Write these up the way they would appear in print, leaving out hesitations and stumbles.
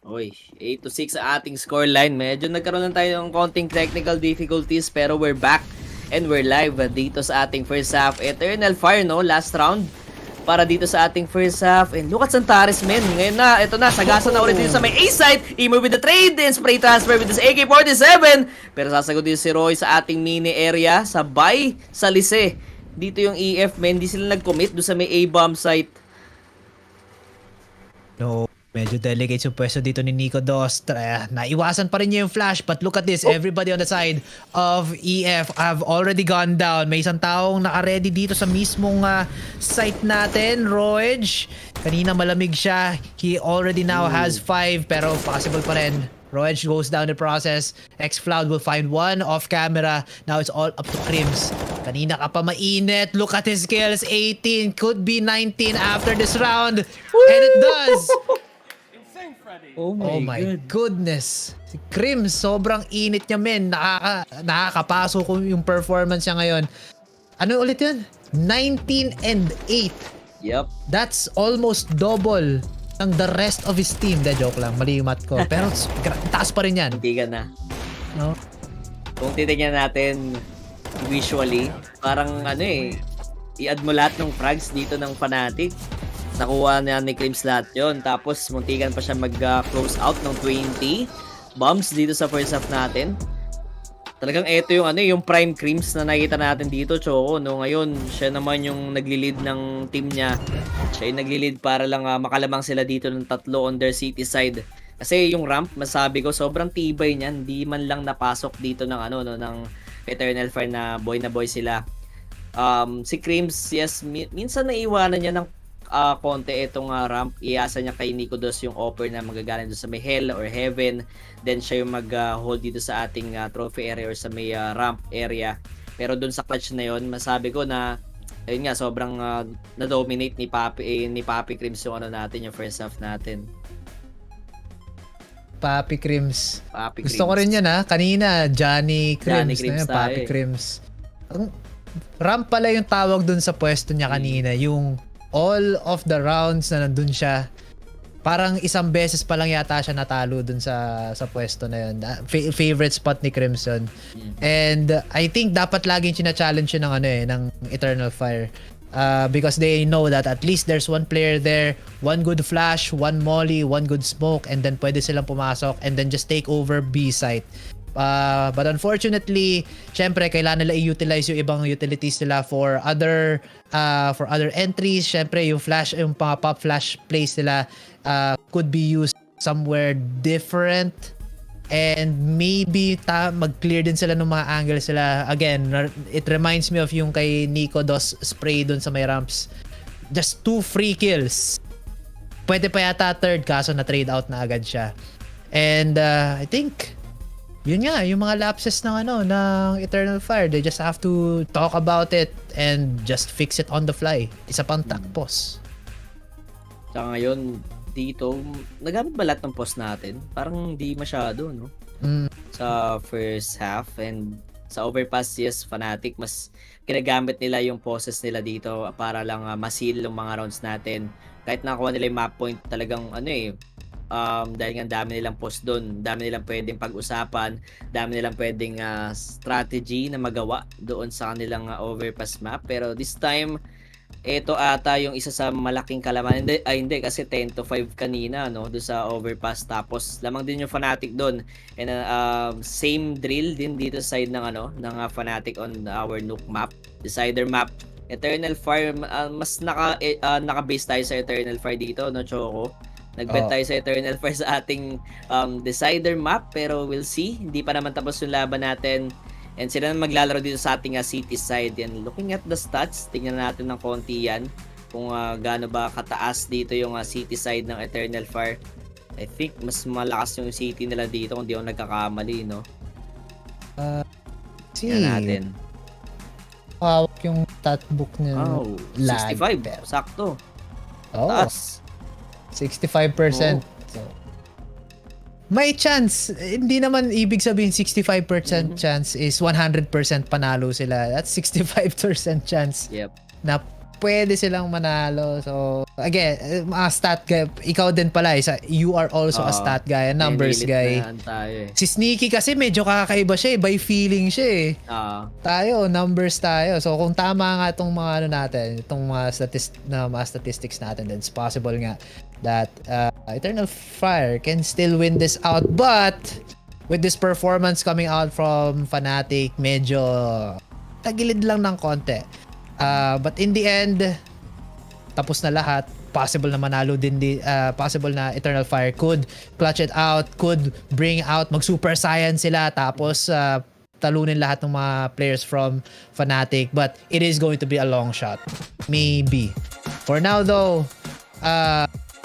Oy, 8-6 sa ating scoreline. Medyo nagkaroon lang tayo ng konting technical difficulties pero we're back and we're live dito sa ating first half. Eternal Fire, no? Last round para dito sa ating first half. And look at Santares, men. Ngayon na, ito na, sagasan na ulit dito sa may A-side. I-move with the trade and spray transfer with this AK-47. Pero sasagot dito si Roy sa ating mini area. Sabay sa Lise. Dito yung EF, men. Hindi sila nag-commit doon sa may A-bomb site. No, medyo delicate yung pwesto dito ni Nico Dos. Naiwasan pa rin niya yung flash, but look at this. Everybody on the side of EF have already gone down. May isang taong naka-ready dito sa mismong site natin, Roej. Kanina malamig siya. He already now has 5, pero possible pa rin. Roej goes down the process. X-Cloud will find one off camera. Now it's all up to Crims. Kanina ka pa mainit. Look at his kills. 18. Could be 19 after this round. And it does. Oh my goodness. Si Crims, sobrang init niya, men. Nakakapaso ko yung performance niya ngayon. Ano ulit yun? 19 and 8. Yep. That's almost double ng the rest of his team. Joke lang, mali yung math ko. Pero taas pa rin yan. Hindi ka na. No? Kung titignan natin visually, parang i-add mo lahat ng frags dito ng Fnatic. Nakuha niya ni Crims lahat yun. Tapos muntikan pa siya mag-close out ng 20 bombs dito sa first half natin. Talagang ito yung yung prime Crims na nakita natin dito, Choco. No, ngayon, siya naman yung nagli-lead ng team niya. Siya yung nagli-lead para lang makalamang sila dito ng tatlo on their city side. Kasi yung ramp, masabi ko, sobrang tibay niyan. Hindi man lang napasok dito ng ng Eternal Fire na boy sila. Si Crims, yes, minsan naiwanan niya ng konti itong ramp. Iasa niya kay Nico Dos yung offer na magagaling doon sa may Hell or Heaven. Then siya yung mag-hold dito sa ating trophy area or sa may ramp area. Pero doon sa clutch na yon, masabi ko na ayun nga, sobrang na-dominate ni Papi Crims yung natin, yung first half natin. Papi Crims. Papi Gusto ko Crims. rin yan Kanina, Johnny Crims. Crims Na Papi Crims. Ramp pala yung tawag dun sa pwesto niya kanina. Yung all of the rounds na nandun siya, parang isang beses pa lang yata siya natalo dun sa pwesto na yun. Favorite spot ni Crimson. And I think dapat laging china-challenge yun ng Eternal Fire. Because they know that at least there's one player there, one good flash, one molly, one good smoke, and then pwede silang pumasok and then just take over B site. But unfortunately, syempre kailangan nila i-utilize yung ibang utilities nila for other entries. Syempre yung flash, yung pop flash plays nila could be used somewhere different. And maybe mag-clear din sila ng mga angles sila. Again, it reminds me of yung kay Nico Dos spray dun sa may ramps. Just 2 free kills. Pwede pa yata third, kaso na trade out na agad siya. And I think yun nga, yung mga lapses ng Eternal Fire, they just have to talk about it and just fix it on the fly. Isa pang takpos. Tsaka ngayon, dito, nagamit ba lahat ng post natin? Parang hindi masyado, no? Sa first half and sa overpass, yes, Fnatic, mas ginagamit nila yung poses nila dito para lang masil yung mga rounds natin. Kahit nakuha nila yung map point, talagang dahil nga dami nilang post doon, dami nilang pwedeng pag-usapan, dami nilang pwedeng strategy na magawa doon sa kanilang overpass map. Pero this time, ito ata yung isa sa malaking kalaman. Hindi kasi 10-5 kanina, no, doon sa overpass. Tapos lamang din yung Fnatic doon. And same drill din dito sa side ng Fnatic on our Nuke map, Decider map. Eternal Fire, mas naka-base tayo sa Eternal Fire dito, no, Choco? Nagbet tayo sa Eternal Fire sa ating Decider map, pero we'll see. Hindi pa naman tapos yung laban natin. And sila na maglalaro dito sa ating city side. And looking at the stats, tingnan natin ng konti yan. Kung gaano ba kataas dito yung city side ng Eternal Fire. I think mas malakas yung city nila dito kung di ako nagkakamali, no? Tingnan natin. Hawak yung stat book niya. 65. Sakto. Taas. 65%. So, may chance. Hindi naman ibig sabihin 65% chance is 100% panalo sila. That's 65% chance. Yep. Na pwede silang manalo. So, again, mga stat guy, ikaw din pala, you are also a stat guy, a numbers Ninilit guy. na tayo eh. Si Sneaky kasi medyo kakaiba siya by feeling siya eh. Tayo, numbers tayo. So, kung tama nga itong mga natin, itong mga statistics natin, then it's possible nga that Eternal Fire can still win this out. But, with this performance coming out from Fnatic, medyo tagilid lang ng konti. But in the end, tapos na lahat. Possible na manalo din possible na Eternal Fire could clutch it out, could bring out, mag super saiyan sila, tapos talunin lahat ng mga players from Fnatic. But it is going to be a long shot. Maybe. For now though,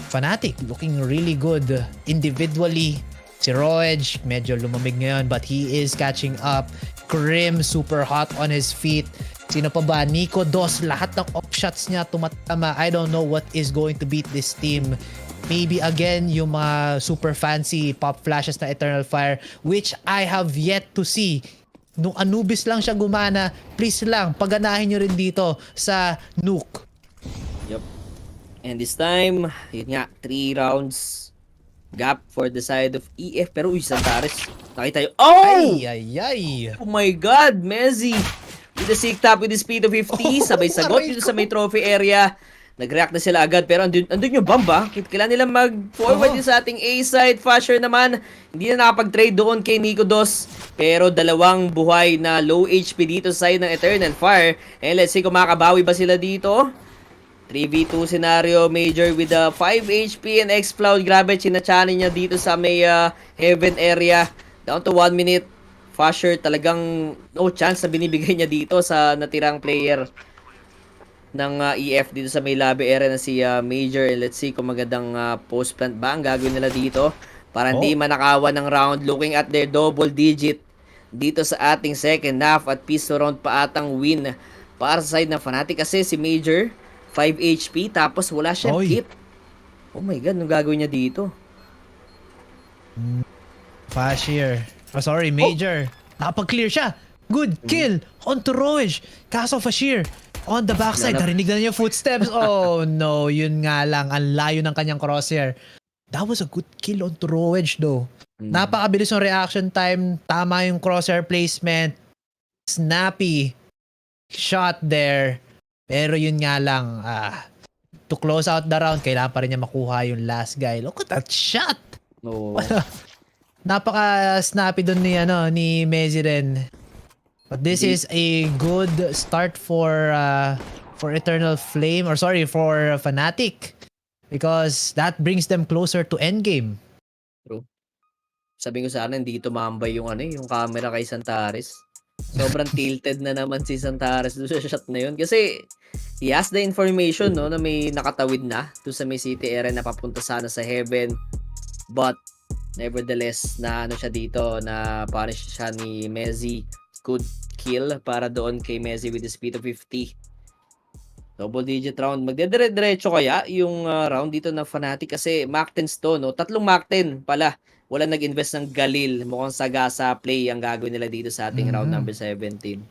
Fnatic looking really good individually. Si Roege medyo lumamig ngayon, but he is catching up. Krim super hot on his feet. Sino pa ba? Nico Dos, lahat ng off shots niya tumatama. I don't know what is going to beat this team. Maybe again yung mga super fancy pop flashes na Eternal Fire, which I have yet to see. Nung Anubis lang siya gumana, please lang, paganahin nyo rin dito sa Nuke. Yup. And this time, yun nga, 3 rounds gap for the side of EF. Pero Santares, nakita yun. Oh! Ay! Oh my God, Messi! With the sick tap, with the speed of 50, sabay sagot dito sa may trophy area. Nag-react na sila agad, pero andun yung bomba. Kailangan nila mag-forward din sa ating A-side. Fasher naman, hindi na nakapag-trade doon kay Nico Dos. Pero dalawang buhay na low HP dito sa side ng Eternal Fire. And let's see kung makabawi ba sila dito. 3v2 scenario, Major with the 5 HP and X-Cloud. Grabe, chinachanin niya dito sa may Heaven area. Down to 1 minute. Fasher talagang no chance na binibigay niya dito sa natirang player ng EF dito sa may lobby area na si Major. And let's see kung magandang post plant ba ang gagawin nila dito para hindi manakawan ng round. Looking at their double digit dito sa ating second half at pistol round pa atang win para sa side ng Fnatic kasi si Major 5 HP tapos wala siyang kit. Oh my God, anong gagawin niya dito? Fasher. Oh, sorry, Major. Nakapag-clear siya. Good kill onto Roege. Kaso Fasher on the backside. Narinig na niya footsteps. Oh no, yun nga lang. Ang layo ng kanyang crosshair. That was a good kill onto Roege though. Napakabilis ng reaction time. Tama yung crosshair placement. Snappy shot there. Pero yun nga lang. To close out the round, kailangan pa rin niya makuha yung last guy. Look at that shot. No. Napaka-snappy doon ni Messi rin. But this is a good start for Eternal Flame, or sorry, for Fnatic, because that brings them closer to endgame. True. Sabi ko sana hindi tumambay yung yung camera kay Santares. Sobrang tilted na naman si Santares doon sa shot na yun kasi he has the information na may nakatawid na doon sa may city area na papunta sana sa Heaven, but nevertheless, na siya dito, na punish siya ni Messi. Good kill para doon kay Messi with the speed of 50. Double digit round. Magdedire-diretso kaya yung round dito ng Fnatic kasi Mach 10s to, no? 3 Mach 10 pala. Wala nag-invest ng Galil. Mukhang sagasa play ang gagawin nila dito sa ating round number 17.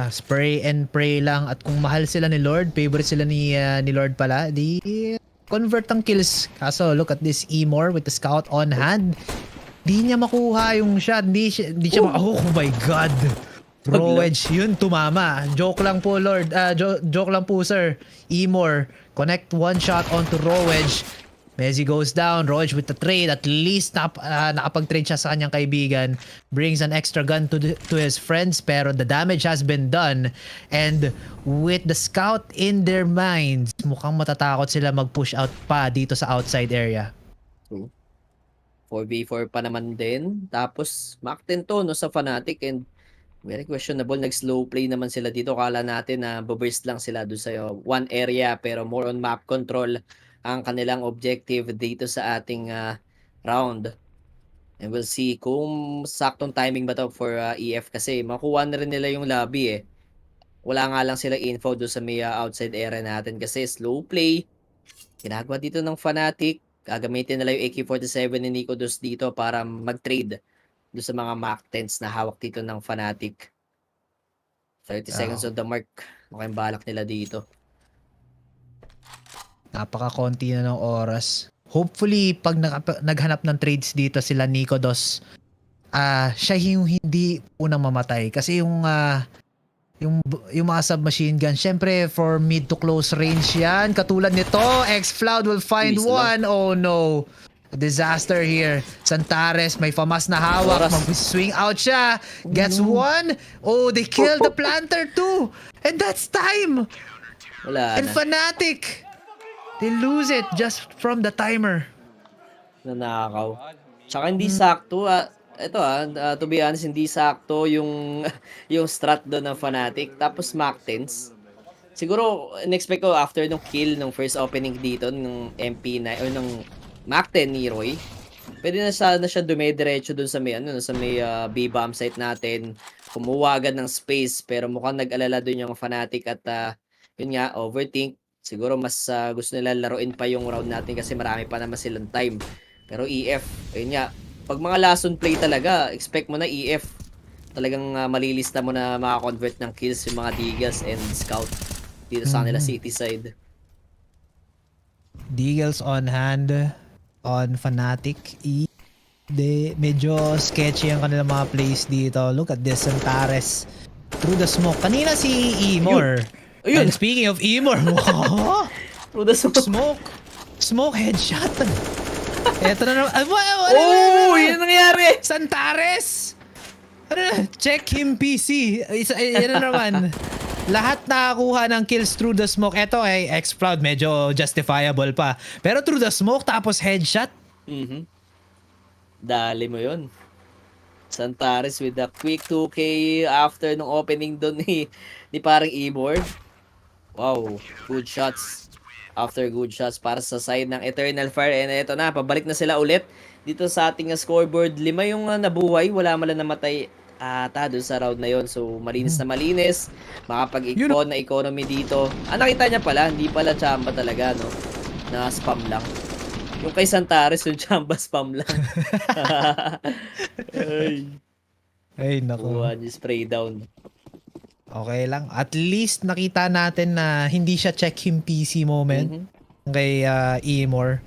Spray and pray lang. At kung mahal sila ni Lord, favorite sila ni Lord pala, di convert ang kills. Kaso look at this Emor with the scout on hand. Di niya makuha yung shot. Di siya oh my God. Roege, yun tumama. Joke lang po Lord. Joke lang po sir. Emor connect one shot onto Roege. Messi goes down. Roege with the trade. At least nakapag-trade siya sa kanyang kaibigan. Brings an extra gun to his friends. Pero the damage has been done. And with the scout in their minds, mukhang matatakot sila mag-push out pa dito sa outside area. True. 4v4 pa naman din. Tapos, Mach 10 to sa Fnatic. And very questionable. Nag-slow play naman sila dito. Kala natin na burst lang sila doon sa one area. Pero more on map control ang kanilang objective dito sa ating round. And we'll see kung saktong timing ba to for EF kasi makuha na rin nila yung lobby Wala nga lang sila info doon sa may outside area natin kasi slow play. Ginagawa dito ng Fnatic. Gagamitin nila yung AK-47 ni Nico Dos dito para mag-trade doon sa mga Mach 10s na hawak dito ng Fnatic. 30 seconds on the mark. Ano kayong balak nila dito? Napaka-konti na ng oras. Hopefully, pag naghanap ng trades dito sila Nico Dos, siya yung hindi unang mamatay. Kasi yung mga submachine gun, syempre for mid to close range yan. Katulad nito, X-Cloud will find Bilis na one. Oh no. A disaster here. Santares, may FAMAS na hawak. Oras. Mag-swing out siya. Gets one. Oh, they killed the planter too. And that's time. Wala And na. Fnatic, they lose it just from the timer. Nanakaw. Tsaka hindi sakto. Ito to be honest, hindi sakto yung yung strat doon ng Fnatic. Tapos Mac 10s. Siguro, in-expect ko after nung kill, nung first opening dito, nung MP9, o nung Mac 10 ni Roy, pwede na siya dumediretso doon sa may, sa may B-bomb site natin. Kumuha agad ng space, pero mukhang nag-alala doon yung Fnatic at yun nga, overthink. Siguro mas gusto nila laruin pa yung round natin kasi marami pa naman silang time. Pero EF, yun nga, pag mga last on play talaga, expect mo na EF. Talagang malilista mo na makakonvert ng kills yung mga Deagles and Scout dito sa kanila city side. Deagles on hand on Fnatic. Medyo sketchy ang kanilang mga plays dito. Look at this, Santares through the smoke. Kanina si Emor. Ayun. And speaking of Emor, Through the smoke headshot. Eto na naman. Yun ang nangyari! Santares! Check him PC. Yan na naman. Lahat nakakuha ng kills through the smoke. Eto X-Cloud medyo justifiable pa. Pero through the smoke tapos headshot. Dali mo yun. Santares with the quick 2K after nung opening doon ni parang Ebor. Wow, good shots. After good shots para sa side ng Eternal Fire. And eto na, pabalik na sila ulit dito sa ating scoreboard. 5 yung nabuhay, wala man lang namatay ata doon sa round na yon. So malinis na malinis, makapag-icon na economy dito. Nakita niya pala, hindi pala chamba talaga, no? Na spam lang. Yung kay Santares, yung chamba spam lang. Ay naku. Spray down. Okay lang. At least nakita natin na hindi siya check him PC moment kay Emor.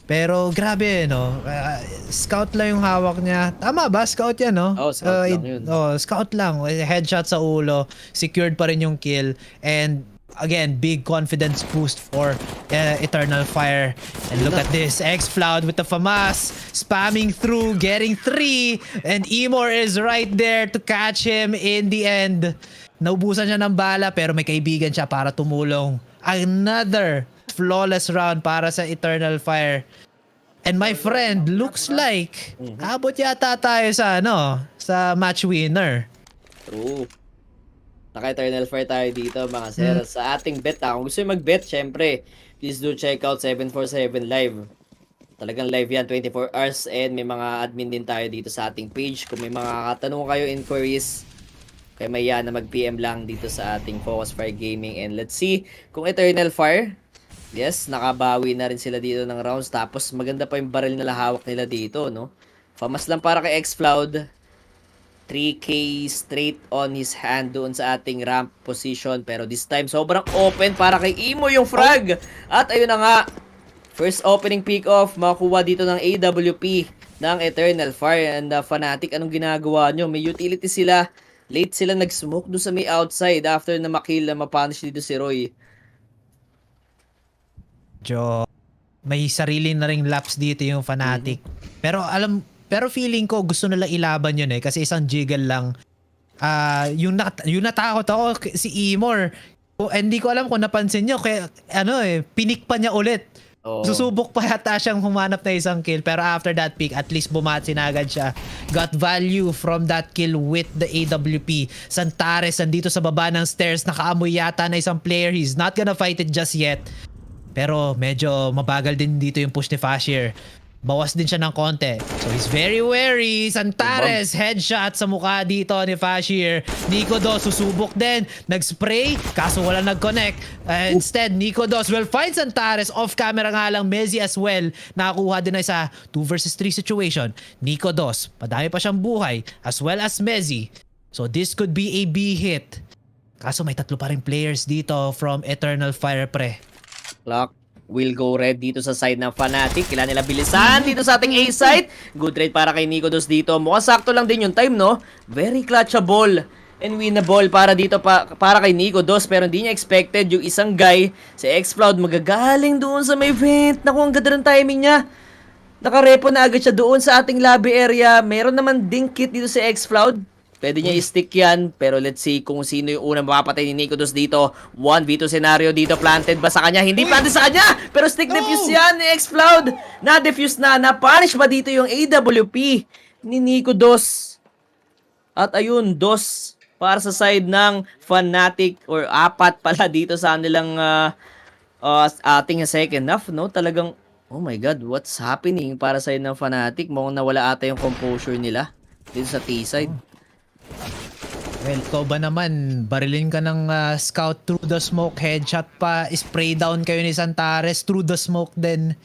Pero grabe, no? Scout lang yung hawak niya. Tama ba? Scout yan, no? Scout lang yun. Scout lang. Headshot sa ulo. Secured pa rin yung kill. And again, big confidence boost for Eternal Fire. And look at this. X-Cloud with the FAMAS. Spamming through. Getting 3. And Emor is right there to catch him in the end. Naubusan siya ng bala pero may kaibigan siya para tumulong. Another flawless round para sa Eternal Fire. And my friend, looks like abot yata tayo sa sa match winner. True. Naka-Eternal Fire tayo dito mga sir. Sa ating bet kung gusto nyo mag-bet, syempre, please do check out 747 Live. Talagang live yan, 24 hours. And may mga admin din tayo dito sa ating page. Kung may mga katanong kayo, inquiries, kaya may na mag-PM lang dito sa ating Focus Fire Gaming. And let's see kung Eternal Fire, yes, nakabawi na rin sila dito ng rounds. Tapos maganda pa yung barrel na hawak nila dito, no? FAMAS lang para kay X-Cloud. 3K straight on his hand doon sa ating ramp position. Pero this time, sobrang open para kay Imo yung frag. At ayun na nga, first opening pick-off, makuha dito ng AWP ng Eternal Fire and Fnatic. Anong ginagawa nyo? May utility sila. Late sila nag-smoke doon sa may outside after na makill na mapunish dito si Roy. May sarili na ring laps dito yung Fnatic. Pero feeling ko gusto nila ilaban yun kasi isang jiggle lang. Yung natakot ako si Emor. Hindi ko alam kung napansin nyo kaya pinik pa niya ulit. Susubok pa yata siyang humanap na isang kill pero after that pick at least bumatsi na agad siya. Got value from that kill with the AWP. Santares nandito sa baba ng stairs, nakaamoy yata na isang player. He's not gonna fight it just yet. Pero medyo mabagal din dito yung push ni Fashier. Bawas din siya ng konti. So he's very wary. Santares, headshot sa mukha dito ni Fashier. Nico Dos, susubok din. Nag-spray, kaso wala nag-connect. Instead, Nico Dos will find Santares. Off-camera nga lang, Mezzi as well. Nakakuha din na sa 2 versus 3 situation. Nico Dos, madami pa siyang buhay. As well as Mezzi. So this could be a B hit. Kaso may tatlo pa rin players dito from Eternal Fire, pre. Clock will go red dito sa side ng Fnatic. Kailangan nila bilisan dito sa ating A side. Good trade para kay Nico Dos dito. Mukhang sakto lang din yung time, no? Very clutchable and winnable para dito para kay Nico Dos. Pero hindi niya expected yung isang guy, si Xcloud, magagaling doon sa may vent. Naku, ang ganda ng timing niya. Nakarepo na agad siya doon sa ating lobby area. Meron naman ding kit dito si Xcloud. Pwede niya i-stick yan. Pero let's see kung sino yung unang makapatay ni Nico Dos dito. 1v2 scenario dito. Planted ba sa kanya? Hindi planted sa kanya! Pero stick defuse yan ni Xcloud. Na-defuse na. Na-punish ba dito yung AWP ni Nico Dos? At ayun, Dos para sa side ng Fnatic. Or 4 pala dito sa nilang ating second half. No? Talagang, oh my God, what's happening para sa side ng Fnatic? Mukhang nawala ata yung composure nila dito sa T-side. Well, ikaw ba naman, barilin ka ng scout through the smoke, headshot pa, spray down kayo ni Santares through the smoke din.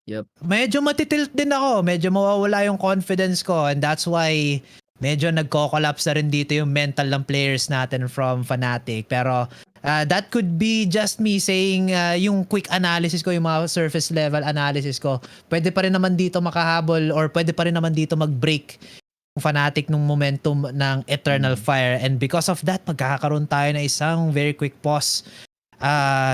Yep. Medyo matitilt din ako, medyo mawawala yung confidence ko, and that's why medyo nagko-collapse na rin dito yung mental ng players natin from Fnatic. Pero that could be just me saying yung quick analysis ko, yung mga surface level analysis ko. Pwede pa rin naman dito makahabol or pwede pa rin naman dito mag-break Fnatic nung momentum ng Eternal Fire, and because of that magkakaroon tayo na isang very quick pause.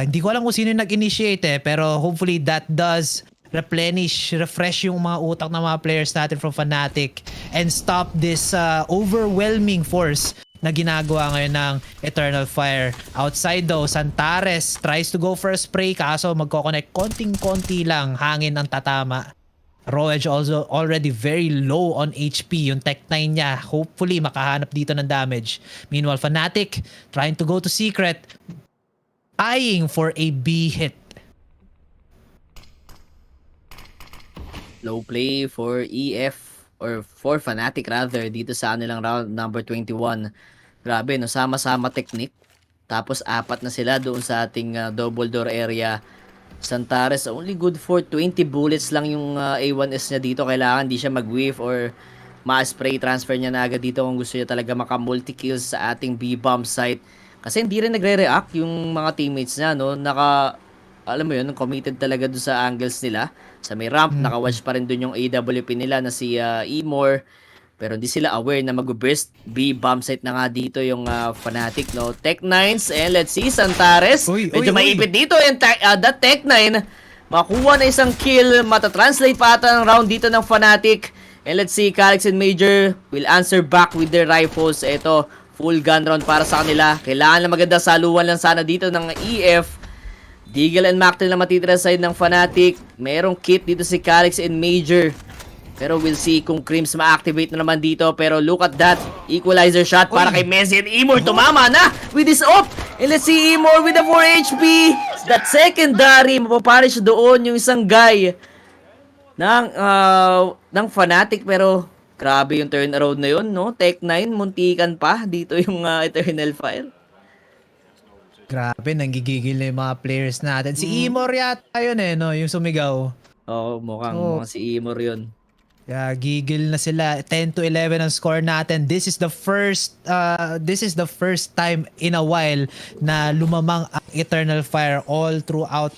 Hindi ko alam kung sino yung nag-initiate pero hopefully that does refresh yung mga utak ng mga players natin from Fnatic and stop this overwhelming force na ginagawa ngayon ng Eternal Fire. Outside though, Santares tries to go for a spray, kaso magkoconnect konting-konti lang, hangin ang tatama. Roege also already very low on HP. Yung Tech 9 niya, hopefully makahanap dito ng damage. Meanwhile, Fnatic trying to go to secret, eyeing for a B hit. Low play for EF or for Fnatic rather dito sa nilang round number 21. Grabe, no, sama-sama technique. Tapos 4 na sila doon sa ating double door area. Santares only good for 20 bullets lang yung A1S niya dito. Kailangan di siya mag-whiff or ma-spray transfer niya na agad dito kung gusto niya talaga maka-multi-kills sa ating B-bomb site. Kasi hindi rin nagre-react yung mga teammates niya, no? Alam mo yun, committed talaga doon sa angles nila. Sa may ramp, naka-watch pa rin doon yung AWP nila na si Emor. Pero hindi sila aware na mag-burst B-bomb site na nga dito yung Fnatic, no? Tech 9s, and let's see, Santares. Medyo maipit dito yung that Tech 9. Makuha na isang kill, matatranslate pa ata ng round dito ng Fnatic. And let's see, Calix and Major will answer back with their rifles. Ito, full gun round para sa kanila. Kailangan na maganda saluhan lang sana dito ng EF. Deagle and Mactel na matitira sa side ng Fnatic. Merong kit dito si Calix and Major. Pero we'll see kung Crims ma-activate na naman dito. Pero look at that. Equalizer shot para kay Messi and Emor. Tumama na with his op. And let's see Emor with the 4 HP. That secondary. Mapaparish doon yung isang guy ng Fnatic. Pero grabe yung turnaround na yun, no? Tech 9, muntikan pa. Dito yung Eternal Fire. Grabe, nanggigigil na yung mga players natin. Si Emor yata yun no? Yung sumigaw. Oo, mukhang si Emor yun. Yeah, gigil na sila. 10-11 ang score natin. This is the first time in a while na lumamang ang Eternal Fire all throughout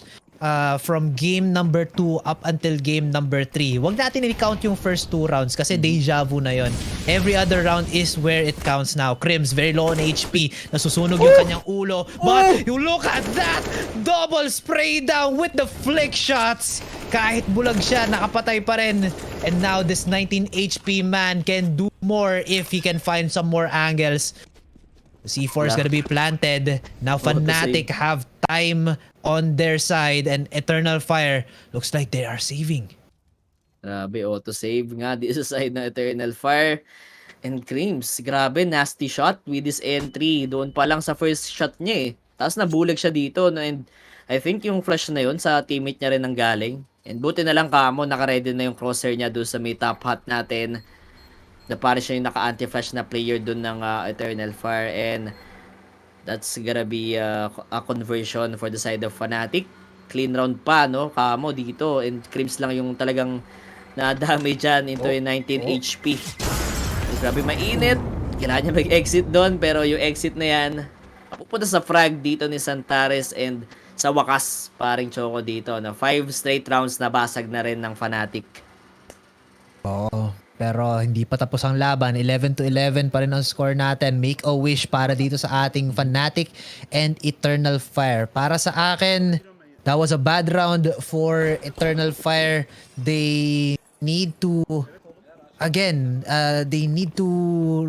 from game number 2 up until game number 3. Wag natin i-count yung first 2 rounds kasi deja vu na yon. Every other round is where it counts now. Crims very low on HP. Nasusunog yung kanyang ulo. But you look at that! Double spray down with the flick shots. Kahit bulag siya, nakapatay pa rin. And now this 19 HP man can do more if he can find some more angles. C4 is gonna be planted. Now Fnatic have time on their side and Eternal Fire looks like they are saving. Grabe, auto-save nga di sa side ng Eternal Fire. And Crims, grabe, nasty shot with this entry. Doon pa lang sa first shot niya Tapos nabulag siya dito. And I think yung flash na yun sa teammate niya rin ang galing. And buti na lang kamo, naka-ready na yung crosshair niya doon sa may top hat natin. Na para siya yung naka-anti-flash na player doon ng Eternal Fire. And that's gonna be a conversion for the side of Fnatic. Clean round pa, no? Kamo dito. And Crims lang yung talagang na-damage dyan into 19 HP. Grabe mainit. Kailangan niya mag-exit doon. Pero yung exit na yan, Pupunta sa frag dito ni Santares and sa wakas, paring Choco dito, na 5 straight rounds na basag na rin ng Fnatic. Oo. Pero hindi pa tapos ang laban. 11-11 pa rin ang score natin. Make a wish para dito sa ating Fnatic and Eternal Fire. Para sa akin, that was a bad round for Eternal Fire. They need to they need to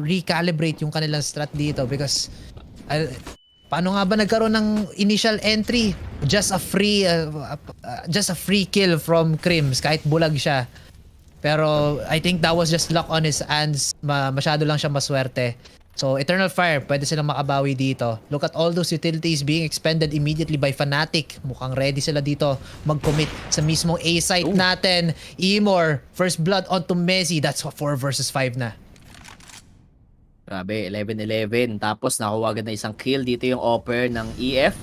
recalibrate yung kanilang strat dito because paano nga ba nagkaroon ng initial entry? Just a free kill from Crims kahit bulag siya. Pero I think that was just luck on his hands. Masyado lang siya maswerte. So Eternal Fire, pwede silang makabawi dito. Look at all those utilities being expended immediately by Fnatic. Mukhang ready sila dito mag-commit sa mismong A site natin. Emor, first blood onto Messi. That's 4 versus 5 na. Grabe, 11-11. Tapos nakuha agad na isang kill. Dito yung offer ng EF.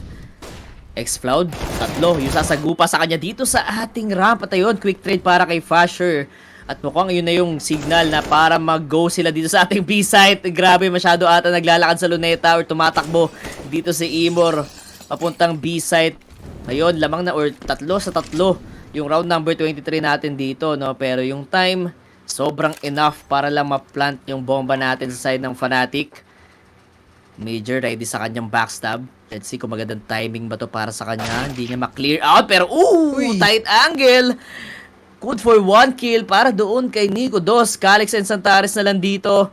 X-Cloud, 3. Yung sasagupa sa kanya dito sa ating ramp. At ayun, quick trade para kay Fasher. At mukhang yun na yung signal na para mag-go sila dito sa ating B-site. Grabe, masyado ata naglalakad sa Luneta or tumatakbo dito si Emor. Papuntang B-site. Ayun, lamang na or 3 sa 3 yung round number 23 natin dito, no? Pero yung time, sobrang enough para lang ma-plant yung bomba natin sa side ng Fnatic. Major ready sa kanyang backstab. Let's see kung magandang timing ba to para sa kanya. Hindi niya ma-clear out. Pero, tight angle. Good for 1 kill para doon kay Nico. 2, Calix and Santares na lang dito.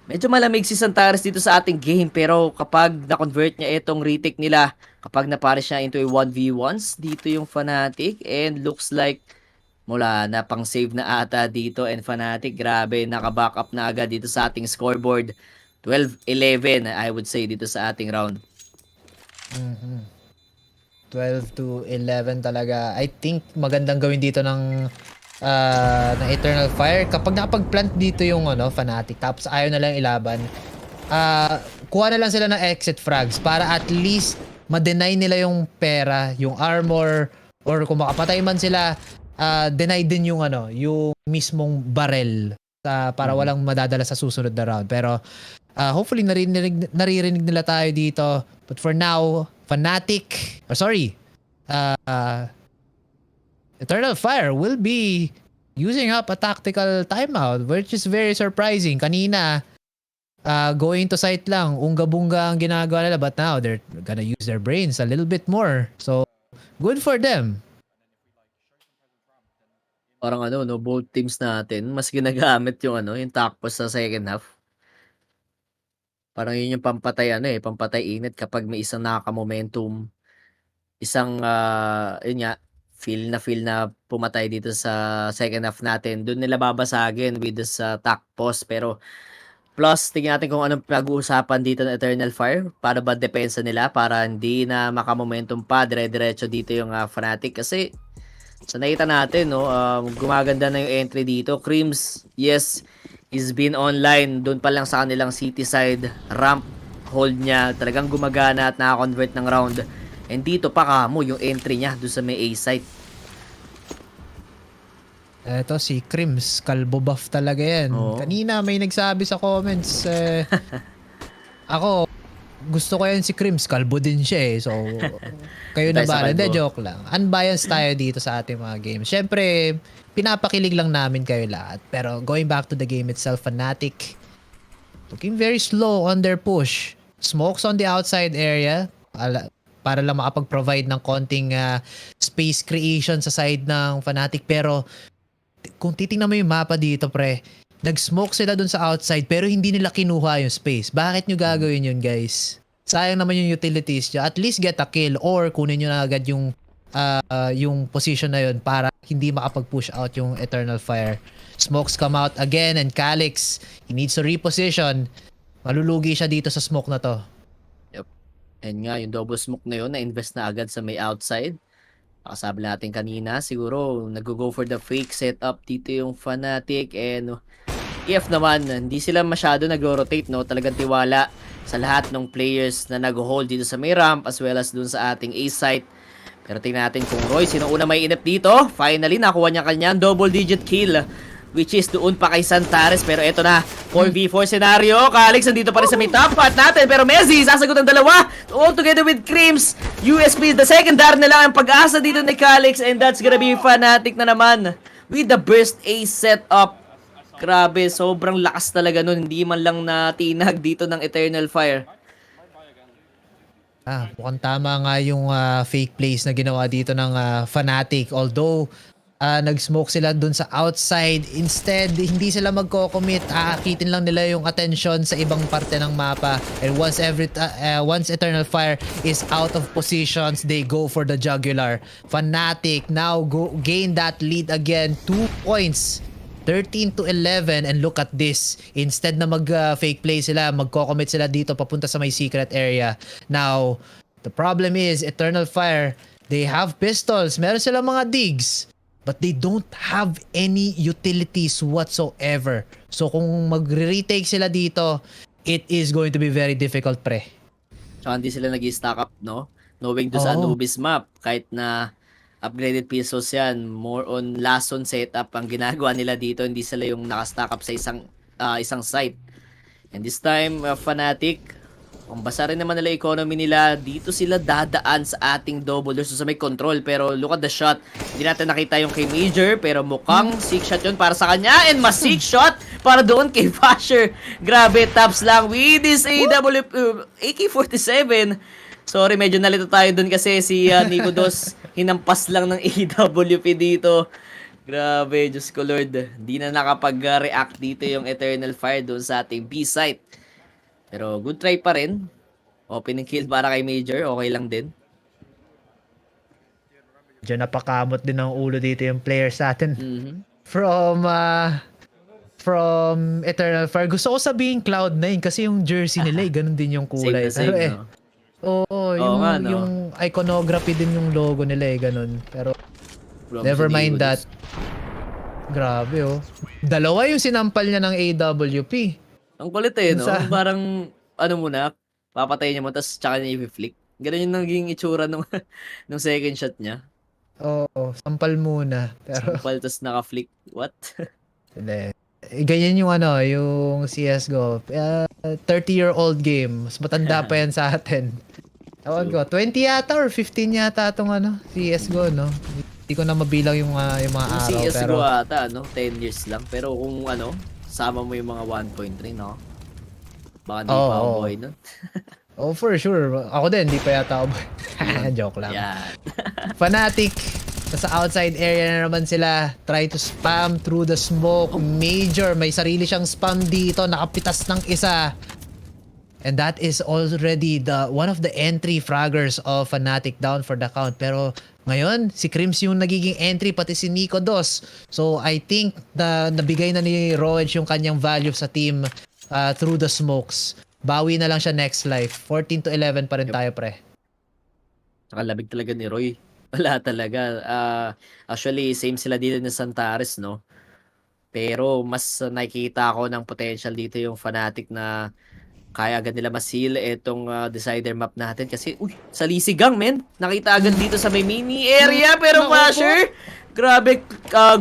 Medyo malamig si Santares dito sa ating game. Pero kapag na-convert niya itong retake nila, kapag napare siya into a 1v1s, dito yung Fnatic. And looks like mula na pang save na ata dito. And Fnatic, grabe, naka-backup na agad dito sa ating scoreboard. 12-11, I would say, dito sa ating round. 12-11 talaga. I think magandang gawin dito ng Eternal Fire. Kapag nakapag-plant dito yung Fnatic, tapos ayaw na lang ilaban, kuha na lang sila ng exit frags para at least ma-deny nila yung pera, yung armor, or kung makapatay man sila, deny din yung yung mismong barrel para walang madadala sa susunod na round. Pero hopefully naririnig nila tayo dito. But for now, Fnatic, Eternal Fire will be using up a tactical timeout, which is very surprising. Kanina, going to site lang, unga-bunga ang ginagawa nila, but now they're gonna use their brains a little bit more. So, good for them. Parang both teams natin, mas ginagamit yung yung tacos sa second half. Parang yun yung pampatay pampatay init kapag may isang nakaka-momentum. Isang yun nga, feel na pumatay dito sa second half natin. Doon nila babasagin with this tacos. Pero plus, tingnan natin kung anong pag-uusapan dito ng Eternal Fire. Para ba depensa nila? Para hindi na makamomentum pa. Dire-diretso dito yung Fnatic. Kasi sa nakita natin, gumaganda na yung entry dito. Crims, yes, is been online. Doon pa lang sa kanilang city side ramp hold niya. Talagang gumagana at naka-convert ng round. And dito pa kamo yung entry niya doon sa may A site. Eto si Crims, kalbo buff talaga yan. Kanina may nagsabi sa comments, ako, gusto ko yan si Crims, kalbo din siya So, kayo na ba? Hindi, joke lang. Unbiased tayo dito sa ating mga games. Siyempre, pinapakilig lang namin kayo lahat. Pero going back to the game itself, Fnatic, looking very slow on their push. Smokes on the outside area, para lang makapag-provide ng konting space creation sa side ng Fnatic. Pero, kung titingnan mo yung mapa dito, pre, nag-smoke sila dun sa outside pero hindi nila kinuha yung space. Bakit nyo gagawin yun, guys? Sayang naman yung utilities nyo. At least get a kill or kunin nyo na agad yung position na yun para hindi makapag-push out yung Eternal Fire. Smokes come out again and Calix, he needs to reposition. Malulugi siya dito sa smoke na to. Yep. And nga, yung double smoke na yun, na-invest na agad sa may outside. Kasabi natin kanina, siguro nag-go for the fake setup dito yung Fnatic. And EF naman, hindi sila masyado nag-rotate, talagang tiwala sa lahat ng players na nag-hold dito sa may ramp as well as dun sa ating A site. Pero tingnan natin kung Roy, sino una may inip dito. Finally, nakuha niya kanyang double digit kill which is doon pa kay Santares. Pero eto na, 4v4 scenario. Calix nandito pa rin sa may top part natin, pero Messi sasagot ang dalawa all together with Crims. USP, the secondary na lang ang pag-asa dito ni Calix, and that's gonna be Fnatic na naman with the burst A setup. Grabe, sobrang lakas talaga nun. Hindi man lang natinag dito ng Eternal Fire. Mukhang tama nga yung fake plays na ginawa dito ng Fnatic. Although, nag-smoke sila dun sa outside. Instead, hindi sila magko-commit. Aakitin lang nila yung attention sa ibang parte ng mapa. And once Eternal Fire is out of positions, they go for the jugular. Fnatic now gain that lead again. 2 points. 13-11, and look at this. Instead na mag-fake play sila, magko-commit sila dito papunta sa may secret area. Now, the problem is, Eternal Fire, they have pistols, meron silang mga digs, but they don't have any utilities whatsoever. So kung mag-retake sila dito, it is going to be very difficult, pre. Tsaka hindi sila nag-stack up, no? Knowing doon sa Anubis map, kahit na upgraded pistols yan, more on lason setup ang ginagawa nila dito, hindi sila yung nakastack up sa isang site. And this time, Fnatic, ang basa rin naman nila economy nila, dito sila dadaan sa ating double doors, so sa may control. Pero look at the shot, hindi natin nakita yung kay Major, pero mukhang 6 shot yun para sa kanya, and mas 6 shot para doon kay Fasher. Grabe, taps lang with this AK-47. Sorry, medyo nalito tayo dun kasi si Nico Dos hinampas lang ng AWP dito. Grabe, Diyos ko Lord. Di na nakapag-react dito yung Eternal Fire doon sa ating B-site. Pero good try pa rin. Opening kill para kay Major, okay lang din. Diyan napakamot din ang ulo dito yung players natin. From Eternal Fire. Gusto ko sabihin Cloud9 kasi yung jersey nila ganun din yung kulay. Same, pero no? Yung iconography din yung logo nila ganun. Pero never mind that. Grabe Dalawa yung sinampal niya ng AWP. Ang kulit no? Parang muna, papatay niya mo tapos tsaka niya i-flick. Ganun yung naging itsura nung second shot niya. Sampal muna. Pero sampal tapos naka-flick. What? Hindi. Ganyan yung yung CSGO. 30-year-old game. Mas matanda pa yan sa atin. Tawag ko, 20 yata or 15 yata itong CSGO, no? Hindi ko na mabilang yung mga araw. CSGO ata, 10 years lang. Pero kung sama mo yung mga 1.3, no? Baka hindi pa ako boy nun. For sure. Ako din, hindi pa yata ako boy. Joke lang. Yeah. Fnatic. Sa outside area na naman sila. Try to spam through the smoke. Major, may sarili siyang spam dito. Nakapitas ng isa. And that is already one of the entry fraggers of Fnatic down for the count. Pero ngayon, si Crims yung nagiging entry, pati si Nico Dos. So I think nabigay na ni Roach yung kanyang value sa team through the smokes. Bawi na lang siya next life. 14-11 pa rin tayo, pre. Saka labig talaga ni Roy. Wala talaga. Actually, same sila dito ni Santares, no? Pero mas nakikita ko ng potential dito yung Fnatic na kaya agad nila masil itong decider map natin. Kasi, sa Lisigang, men. Nakita agad dito sa may mini area. Pero Masher, grabe,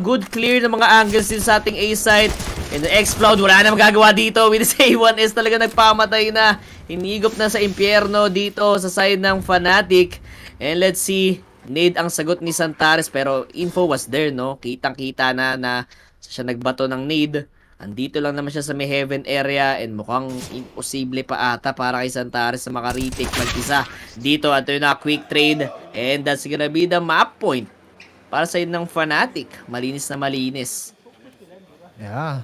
good clear ng mga angles din sa ating A-site. And the Explode, wala na magagawa dito. With this A1S talaga nagpamatay na. Hinigop na sa impyerno dito sa side ng Fnatic. And let's see, nade ang sagot ni Santares, pero info was there, no? Kitang-kita na siya nagbato ng nade. Andito lang naman siya sa may heaven area, and mukhang imposible pa ata para kay Santares na maka-retake mag-isa. Dito, ito yung quick trade, and that's gonna be the map point para sa ng Fnatic. Malinis na malinis. Yeah.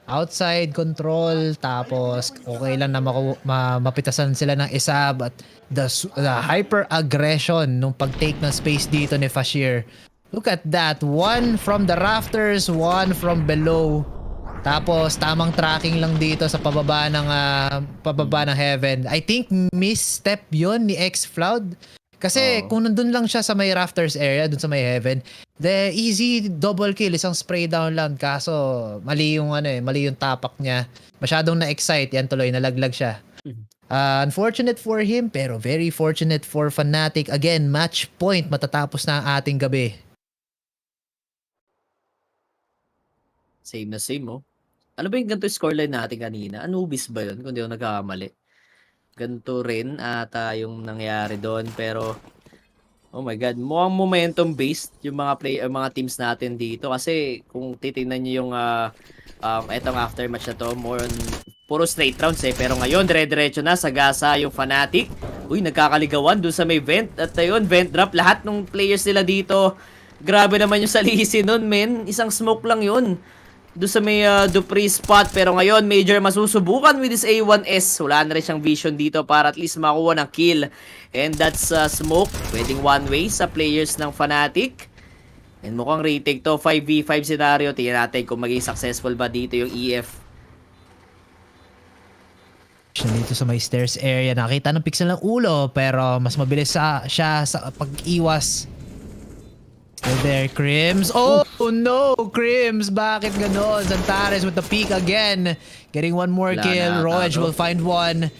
Outside control, tapos okay lang na mapitasan sila ng isa, but the hyper aggression nung pag-take ng space dito ni Fashir. Look at that, one from the rafters, one from below. Tapos tamang tracking lang dito sa pababa ng heaven. I think misstep yon ni X-Floud. Kasi kung nandun lang siya sa may rafters area, dun sa may heaven, the easy double kill, isang spray down lang. Kaso mali yung mali yung tapak niya. Masyadong na-excite, yan tuloy, nalaglag siya. Unfortunate for him, pero very fortunate for Fnatic. Again, match point, matatapos na ang ating gabi. Same na same, oh. Ano ba yung ganito scoreline natin kanina? Anubis ba yun? Kung di ako nagkakamali. Ganito rin ata yung nangyari doon. Pero, oh my God, mukhang momentum-based yung mga teams natin dito. Kasi kung titingnan nyo yung etong aftermatch na to, more on puro straight rounds eh. Pero ngayon, dire-diretso na, sagasa yung Fnatic. Uy, nagkakaligawan dun sa may vent. At ayun, vent drop. Lahat ng players nila dito. Grabe naman yung salisi nun, men. Isang smoke lang yun doon sa may Dupree spot. Pero ngayon, Major masusubukan with this A1S. Wala na rin siyang vision dito para at least makuha ng kill. And that's smoke. Pwedeng one way sa players ng Fnatic. And mukhang retake to. 5v5 scenario. Tingnan natin kung maging successful ba dito yung EF. Dito sa may stairs area, nakita ng pixel ng ulo pero mas mabilis siya sa pag-iwas. Still there, Crims. Oh no, Crims! Bakit ganon? Zantares with the peek again. Getting one more Wala kill. na, Roj talo. will find one.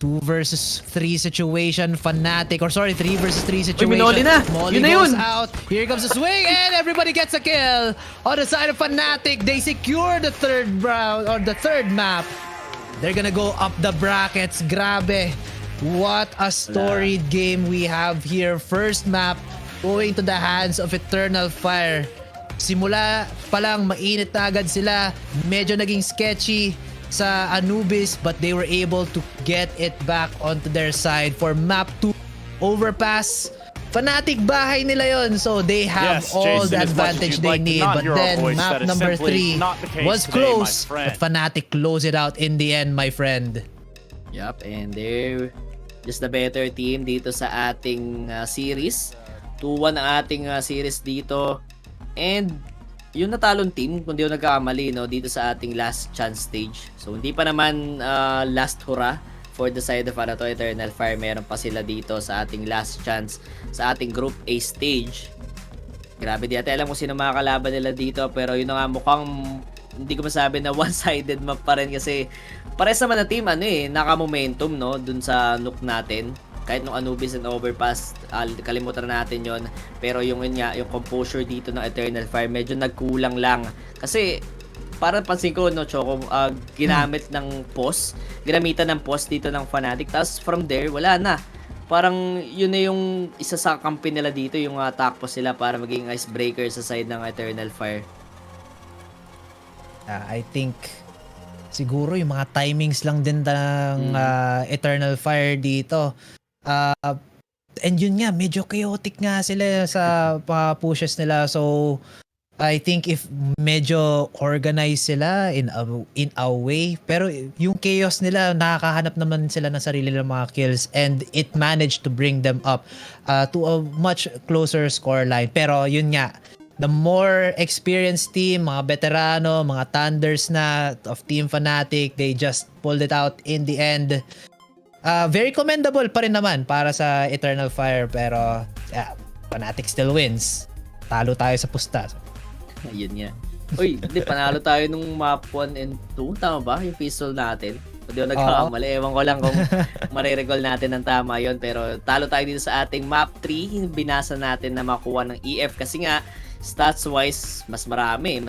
2 versus 3 situation. Fnatic. Or sorry, 3 versus 3 situation. Minoli na! Molly Yun na goes yun! out. Here comes the swing and everybody gets a kill. On the side of Fnatic, they secure the third round or the third map. They're gonna go up the brackets. Grabe. What a storied game we have here. First map going to the hands of Eternal Fire. Simula pa lang mainit na agad sila. Medyo naging sketchy sa Anubis but they were able to get it back onto their side for map 2 overpass. Fnatic bahay nila yon, so they have all the advantage they need. But then map number 3 was close, but Fnatic close it out in the end, my friend. Yup, and they're just the better team dito sa ating series. 2-1 ang ating series dito. And yung natalong team, kung di ako nagkakamali, no, dito sa ating last chance stage. So hindi pa naman last hurrah for the side of Eternal Fire. Meron pa sila dito sa ating last chance sa ating Group A stage. Grabe, di ate alam kung sino mga kalaban nila dito, pero yun na nga, mukhang hindi ko masabi na one-sided map pa rin kasi pares naman na team naka-momentum, no, dun sa nuke natin. Kahit nung Anubis and Overpass, kalimutan natin yon. Pero yung composure dito ng Eternal Fire medyo nagkulang lang. Kasi parang pansin ko, no, Choco, ginamitan ng post dito ng Fnatic. Tapos from there, wala na. Parang yun na yung isa sa kampi nila dito, yung attack post sila para maging icebreaker sa side ng Eternal Fire. I think siguro yung mga timings lang din ng Eternal Fire dito. And yun nga, medyo chaotic nga sila sa pushes nila. So I think if medyo organized sila in a way, pero yung chaos nila, nakakahanap naman sila ng sarili ng mga kills and it managed to bring them up to a much closer scoreline. Pero yun nga, the more experienced team, mga veterano, mga thunders na of Team Fnatic, they just pulled it out in the end. Very commendable pa rin naman para sa Eternal Fire, pero Fnatic still wins. Talo tayo sa pusta. Ayun nga. Uy, hindi, panalo tayo nung map 1 and 2. Tama ba? Yung pistol natin. Hindi ako nagkakamali. Ewan ko lang kung marirecall natin ng tama yon. Pero talo tayo dito sa ating map 3. Binasa natin na makuha ng EF. Kasi nga, stats-wise, mas maraming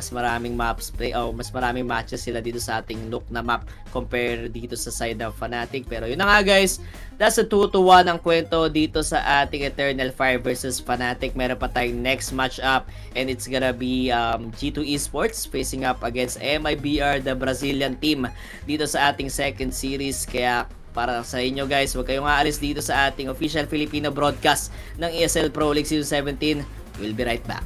maps mas maraming matches sila dito sa ating look na map compare dito sa side ng Fnatic. Pero yun na nga guys, that's a 2-1 ang kwento dito sa ating Eternal Fire versus Fnatic. Meron pa tayong next matchup and it's gonna be G2 Esports facing up against MIBR, the Brazilian team dito sa ating second series. Kaya para sa inyo guys, huwag kayong aalis dito sa ating official Filipino broadcast ng ESL Pro League Season 17. We'll be right back.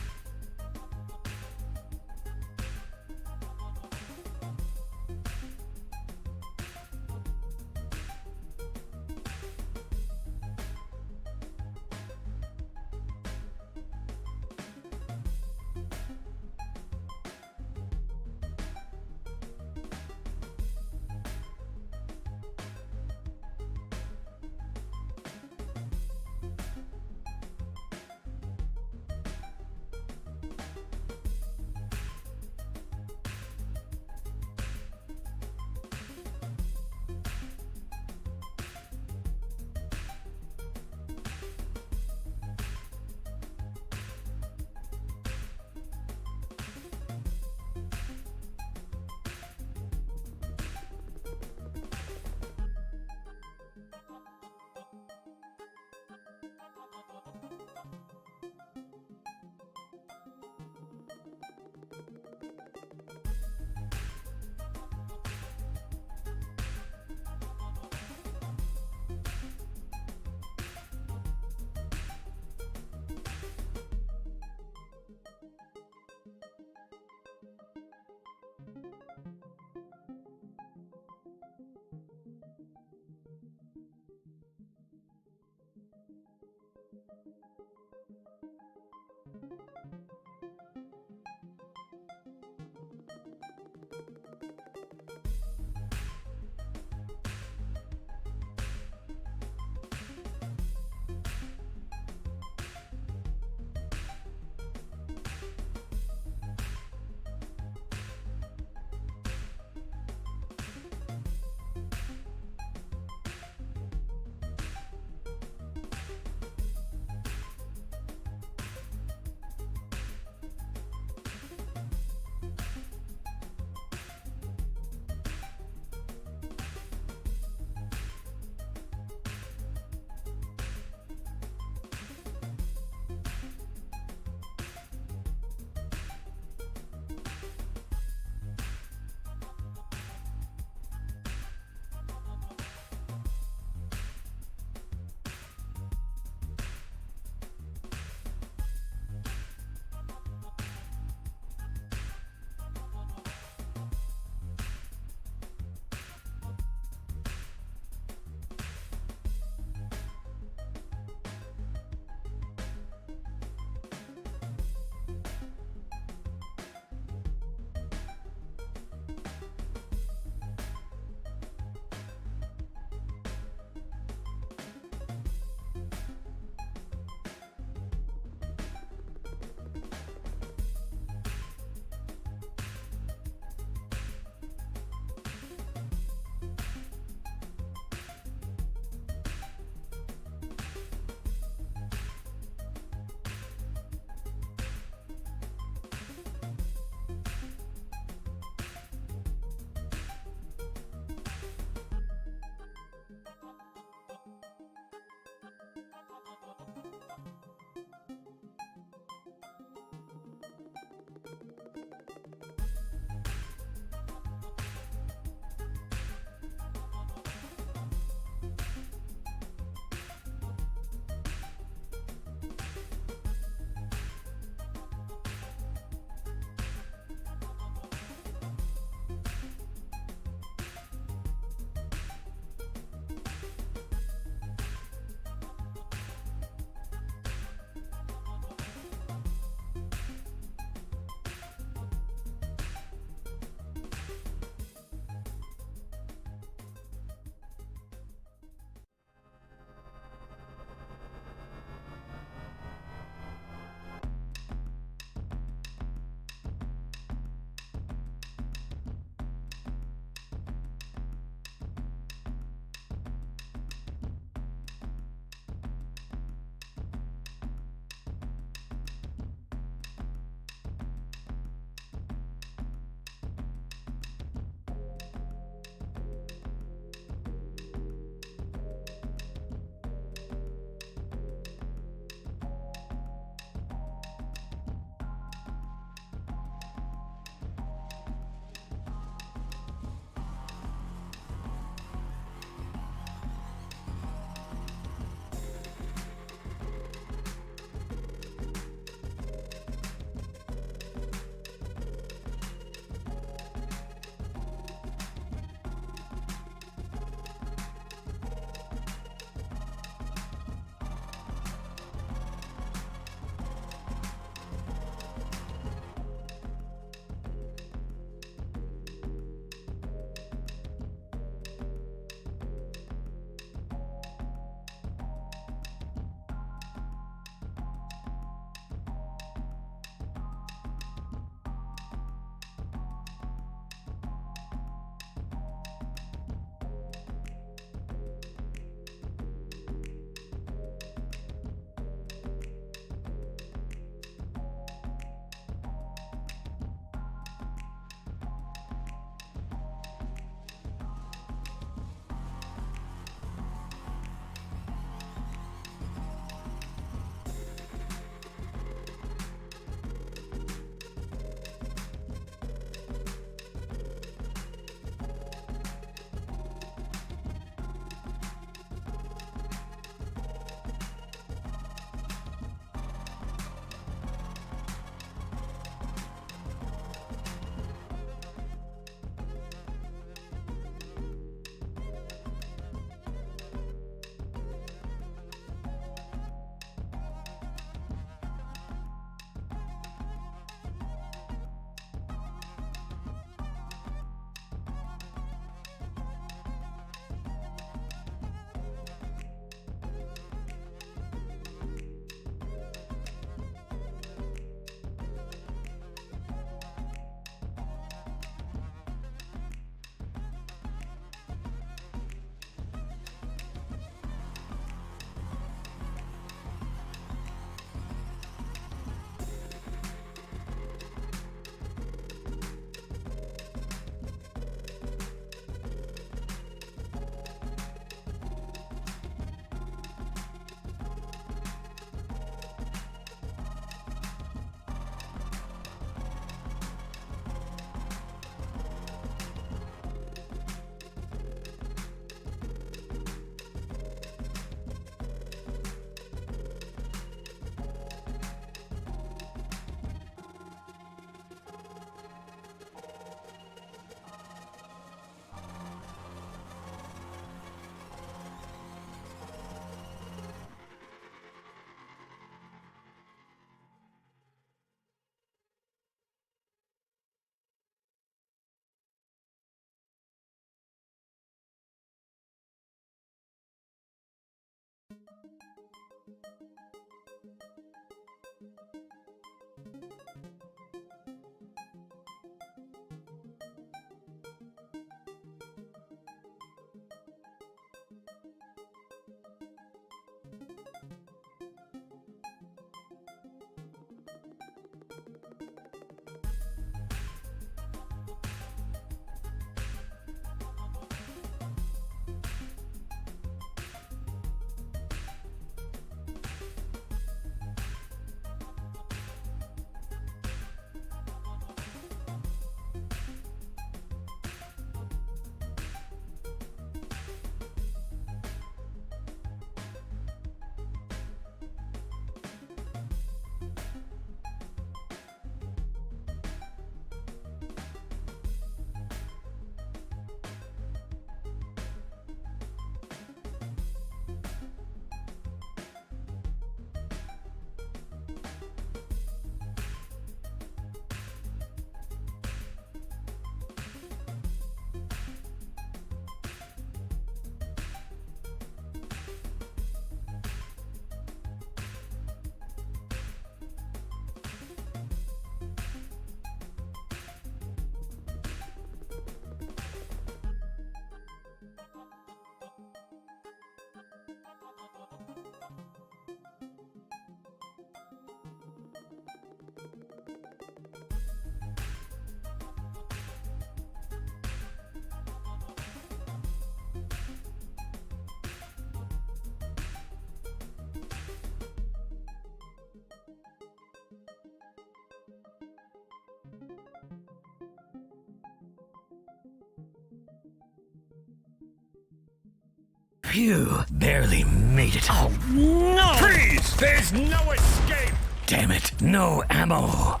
Phew, barely made it. Oh, no! Freeze! There's no escape! Damn it, no ammo.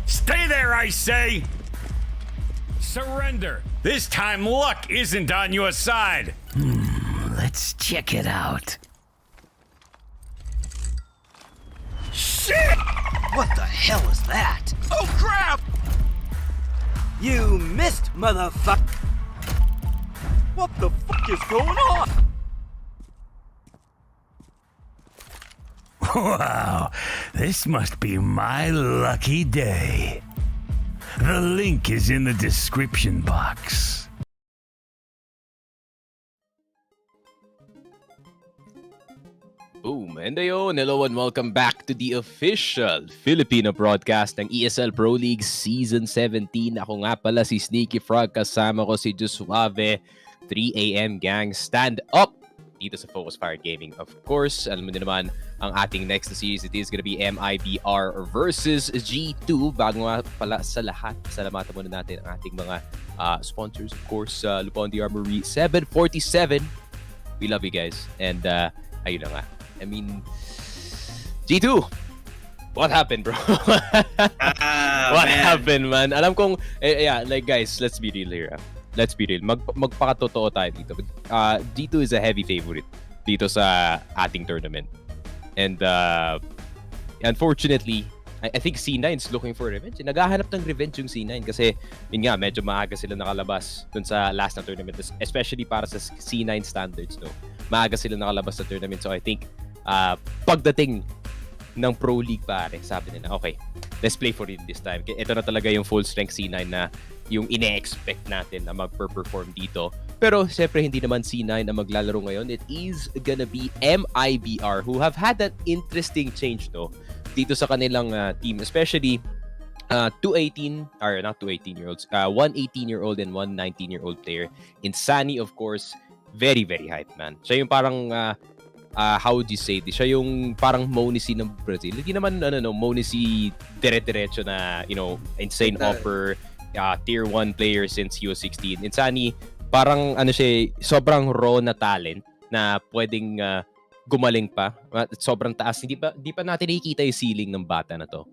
Stay there, I say! Surrender. This time luck isn't on your side. Let's check it out. Shit! What the hell is that? Oh, crap! You missed, motherfucker! What the fuck is going on? Wow, this must be my lucky day. The link is in the description box. Boom! And ayun, hello and welcome back to the official Filipino broadcast ng ESL Pro League Season 17. Ako nga pala si Sneaky Frog, kasama ko si Jusuave, 3 AM Gang, stand up! Dito sa Focus Fire Gaming, of course. Alam mo din naman, ang ating next na series, it is gonna be MIBR versus G2. Bago nga pala sa lahat, salamatan muna natin ang ating mga sponsors. Of course, Lupon the Armory 747. We love you guys. And ayun na nga. I mean, G2, what happened, bro? What happened, man? Alam kong, yeah, like guys, let's be real here. Let's be real. Magpakatotoo tayo dito. G2 is a heavy favorite dito sa ating tournament. And unfortunately, I think C9 is looking for revenge. Naghahanap ng revenge yung C9 kasi yun nga, medyo maaga sila nakalabas dun sa last na tournament. Especially para sa C9 standards, no? Maaga sila nakalabas sa tournament. So I think pagdating ng Pro League, pare, sabi nila, okay, let's play for it this time. Ito na talaga yung full strength C9 na yung ine-expect natin na mag-perform dito. Pero syempre hindi naman C9 na maglalaro ngayon. It is gonna be MIBR who have had that interesting change, no, dito sa kanilang team, especially two 18-year-olds, one 18-year-old and one 19-year-old player. Insani, of course, very, very hype, man. Siya yung parang how would you say this? Siya yung parang Monisi ng Brazil. Hindi naman Monisi dire-diretso na, insane offer, tier 1 player since he was 16. Insani, parang siya, sobrang raw na talent na pwedeng gumaling pa. Sobrang taas. Hindi pa natin nakikita yung ceiling ng bata na to,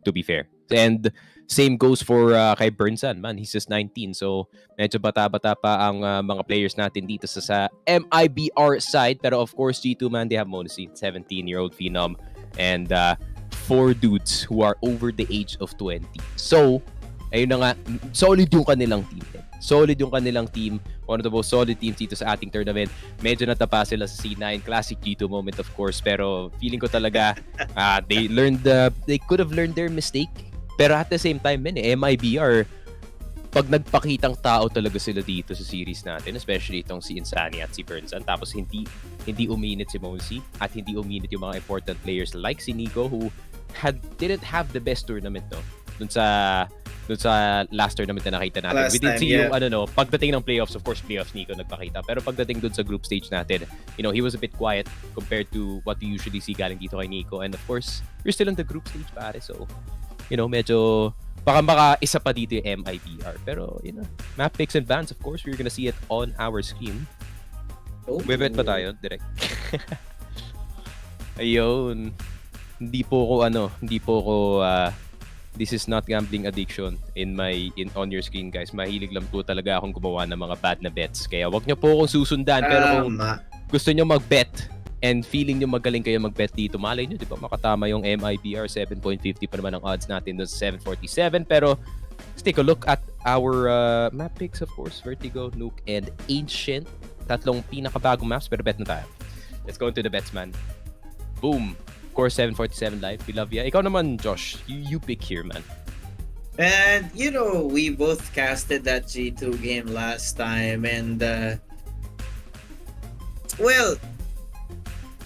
to be fair. And same goes for kay Burnsan, man. He's just 19. So, medyo bata-bata pa ang mga players natin dito sa MIBR side. Pero of course, G2, man, they have Monesi, 17-year-old phenom. And 4 dudes who are over the age of 20. So, ayun na nga, solid yung kanilang team. Solid yung kanilang team. One of the most solid teams dito sa ating tournament. Medyo natapa sila sa C9. Classic G2 moment, of course. Pero feeling ko talaga, they could have learned their mistake. Pero at the same time, MIBR, pag nagpakitang tao talaga sila dito sa series natin, especially itong si Insani at si Burnsan, tapos hindi uminit si Monsi at hindi uminit yung mga important players like si Nico who didn't have the best tournament, no, dun sa last tournament na nakita natin. We didn't see yung pagdating ng playoffs, of course playoffs Nico nagpakita, pero pagdating dun sa group stage natin, he was a bit quiet compared to what we usually see galing dito kay Nico. And of course, we're still in the group stage, pare, so medyo baka isa pa dito yung MIBR. Pero, map picks and bans, of course, we're gonna see it on our screen. Bebet ba tayo? Direct. Ayun. Hindi po ko this is not gambling addiction on your screen, guys. Mahilig lang po talaga akong gumawa ng mga bad na bets. Kaya wag niyo po akong susundan. Pero kung gusto niyo mag-bet and feeling nyo magaling kayo mag-bet dito, malay nyo, di ba, makatama yung MIBR, 7.50 pa naman ang odds natin doon sa 747. Pero, let's take a look at our map picks, of course. Vertigo, Nuke, and Ancient. Tatlong pinakabagong maps, pero bet na tayo. Let's go into the bets, man. Boom! Of course, 747 live. We love ya. Ikaw naman, Josh. You pick here, man. And, we both casted that G2 game last time. And, well,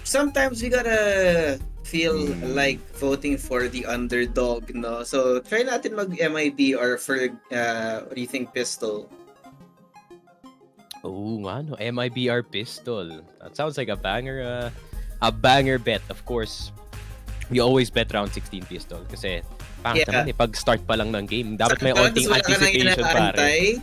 sometimes we gotta feel like voting for the underdog, no? So, try natin mag-MIB or for, what do you think, Pistol? Oh, nga, no? MIBR Pistol. That sounds like a banger bet. Of course, we always bet round 16 Pistol kasi naman, pag start pa lang ng game, dapat may onting anticipation, pare.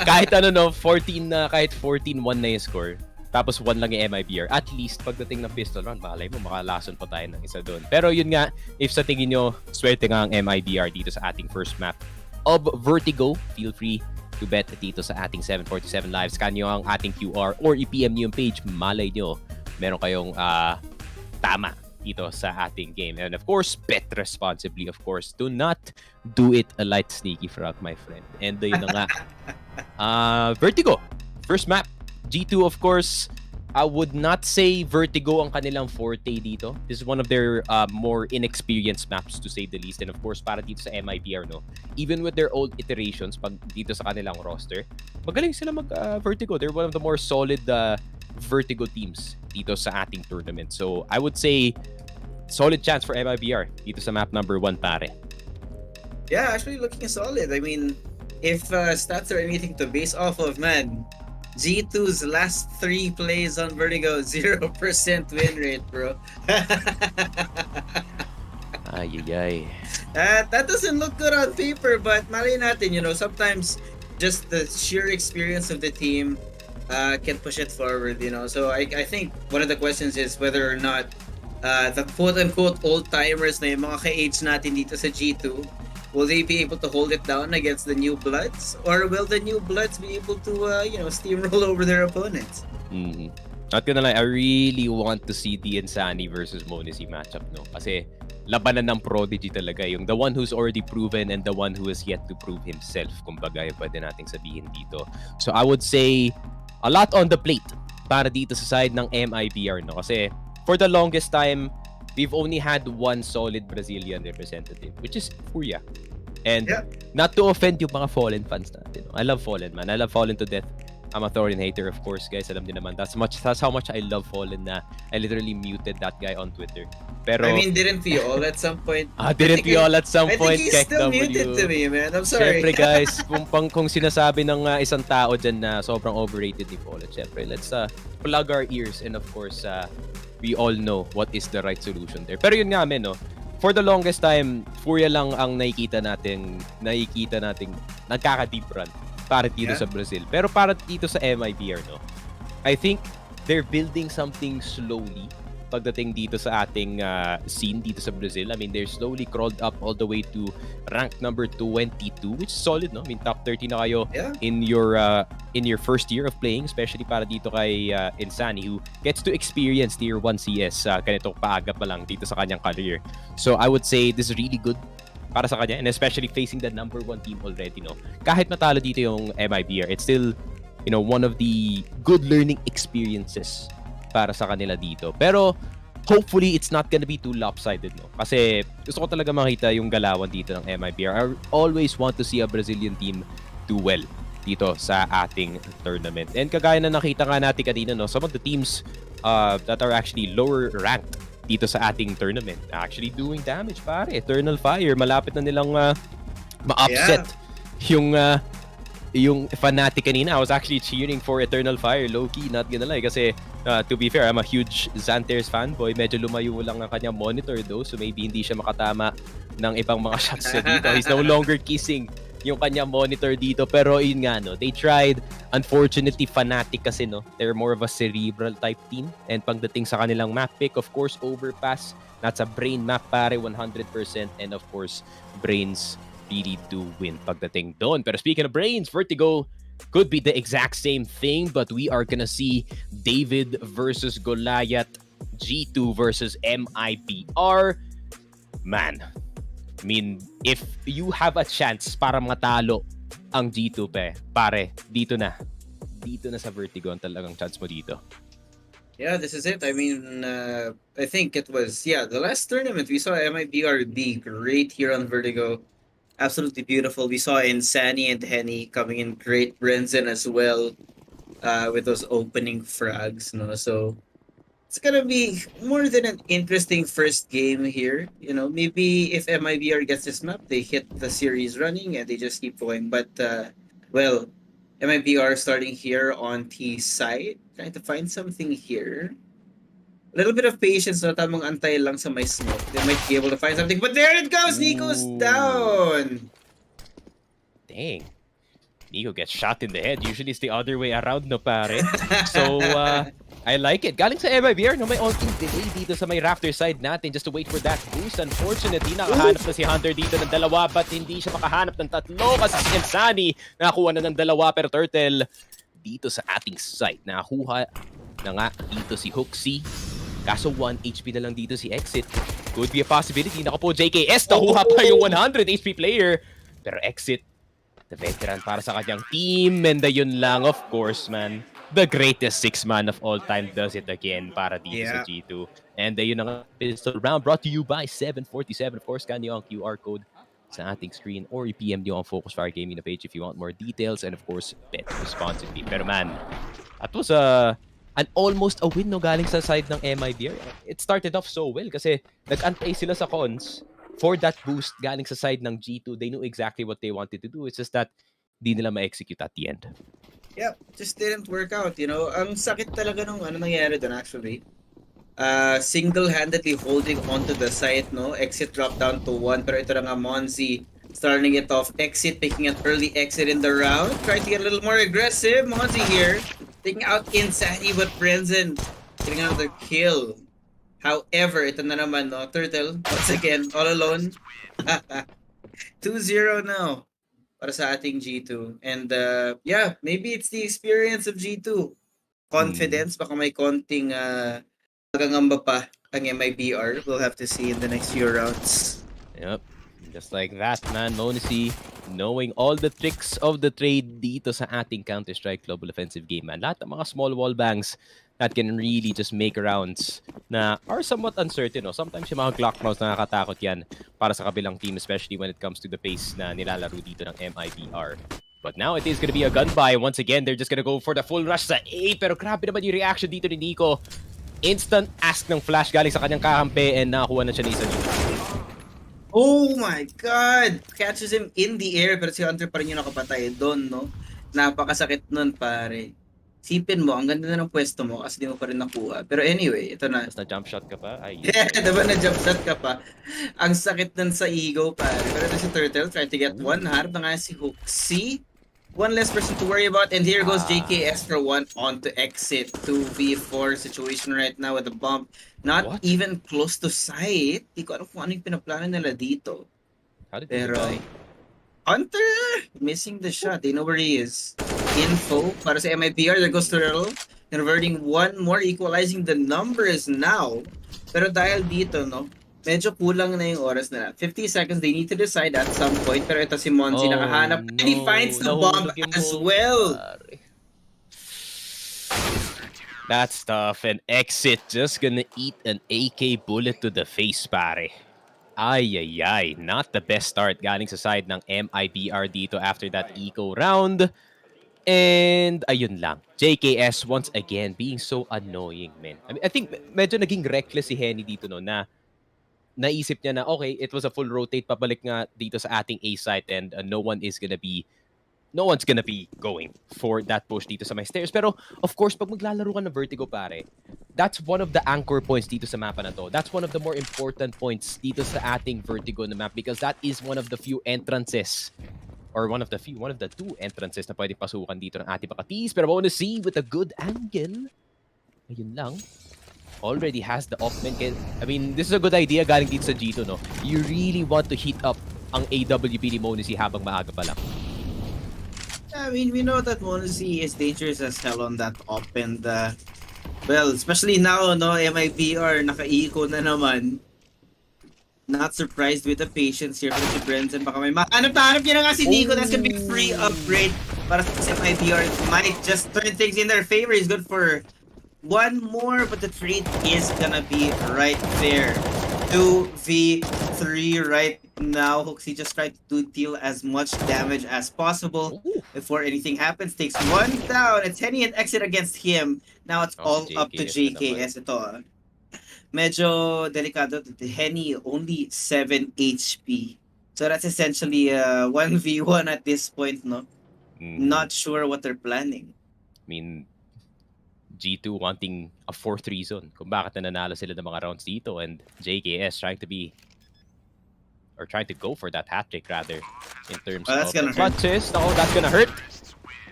kahit ano no, 14 na, kahit 14-1 na yung score, tapos 1 lang yung MIBR, at least pagdating ng pistol round, malay mo, makalason pa tayo ng isa doon. Pero yun nga, if sa tingin nyo, swerte nga ang MIBR dito sa ating first map of Vertigo, feel free to bet dito sa ating 747 Live. Scan nyo ang ating QR or i-PM nyo yung page, malay nyo, meron kayong tama dito sa ating game. And of course, bet responsibly, of course. Do not do it a light sneaky frog, my friend. And yun na nga. Vertigo, first map. G2, of course, I would not say Vertigo ang kanilang forte dito. This is one of their more inexperienced maps, to say the least. And of course, para dito sa MIBR, no? Even with their old iterations, pag dito sa kanilang roster, magaling sila mag-Vertigo. They're one of the more solid Vertigo teams dito sa ating tournament. So, I would say, solid chance for MIBR dito sa map number 1, pare. Yeah, actually looking solid. I mean, if stats are anything to base off of, man, G2's last 3 plays on Vertigo, 0% win rate, bro. Ay. That doesn't look good on paper, but malay natin, you know, sometimes just the sheer experience of the team can push it forward, you know. So I think one of the questions is whether or not the quote-unquote old-timers na yung mga ka-age natin dito sa G2, will they be able to hold it down against the new bloods? Or will the new bloods be able to, steamroll over their opponents? Mm-hmm. Not gonna lie, I really want to see the Insani versus Monesi matchup, no? Kasi labanan ng prodigy talaga. Yung the one who's already proven and the one who has yet to prove himself. Kumbaga, yung pwede nating sabihin dito. So I would say, a lot on the plate para dito sa side ng MIBR, no? Kasi for the longest time, we've only had one solid Brazilian representative, which is Furia. And not to offend yung mga Fallen fans natin. I love Fallen, man. I love Fallen to death. I'm a Thorin hater, of course, guys. Alam din naman. That's how much I love Fallen na I literally muted that guy on Twitter. Pero, I mean, didn't we all at some point? Didn't we all at some point? I think he's still muted to me, man. I'm sorry. Siyempre, guys, kung sinasabi ng isang tao dyan na sobrang overrated ni Fallen, siyempre, let's plug our ears and of course, we all know what is the right solution there. Pero yun nga, men, no? For the longest time, Furia lang ang nakikita nating nagkaka-deep run para dito sa Brazil. Pero para dito sa MIBR, no? I think they're building something slowly pagdating dito sa ating scene dito sa Brazil. I mean, they're slowly crawled up all the way to rank number 22, which is solid, no? I mean, top 30 na kayo in your first year of playing, especially para dito kay Insani, who gets to experience tier 1 CS ganitong paaga pa lang dito sa kanyang career. So I would say this is really good para sa kanya, and especially facing the number 1 team already, no? Kahit natalo dito yung MIBR, it's still, you know, one of the good learning experiences para sa kanila dito. Pero hopefully it's not gonna be too lopsided, no? Kasi gusto ko talaga makita yung galawan dito ng MIBR. I always want to see a Brazilian team do well dito sa ating tournament. And kagaya na nakita nga natin kanina, no, some of the teams that are actually lower ranked dito sa ating tournament actually doing damage, pare. Eternal Fire, malapit na nilang ma-upset yung Fnatic kanina. I was actually cheering for Eternal Fire, low-key, not gonna lie. Kasi, to be fair, I'm a huge Xanter's fanboy. Medyo lumayo lang ang kanyang monitor though, so maybe hindi siya makatama ng ibang mga shots niya dito. He's no longer kissing yung kanyang monitor dito. Pero yun nga, no, they tried. Unfortunately, Fnatic kasi, no, they're more of a cerebral type team. And pagdating sa kanilang map pick, of course, Overpass, that's a brain map, pare, 100%. And of course, Brains really do win pagdating doon. Pero speaking of Brains, Vertigo could be the exact same thing, but we are gonna see David versus Goliath, G2 versus MIBR. Man, I mean, if you have a chance para matalo ang G2, pare, dito na sa Vertigo ang talagang chance mo dito. Yeah, this is it. I mean, I think it was, the last tournament we saw MIBR be great here on Vertigo. Absolutely beautiful. We saw Insani and Henny coming in great. Brenzen as well, with those opening frags. No? So it's gonna be more than an interesting first game here. You know, maybe if MIBR gets this map, they hit the series running and they just keep going. But MIBR starting here on T side, trying to find something here. A little bit of patience, no? Tamang antay lang sa may smoke. They might be able to find something. But there it goes! Nico's down! Dang. Nico gets shot in the head. Usually it's the other way around, no pare. So, I like it. Galing sa MIBR, no, may onting delay dito sa may Raptor side natin just to wait for that boost. Unfortunately, nakahanap na si Hunter dito ng dalawa but hindi siya makahanap ng tatlo kasi si Insani nakakuha na ng dalawa pero Turtle dito sa ating side. Nakakuha na nga dito si Hooksy. Kaso 1 HP na lang dito si Exit. Could be a possibility. Naka po JKS, nakuha pa yung 100 HP player. Pero Exit, the veteran para sa kanyang team. And yun lang, of course, man. The greatest 6-man of all time does it again para dito sa G2. And yun ang pistol round brought to you by 747. Of course, scan nyo ang QR code sa ating screen or i-PM nyo ang Focus Fire Gaming na page if you want more details. And of course, bet responsibly. Pero man, that was an almost a win no galing sa side ng MIBR. It started off so well kasi nag-antay sila sa cons for that boost galing sa side ng G2. They knew exactly what they wanted to do. It's just that di nila ma-execute at the end. Yep, just didn't work out, you know. Ang sakit talaga nung ano nangyari doon actually. Single-handedly holding onto the site, no? Exit drop down to 1, pero ito na nga Monzi starting it off. Exit picking an early exit in the round. Trying to get a little more aggressive. Monzi here taking out Insani, but Brenzen getting another kill. However, ito na naman, no? Turtle, once again, all alone. 2-0 now para sa ating G2. And yeah, maybe it's the experience of G2. Confidence, baka may konting pagangamba pa ang MIBR. We'll have to see in the next few rounds. Yep. Just like that, man. Monacy knowing all the tricks of the trade dito sa ating Counter-Strike Global Offensive game, man. Lahat ng mga small wall bangs that can really just make rounds na are somewhat uncertain. No? Sometimes yung mga Glock rounds nakakatakot yan para sa kabilang team, especially when it comes to the pace na nilalaro dito ng MIBR. But now it is gonna be a gun buy. Once again, they're just gonna go for the full rush sa A. Pero grabe naman yung reaction dito ni Nico. Instant ask ng flash galing sa kanyang kakampi and nakakuha na siya ni Isa. Oh my God! Catches him in the air pero si Hunter pa rin yung nakapatay doon, no? Napakasakit nun, pare. Sipin mo, ang ganda na ng pwesto mo kasi di mo pa rin nakuha. Pero anyway, ito na. Tapos na-jump shot ka pa? Ay, Yeah, diba na-jump shot ka pa? Ang sakit nun sa ego, pare. Pero ito si Turtle trying to get one. Harap na nga si Hooksy. One less person to worry about. And here goes JKS for one on to exit. 2v4 situation right now with the bump. Not even close to sight. Di ko alam kung ano yung pinaplano nila dito. How did Pero die? Hunter missing the shot. They know where he is. Info para sa MIBR. There goes Turtle. Converting one more, equalizing the numbers now. Pero dahil dito, no, medyo kulang na yung oras nila. 50 seconds, they need to decide at some point. Pero ito si Monzi nakahanap. And he finds the bomb as well. That's tough. And Exit just gonna eat an AK bullet to the face, pare. Ay. Not the best start galing sa side ng MIBR dito after that eco round. And ayun lang. JKS once again being so annoying, man. I mean, I think medyo naging reckless si Henny dito no na naisip niya na okay, it was a full rotate pabalik nga dito sa ating A site and no one's gonna be going for that push dito sa my stairs. Pero of course, pag maglalaro ka ng Vertigo, pare, that's one of the anchor points dito sa mapa na to. That's one of the more important points dito sa ating Vertigo na map because that is one of the few entrances or one of the two entrances na pwede pasukan dito ng ating Pakatis. Pero wanna see with a good angle. Ayun lang. Already has the off-man. I mean, this is a good idea galing dito sa G2, no? You really want to heat up ang AWP ni Monacy habang maaga pa lang. I mean, we know that Monacy is dangerous as hell on that op and well, especially now, no, MIBR naka-eco na naman. Not surprised with the patience here for si Brenzen. Baka may mahanap niya na nga si Nico. That's gonna be a free upgrade para sa MIBR. Might just turn things in their favor. He's good for one more, but the trade is gonna be right there. 2v3 right now. Hooksy just tried to deal as much damage as possible before anything happens. Takes one down. It's Henny and Exit against him. Now it's all up to JKS. Ito, medyo delikado. Henny only 7 HP. So that's essentially 1v1 at this point, no? Not sure what they're planning. I mean, G2 wanting a fourth reason kung bakit nanalo sila ng mga rounds dito and JKS trying to be or trying to go for that hat-trick rather, in terms that's of gonna the clutches. Oh, that's gonna hurt.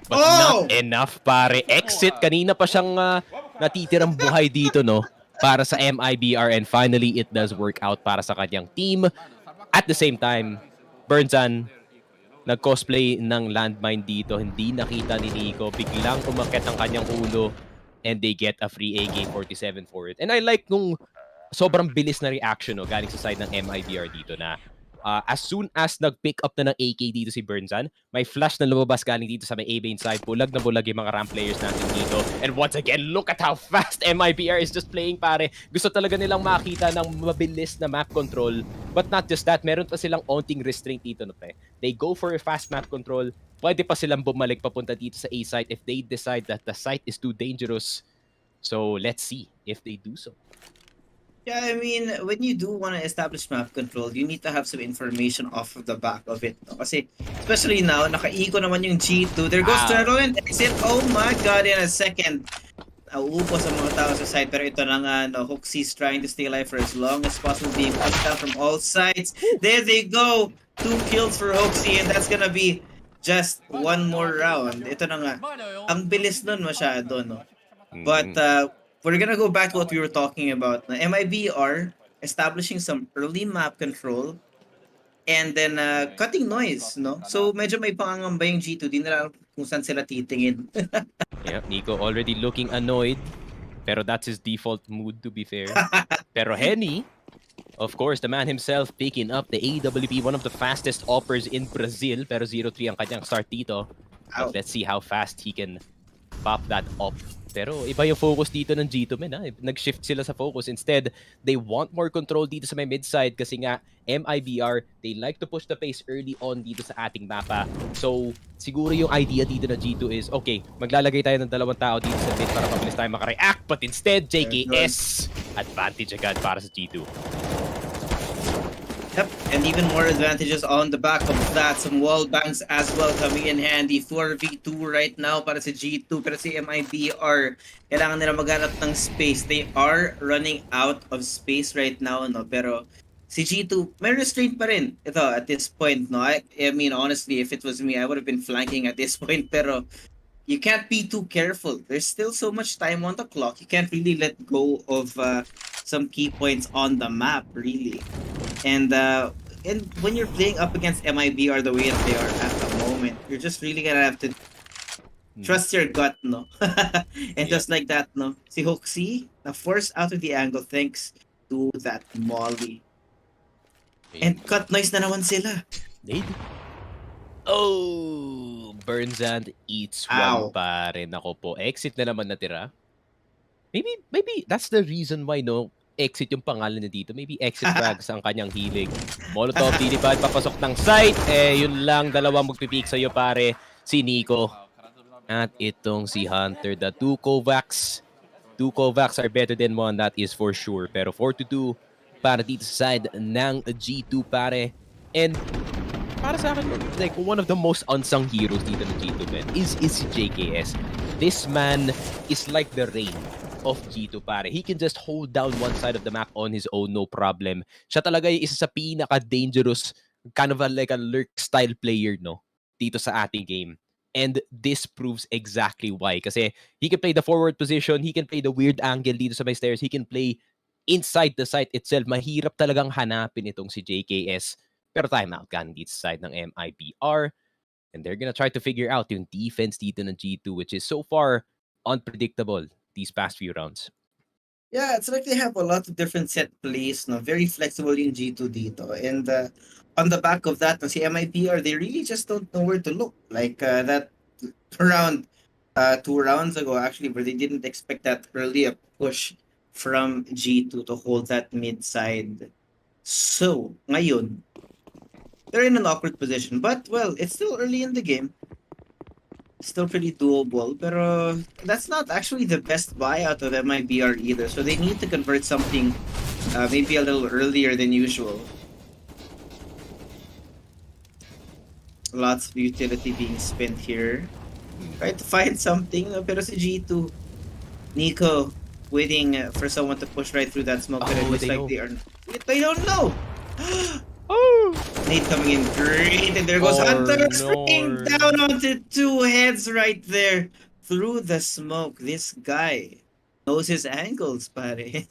But not enough, pare. Exit. Kanina pa siyang natitirang buhay dito, no? Para sa MIBR, and finally, it does work out para sa kanyang team. At the same time, Burnsan, nag-cosplay ng landmine dito. Hindi nakita ni Nico. Biglang umakyat ang kanyang ulo, and they get a free AK-47 for it. And I like nung sobrang bilis na reaction, no, galing sa side ng MIBR dito na as soon as nag-pick up na ng AK dito si Burnsan, may flash na lumabas galing dito sa may A-main side. Bulag na bulag yung mga ramp players natin dito. And once again, look at how fast MIBR is just playing, pare. Gusto talaga nilang makita ng mabilis na map control. But not just that, meron pa silang onting restraint dito, no, pre. They go for a fast map control. Pwede pa silang bumalik papunta dito sa A site if they decide that the site is too dangerous. So let's see if they do so. Yeah, I mean, when you do want to establish map control, you need to have some information off of the back of it. No? Kasi, especially now, naka-eco naman yung G2. There goes Turtle and exit. Oh my god, in a second. Nauupo sa mga tao sa side. Pero ito na nga, no, Hooksy's trying to stay alive for as long as possible, being pushed down from all sides. There they go. 2 kills for Hooksy, and that's gonna be just one more round. Ito na nga. Ang bilis nun masyado, no? But, we're gonna go back to what we were talking about. MIBR establishing some early map control and then cutting noise, no? So medyo may pangangamba yung G2, di nila kung saan sila titingin. Yeah, Nico already looking annoyed, pero that's his default mood, to be fair. Pero Henny, of course, the man himself picking up the AWP, one of the fastest offers in Brazil, pero 0-3 ang kanyang start dito. But let's see how fast he can pop that up. Pero iba yung focus dito ng G2 men, ha? Nag-shift sila sa focus. Instead, they want more control dito sa may mid-side kasi nga MIBR, they like to push the pace early on dito sa ating mapa. So, siguro yung idea dito na G2 is, okay, maglalagay tayo ng 2 tao dito sa mid para mabilis tayo makareact. But instead, JKS, advantage agad para sa G2. Yep, and even more advantages on the back of that. Some wall banks as well coming in handy. 4v2 right now para si G2. Pero si MIBR, kailangan nila maghanap ng space. They are running out of space right now, no? Pero si G2, may restraint pa rin. Ito, at this point, no? I mean, honestly, if it was me, I would have been flanking at this point. Pero you can't be too careful. There's still so much time on the clock. You can't really let go of some key points on the map, really. And when you're playing up against MIBR the way that they are at the moment, you're just really gonna have to trust your gut, no? And just like that, no? Si Hooksy, forced out of the angle thanks to that molly. And cut noise na naman sila. They do. Oh, Burnsan eats one pa rin. Ako po, exit na naman natira. Maybe that's the reason why, no, exit yung pangalan niya dito. Maybe exit frags ang kanyang hilig. Molotov, dilipad, papasok ng site. Yun lang, dalawang magpipick sa'yo, pare. Si Nico. At itong si Hunter. The 2 Kovacs. 2 Kovacs are better than 1, that is for sure. Pero 4-2 para dito sa side ng G2, pare. And para sa akin, like, one of the most unsung heroes dito ng G2, man, is si JKS. This man is like the Rain of G2, pare. He can just hold down one side of the map on his own, no problem. Siya talaga yung isa sa pinaka-dangerous, kind of like a lurk style player, no, dito sa ating game. And this proves exactly why. Kasi he can play the forward position, he can play the weird angle dito sa may stairs, he can play inside the site itself. Mahirap talagang hanapin itong si JKS. Pero timeout galing dito sa side ng MIBR. And they're gonna try to figure out yung defense dito ng G2, which is so far unpredictable these past few rounds. Yeah, it's like they have a lot of different set plays, no? Very flexible in G2 dito. And on the back of that, si MIBR, they really just don't know where to look. Like that around 2 rounds ago, actually, where they didn't expect that early push from G2 to hold that mid side. So, ngayon, they're in an awkward position. But, well, it's still early in the game. Still pretty doable, pero that's not actually the best buyout of MIBR either. So they need to convert something maybe a little earlier than usual. Lots of utility being spent here. Try to find something, pero si G2, Nico, waiting for someone to push right through that smoke. But it looks like they don't know. Oh! Nate coming in great, and there goes Hunter spraying down onto two heads right there through the smoke. This guy knows his angles, pare.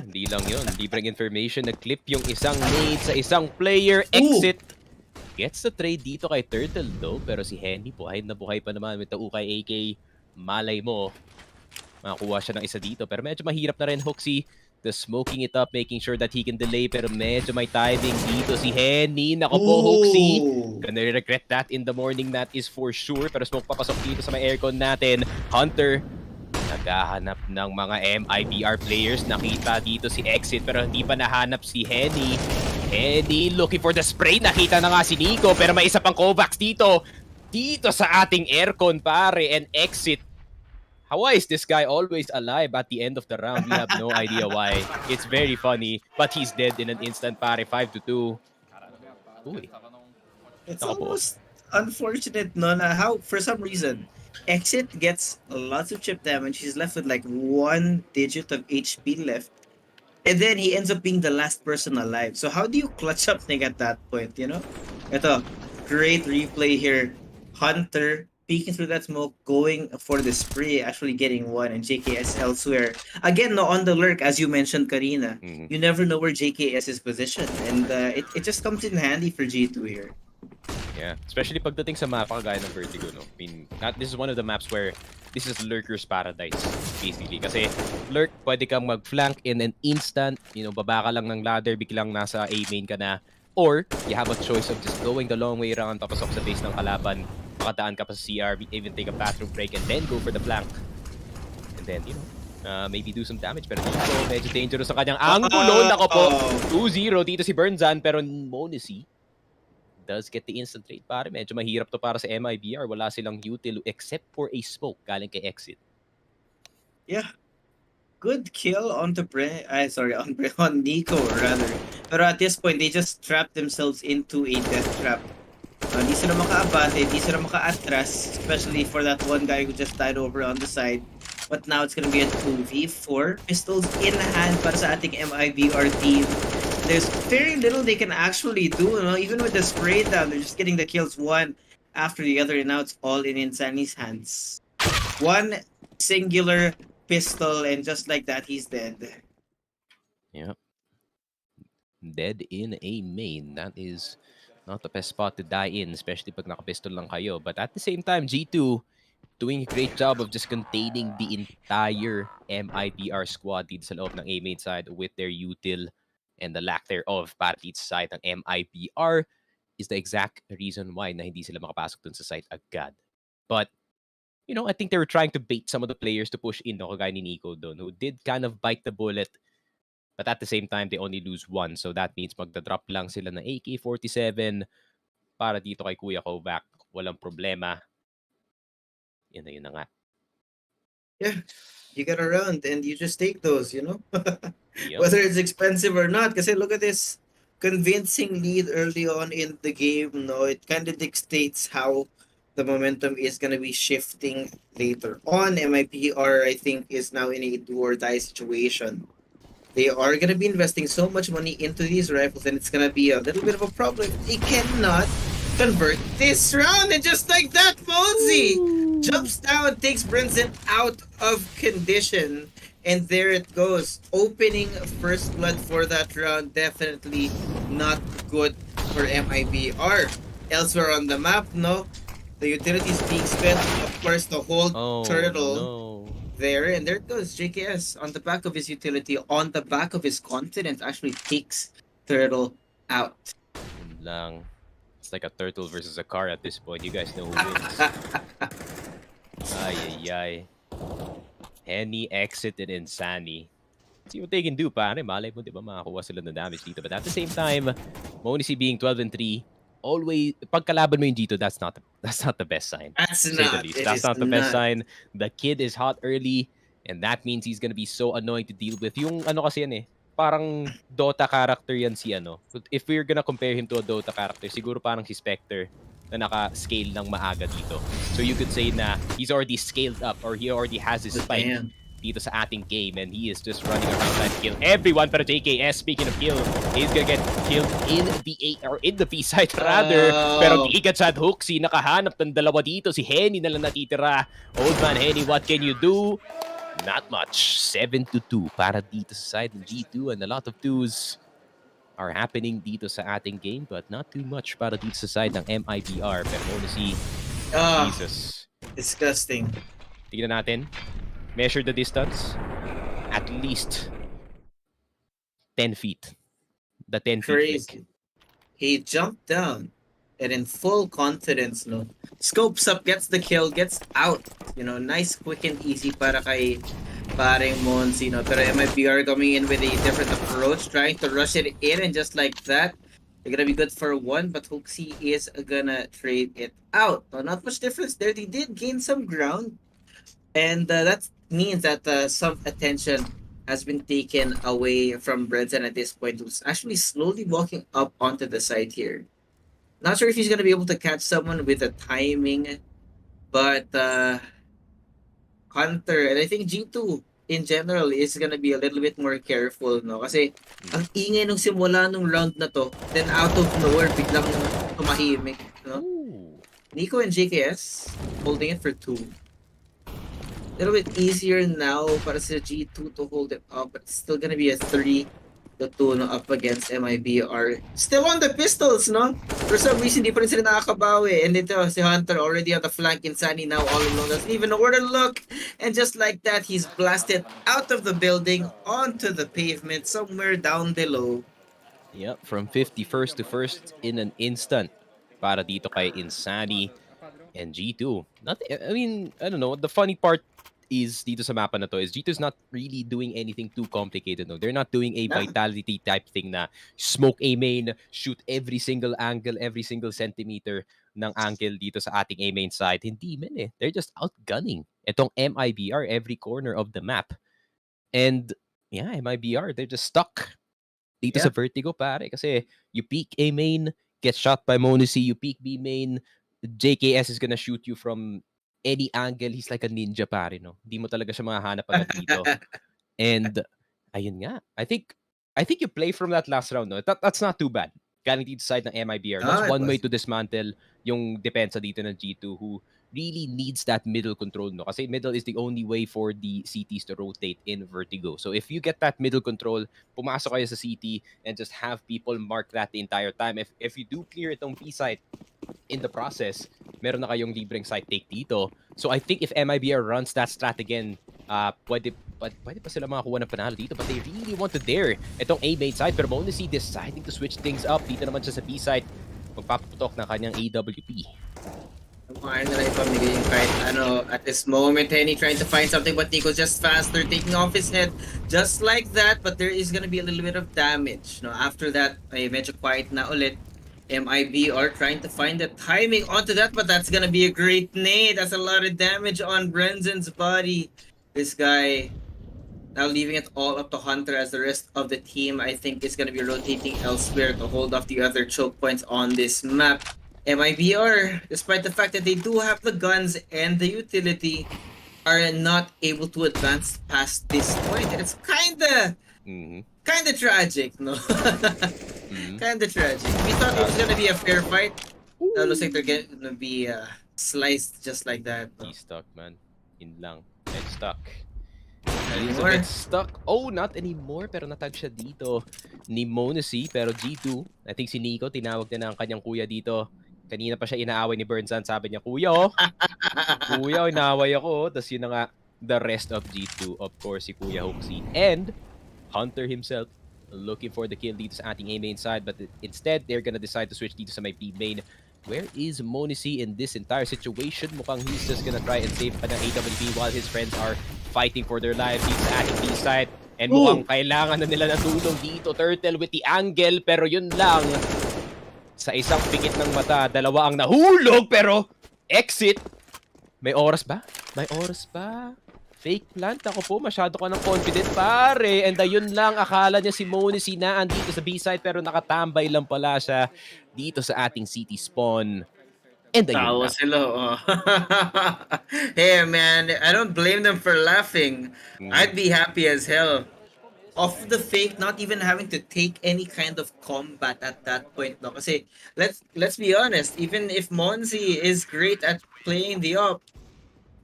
Hindi lang yun. Libreng information. Nag-clip yung isang nade sa isang player. Ooh. Exit. Gets the trade dito kay Turtle though. Pero si Henny, buhay na buhay pa naman with the Ukay AK. Malay mo, makakuha siya ng isa dito. Pero medyo mahirap na rin Hoxie. The smoking it up, making sure that he can delay. Pero medyo may timing dito si Henny. Nako po, Hoxie. Gonna regret that in the morning, that is for sure. Pero smoke papasok dito sa may aircon natin. Hunter, naghahanap ng mga MIBR players. Nakita dito si Exit pero hindi pa nahanap si Henny. Henny looking for the spray. Nakita na nga si Nico pero may isa pang Kovacs dito. Dito sa ating aircon pare, and Exit. Why is this guy always alive at the end of the round? We have no idea why. It's very funny, but he's dead in an instant pare. 5-2. Uy. It's almost unfortunate, no, na how for some reason Exit gets lots of chip damage. He's left with like 1 digit of HP left, and then he ends up being the last person alive. So how do you clutch up Nick at that point? You know, ito great replay here. Hunter peeking through that smoke, going for the spray, actually getting one, and JKS elsewhere. Again, no, on the lurk, as you mentioned, Karina. You never know where JKS is positioned, and it just comes in handy for G2 here. Yeah, especially pagdating sa mapa kagaya ng Vertigo, no? I mean, this is one of the maps where this is Lurker's paradise, basically. Kasi Lurk, pwede kang mag-flank in an instant, you know, baba ka lang ng ladder, biglang nasa A main ka na. Or, you have a choice of just going the long way around, papasok sa base ng kalaban, makadaan ka pa sa CR, even take a bathroom break, and then go for the flank. And then, you know, maybe do some damage. Pero dito, medyo dangerous sa kanyang angulo. Nako po, 2-0 dito si Burnzan, pero Monacy does get the instant trade pare. Medyo mahirap to para sa MIBR. Wala silang util except for a smoke galing kay Exit. Yeah. Good kill on the on Nico rather. Pero at this point, they just trapped themselves into a death trap. Hindi sila maka-abante, hindi sila maka-atras, especially for that one guy who just died over on the side. But now it's gonna be a 2v4. Pistols in hand para sa ating MIBR team. There's very little they can actually do, you know? Even with the spray down, they're just getting the kills one after the other, and now it's all in Insani's hands. One singular pistol, and just like that, he's dead. Yep. Dead in a main. That is not the best spot to die in, especially pag naka-pistol lang kayo. But at the same time, G2 doing a great job of just containing the entire MIBR squad dito sa loob ng A main side with their util and the lack thereof para dito sa side ng MIBR is the exact reason why na hindi sila makapasok dun sa site agad. But you know, I think they were trying to bait some of the players to push in, no? Kagaya ni Nico doon, who did kind of bite the bullet. But at the same time, they only lose one. So that means magdadrop lang sila ng AK-47 para dito kay Kuya Kovac. Walang problema. Yun na nga. Yeah, you get around and you just take those, you know? Yep. Whether it's expensive or not. Because look at this convincing lead early on in the game, no? It kind of dictates how the momentum is going to be shifting later on. MIBR, I think, is now in a do-or-die situation. They are going to be investing so much money into these rifles, and it's going to be a little bit of a problem. They cannot convert this round, and just like that, Fonzie jumps down, takes Brinson out of condition, and there it goes. Opening first blood for that round, definitely not good for MIBR. Elsewhere on the map, no? The utilities being spent, of course, the whole turtle there, and there it goes. JKS on the back of his utility, on the back of his confidence, actually takes turtle out. Yun lang. It's like a turtle versus a car at this point. You guys know who wins. Ay. Henny, Exit, and Insani. See what they can do, pare. Malay mo, di ba, makakuha sila ng damage dito. But at the same time, Monacy being 12-3, always pagkalaban mo yung G2, that's not the best sign. That's not the best sign. The kid is hot early, and that means he's gonna be so annoying to deal with. Yung ano kasi yan parang Dota character yan si ano. If we're gonna compare him to a Dota character, siguro parang si Spectre na naka-scale ng maaga dito. So you could say na he's already scaled up or he already has his spike dito sa ating game, and he is just running around trying to kill everyone. Pero JKS, speaking of kill, he's gonna get killed in the B side rather. Pero di ka Chad Hooksy, nakahanap ng dalawa dito. Si Henny na lang natitira. Old man Henny, what can you do? Not much. 7-2 para dito sa side ng G2, and a lot of twos are happening dito sa ating game, but not too much para dito sa side ng MIBR. Pero muna si Jesus. Disgusting. Tignan natin. Measure the distance. At least 10 feet. The 10 feet Crazy. flick. He jumped down and in full confidence, no? Scopes up, gets the kill, gets out. You know, nice, quick, and easy para kay paring Monsi, no? Pero MIBR coming in with a different approach, trying to rush it in, and just like that, they're gonna be good for one, but Hooksy is gonna trade it out. No, not much difference there. They did gain some ground, and that means that some attention has been taken away from Brendan at this point, who's actually slowly walking up onto the side here. Not sure if he's gonna be able to catch someone with the timing, but Hunter, and I think G2 in general is gonna be a little bit more careful, no? Kasi ang ingay nung simula nung round na to, then out of nowhere, biglang tumahimik, no? Ooh. Nico and JKS holding it for 2. A little bit easier now para sa G2 to hold it up, but it's still gonna be a 3-2 no, up against MIBR. Still on the pistols, no? For some reason, di pa rin sila nakakabawi. And ito, si Hunter already on the flank. Insani now all alone. Doesn't even know where to look. And just like that, he's blasted out of the building onto the pavement somewhere down below. Yep, from 51st to 1st in an instant. Para dito kay Insani and G2. I mean, I don't know. The funny part is dito sa mapa na to is G2's not really doing anything too complicated. No, they're not doing a vitality type thing na smoke a main, shoot every single angle, every single centimeter ng angle dito sa ating A main side. Hindi man eh. They're just outgunning itong MIBR every corner of the map. And yeah, MIBR, they're just stuck dito sa Vertigo pare. Kasi you peek A main, get shot by Monacy, you peek B main, JKS is gonna shoot you from any angle. He's like a ninja pare, no? Hindi mo talaga siya mahahanap agad dito. And ayun nga. I think you play from that last round, no? That's not too bad. Galing dito side ng MIBR. That's one way to dismantle yung depensa dito ng G2, who really needs that middle control, no? Kasi middle is the only way for the CTs to rotate in Vertigo. So if you get that middle control, pumasok kayo sa CT and just have people mark that the entire time. If you do clear itong B site in the process, meron na kayong libreng site take dito. So I think if MIBR runs that strat again, pwede pa sila makakuha ng panalo dito, but they really want to dare itong A main side. Pero Monacy deciding to switch things up. Dito naman siya sa B side, magpapaputok ng kanyang AWP. Kaya na lang ipamigay yung kahit ano at this moment. Henny trying to find something, but Nico's just faster, taking off his head just like that. But there is gonna be a little bit of damage. No, after that, ay medyo quiet na ulit. MIBR trying to find the timing onto that, but that's gonna be a great nade. That's a lot of damage on Brendan's body. This guy now leaving it all up to Hunter, as the rest of the team, I think, is gonna be rotating elsewhere to hold off the other choke points on this map. MIBR, despite the fact that they do have the guns and the utility, are not able to advance past this point. And it's kinda tragic, no? Kinda tragic. We thought it was gonna be a fair fight. It looks like they're gonna be sliced just like that. No? He's stuck, man. Yun lang. Get stuck. Elizabeth stuck. Oh, not anymore. Pero natag siya dito ni Monacy. Pero G2, I think si Nico, tinawag na ang kanyang kuya dito. Kanina pa siya inaaway ni Burnsan. Sabi niya, kuya, kuya, inaaway ako. Tapos yun na nga, the rest of G2. Of course, si Kuya Hooksy. And Hunter himself looking for the kill dito sa ating A main side. But instead, they're gonna decide to switch dito sa my B main. Where is Monacy in this entire situation? Mukhang he's just gonna try and save pa ng AWP while his friends are fighting for their lives dito sa ating B side. And mukhang kailangan na nila ng tulong dito. Turtle with the angle. Pero yun lang. Sa isang pikit ng mata, dalawa ang nahulog. Pero exit. May oras ba? May oras ba? Fake plant. Ako po, masyado ka ng confident, pare. And ayun lang, akala niya si Monacy na andito sa B-side, pero nakatambay lang pala siya dito sa ating city spawn. And ayun Tawa na. sila. Oh. Hey man, I don't blame them for laughing. I'd be happy as hell. Off the fake, not even having to take any kind of combat at that point, no? Kasi let's be honest, even if Monzi is great at playing the op,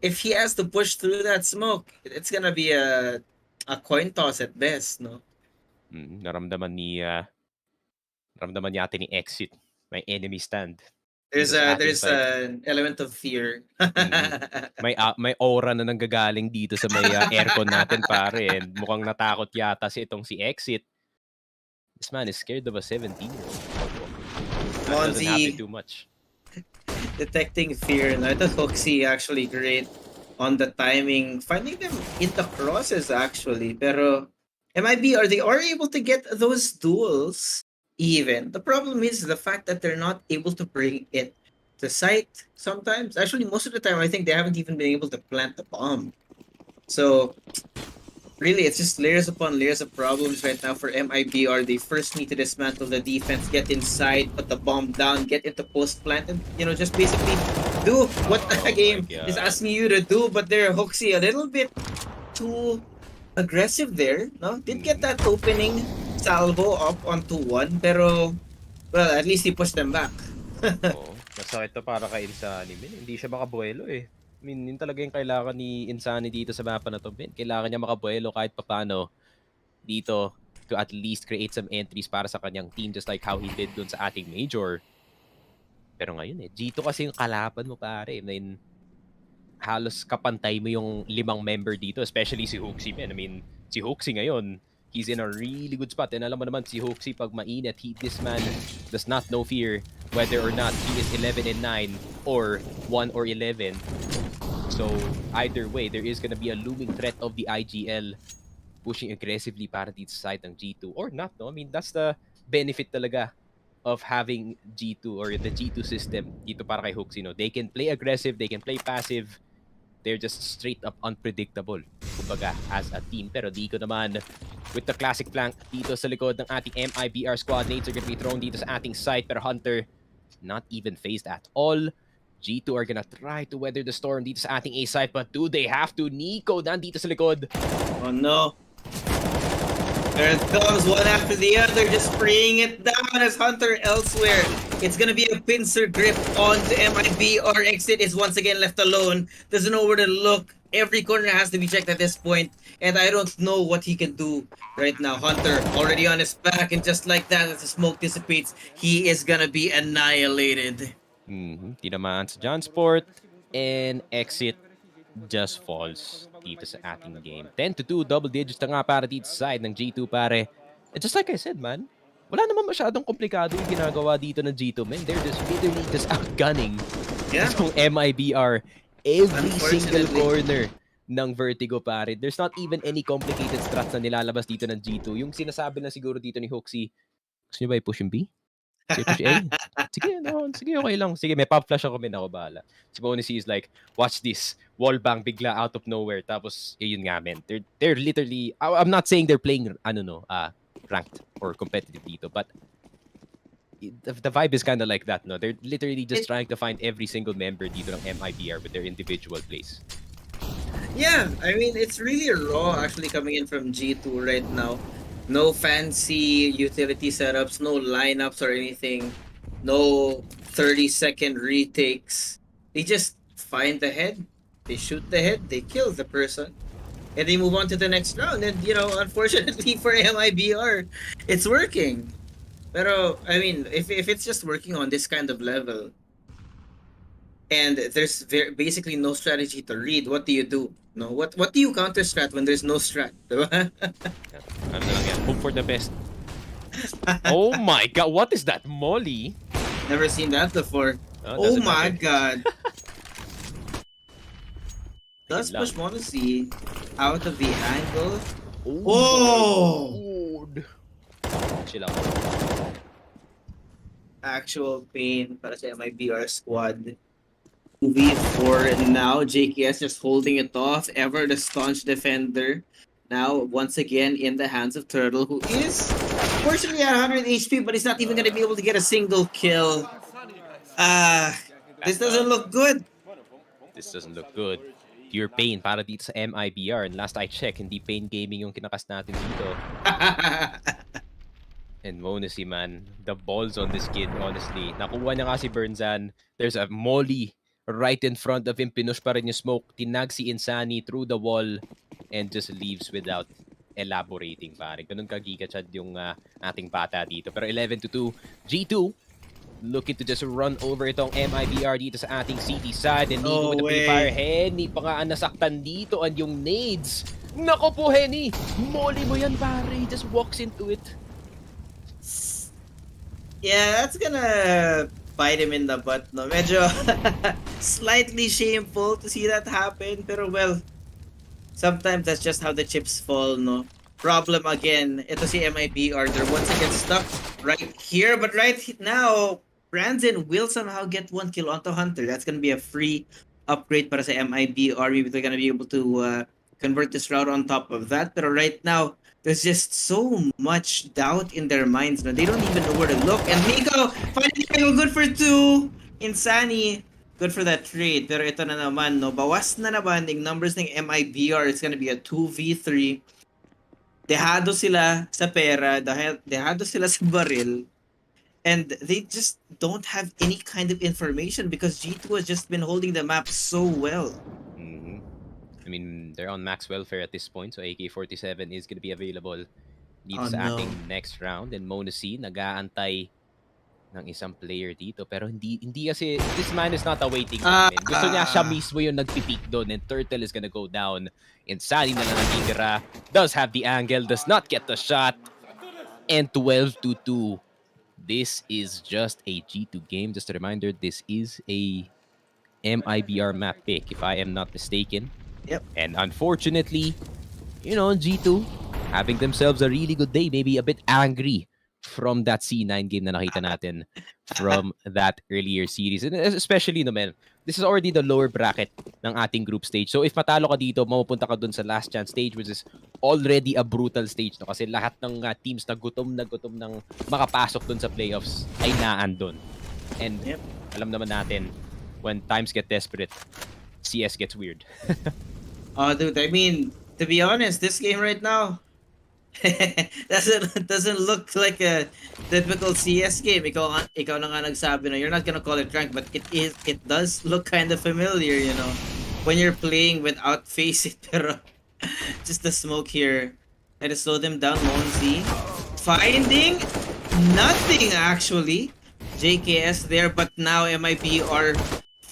if he has to push through that smoke, it's gonna be a coin toss at best, no? Naramdaman yata ni Exit. May enemy stand. There's Dito sa ating there's side. an element of fear. May aura na nanggagaling dito sa may aircon natin, pare. And mukhang natakot yata si Exit. This man is scared of a 17-year-old. That doesn't happen Monzi too much. detecting fear. No, I thought Hoxie actually great on the timing, finding them in the crosses actually. Pero MIBR, they are able to get those duels even. The problem is the fact that they're not able to bring it to site sometimes. Actually, most of the time, I think they haven't even been able to plant the bomb. So really, it's just layers upon layers of problems right now for MIBR. They first need to dismantle the defense, get inside, put the bomb down, get into post plant, and just basically do what the game is asking you to do. But they're Hoxie a little bit too aggressive there. No, did get that opening salvo up onto one, pero well, at least he pushed them back. Oo. Masakit to para kay Insani, men. Hindi siya makabuelo eh. I mean, yun talaga yung kailangan ni Insani dito sa mapa na to, men. Kailangan niya makabuelo kahit papano dito to at least create some entries para sa kanyang team just like how he did dun sa ating major. Pero ngayon G2 kasi yung kalaban mo, pare. I mean, halos kapantay mo yung 5 member dito, especially si Hoxie, man. I mean, si Hoxie ngayon, he's in a really good spot. And alam mo naman, si Hoxie, pag mainit, this man does not know fear whether or not he is 11 and 9 or 1 or 11. So, either way, there is gonna be a looming threat of the IGL pushing aggressively para dito sa side ng G2. Or not, no? I mean, that's the benefit talaga of having G2 or the G2 system dito para kay Hoxie, no? They can play aggressive, they can play passive. They're just straight up unpredictable, kumbaga, as a team. Pero Dico naman, with the classic flank dito sa likod ng ating MIBR squad, nades are gonna be thrown dito sa ating side, pero Hunter, not even phased at all. G2 are gonna try to weather the storm dito sa ating A side, but do they have to? Nico nandito sa likod. Oh no. There it comes, one after the other, just spraying it down as Hunter elsewhere. It's gonna be a pincer grip on the MIBR. Exit is once again left alone. Doesn't know where to look. Every corner has to be checked at this point, and I don't know what he can do right now. Hunter already on his back, and just like that, as the smoke dissipates, he is gonna be annihilated. Tinamaan sa Jansport, and Exit just falls dito sa ating game. 10-2, double digits na nga para dito sa side ng G2, pare. And just like I said, man, wala naman masyadong komplikado yung ginagawa dito ng G2, man. They're just literally just outgunning itong MIBR every single corner ng Vertigo, pare. There's not even any complicated strats na nilalabas dito ng G2. Yung sinasabi na siguro dito ni Hoxie, gusto nyo ba i-push yung B? Sige, push A. Sige, okay lang. Sige, may pop flash ako, men. Ako bahala. Si Bonisi is like, watch this. Wallbang bigla out of nowhere. Tapos, yun nga, men. They're literally, I'm not saying they're playing, ranked or competitive dito, but the vibe is kind of like that, no? They're literally just trying to find every single member dito ng MIBR with their individual plays. Yeah, I mean, it's really raw actually coming in from G2 right now. No fancy utility setups, no lineups or anything. No 30-second retakes. They just find the head, they shoot the head, they kill the person, and they move on to the next round. And, unfortunately for MIBR, it's working. Pero, I mean, if it's just working on this kind of level, and there's basically no strategy to read, what do you do? No, what do you counter strat when there's no strat? Diba? Ano lang yan? Hope for the best. Oh my god, what is that? Molly? Never seen that before. Oh, Oh my matter. god. Does push Monacy out of the angle. Oh! Lord. Chill out. Actual pain para sa MIBR squad. 2v4 now. JKS just holding it off. Ever the staunch defender. Now, once again, in the hands of Turtle, who is fortunately at 100 HP, but he's not even going to be able to get a single kill. This doesn't look good. This doesn't look good. Pure pain para dito sa MIBR. And last I check, hindi pain gaming yung kinakas natin dito. And Monacy, man, the balls on this kid, honestly. Nakuha niya nga si Burnzan. There's a molly right in front of him. Pinush pa rin yung smoke. Tinag si Insani through the wall and just leaves without elaborating, pare. Ganun ka-giga-chad yung ating bata dito. Pero 11-2, G2 looking to just run over itong MIBR dito sa ating city side. And Nico with the pre-fire. Henny pa nga ang nasaktan dito. And yung nades. Nako po, Henny! Molly mo yan, pare. He just walks into it. Yeah, that's gonna bite him in the butt, no? Medyo slightly shameful to see that happen. Pero well, sometimes that's just how the chips fall, no? Problem again, ito si MIBR. They're once again stuck right here. But right now, Brandon will somehow get 1 kill onto Hunter. That's gonna be a free upgrade para sa MIBR. Maybe they're gonna be able to convert this route on top of that. Pero right now, there's just so much doubt in their minds. No? They don't even know where to look. And Nico, finally good for 2. Insani, good for that trade. Pero ito na naman, no? Bawas na naman yung numbers ng MIBR. It's gonna be a 2v3. Dehado sila sa pera. Dehado sila sa baril. And they just don't have any kind of information because G2 has just been holding the map so well. I mean, they're on max welfare at this point, so AK-47 is going to be available dito sa ating next round. And Monacy, nag-aantay ng isang player dito. Pero hindi kasi, this man is not awaiting namin. Gusto niya siya mismo yung nagpipeak doon. And Turtle is gonna go down. Insani na lang natitira. Does have the angle, does not get the shot. And 12-2. This is just a G2 game. Just a reminder, this is a MIBR map pick, if I am not mistaken. Yep. And unfortunately, you know, G2 having themselves a really good day, maybe a bit angry from that C9 game na nakita natin from that earlier series. And especially, no, man, this is already the lower bracket ng ating group stage. So if matalo ka dito, mapupunta ka dun sa last chance stage, which is already a brutal stage, no? Kasi lahat ng teams na gutom ng makapasok dun sa playoffs ay naandun. And alam naman natin, when times get desperate, CS gets weird. Oh, dude, I mean, to be honest, this game right now doesn't look like a typical CS game. Ikaw na nga nagsabi na you're not gonna call it rank, but it does look kind of familiar, you know, when you're playing without Face It. Pero just the smoke here, try to slow them down. Monzi finding nothing actually. JKS there, but now MIBR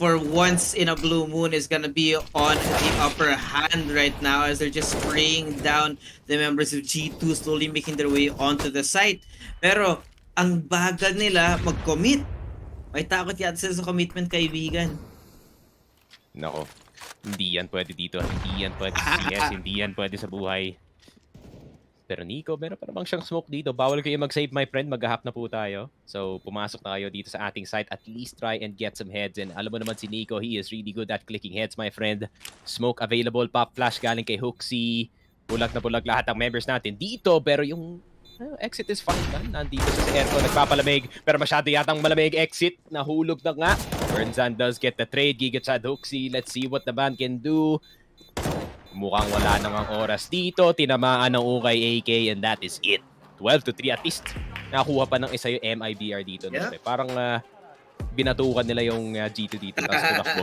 for once in a blue moon is gonna be on the upper hand right now as they're just spraying down the members of G2, slowly making their way onto the site. Pero ang bagal nila mag-commit. May takot yata sila sa commitment, kaibigan. Nako, hindi yan pwede dito. Hindi yan pwede sa CS. Hindi yan pwede sa buhay. Pero Nico, meron pa namang siyang smoke dito. Bawal kayo mag-save, my friend. Mag-hap na po tayo. So, pumasok na kayo dito sa ating site. At least try and get some heads. And alam mo naman si Nico, he is really good at clicking heads, my friend. Smoke available. Pop flash galing kay Hooksy. Bulag na bulag lahat ng members natin dito. Pero yung exit is fine, man. Nandito sa aircon, nagpapalamig. Pero masyado yatang malamig exit. Nahulog na nga. Burnzan does get the trade. Gigachad Hooksy. Let's see what the band can do. Mukhang wala nang ang oras dito. Tinamaan ng ukay AK and that is it. 12-3 at least. Nakuha pa ng isa yung MIBR dito. Yeah. No? Parang binatukan nila yung G2 dito. Tapos tumakbo.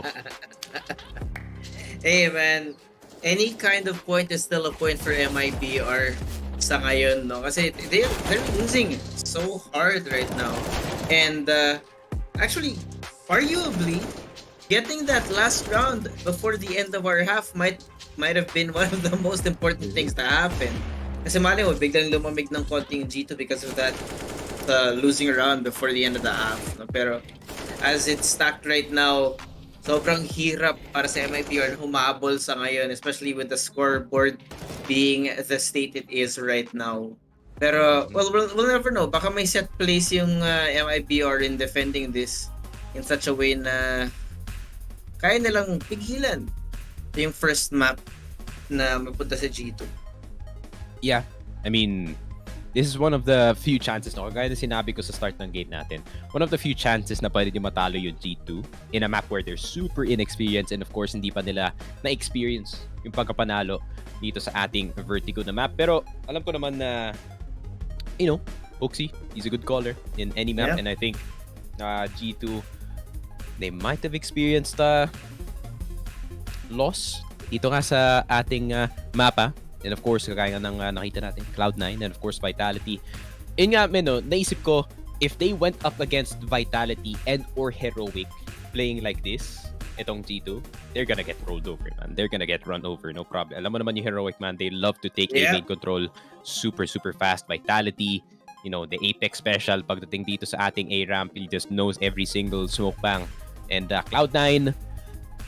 Hey man, any kind of point is still a point for MIBR sa ngayon, no? Kasi they're losing so hard right now. And actually, arguably, getting that last round before the end of our half might have been one of the most important things to happen. Kasi mali mo, biglang lumamig ng konti yung G2 because of that losing round before the end of the half. No? Pero as it's stacked right now, sobrang hirap para sa MIBR humabol sa ngayon, especially with the scoreboard being the state it is right now. Pero, well, we'll never know. Baka may set place yung MIBR in defending this in such a way na kaya nilang pigilan yung first map na mapunta sa G2. Yeah. I mean, this is one of the few chances, no? Kagaya na sinabi ko sa start ng game natin. One of the few chances na pwede din matalo yung G2 in a map where they're super inexperienced and of course, hindi pa nila na-experience yung pagkapanalo dito sa ating Vertigo na map. Pero alam ko naman na, you know, Oxy, he's a good caller in any map and I think G2, they might have experienced loss dito nga sa ating mapa. And of course, kagaya ng nakita natin, Cloud9 and of course Vitality. Yun nga, no, naisip ko, if they went up against Vitality and or Heroic playing like this, itong G2, they're gonna get rolled over, man. They're gonna get run over, no problem. Alam mo naman yung Heroic, man, they love to take A-main control super fast. Vitality, you know, the Apex special, pagdating dito sa ating A-ramp, he just knows every single smoke bang. And Cloud9,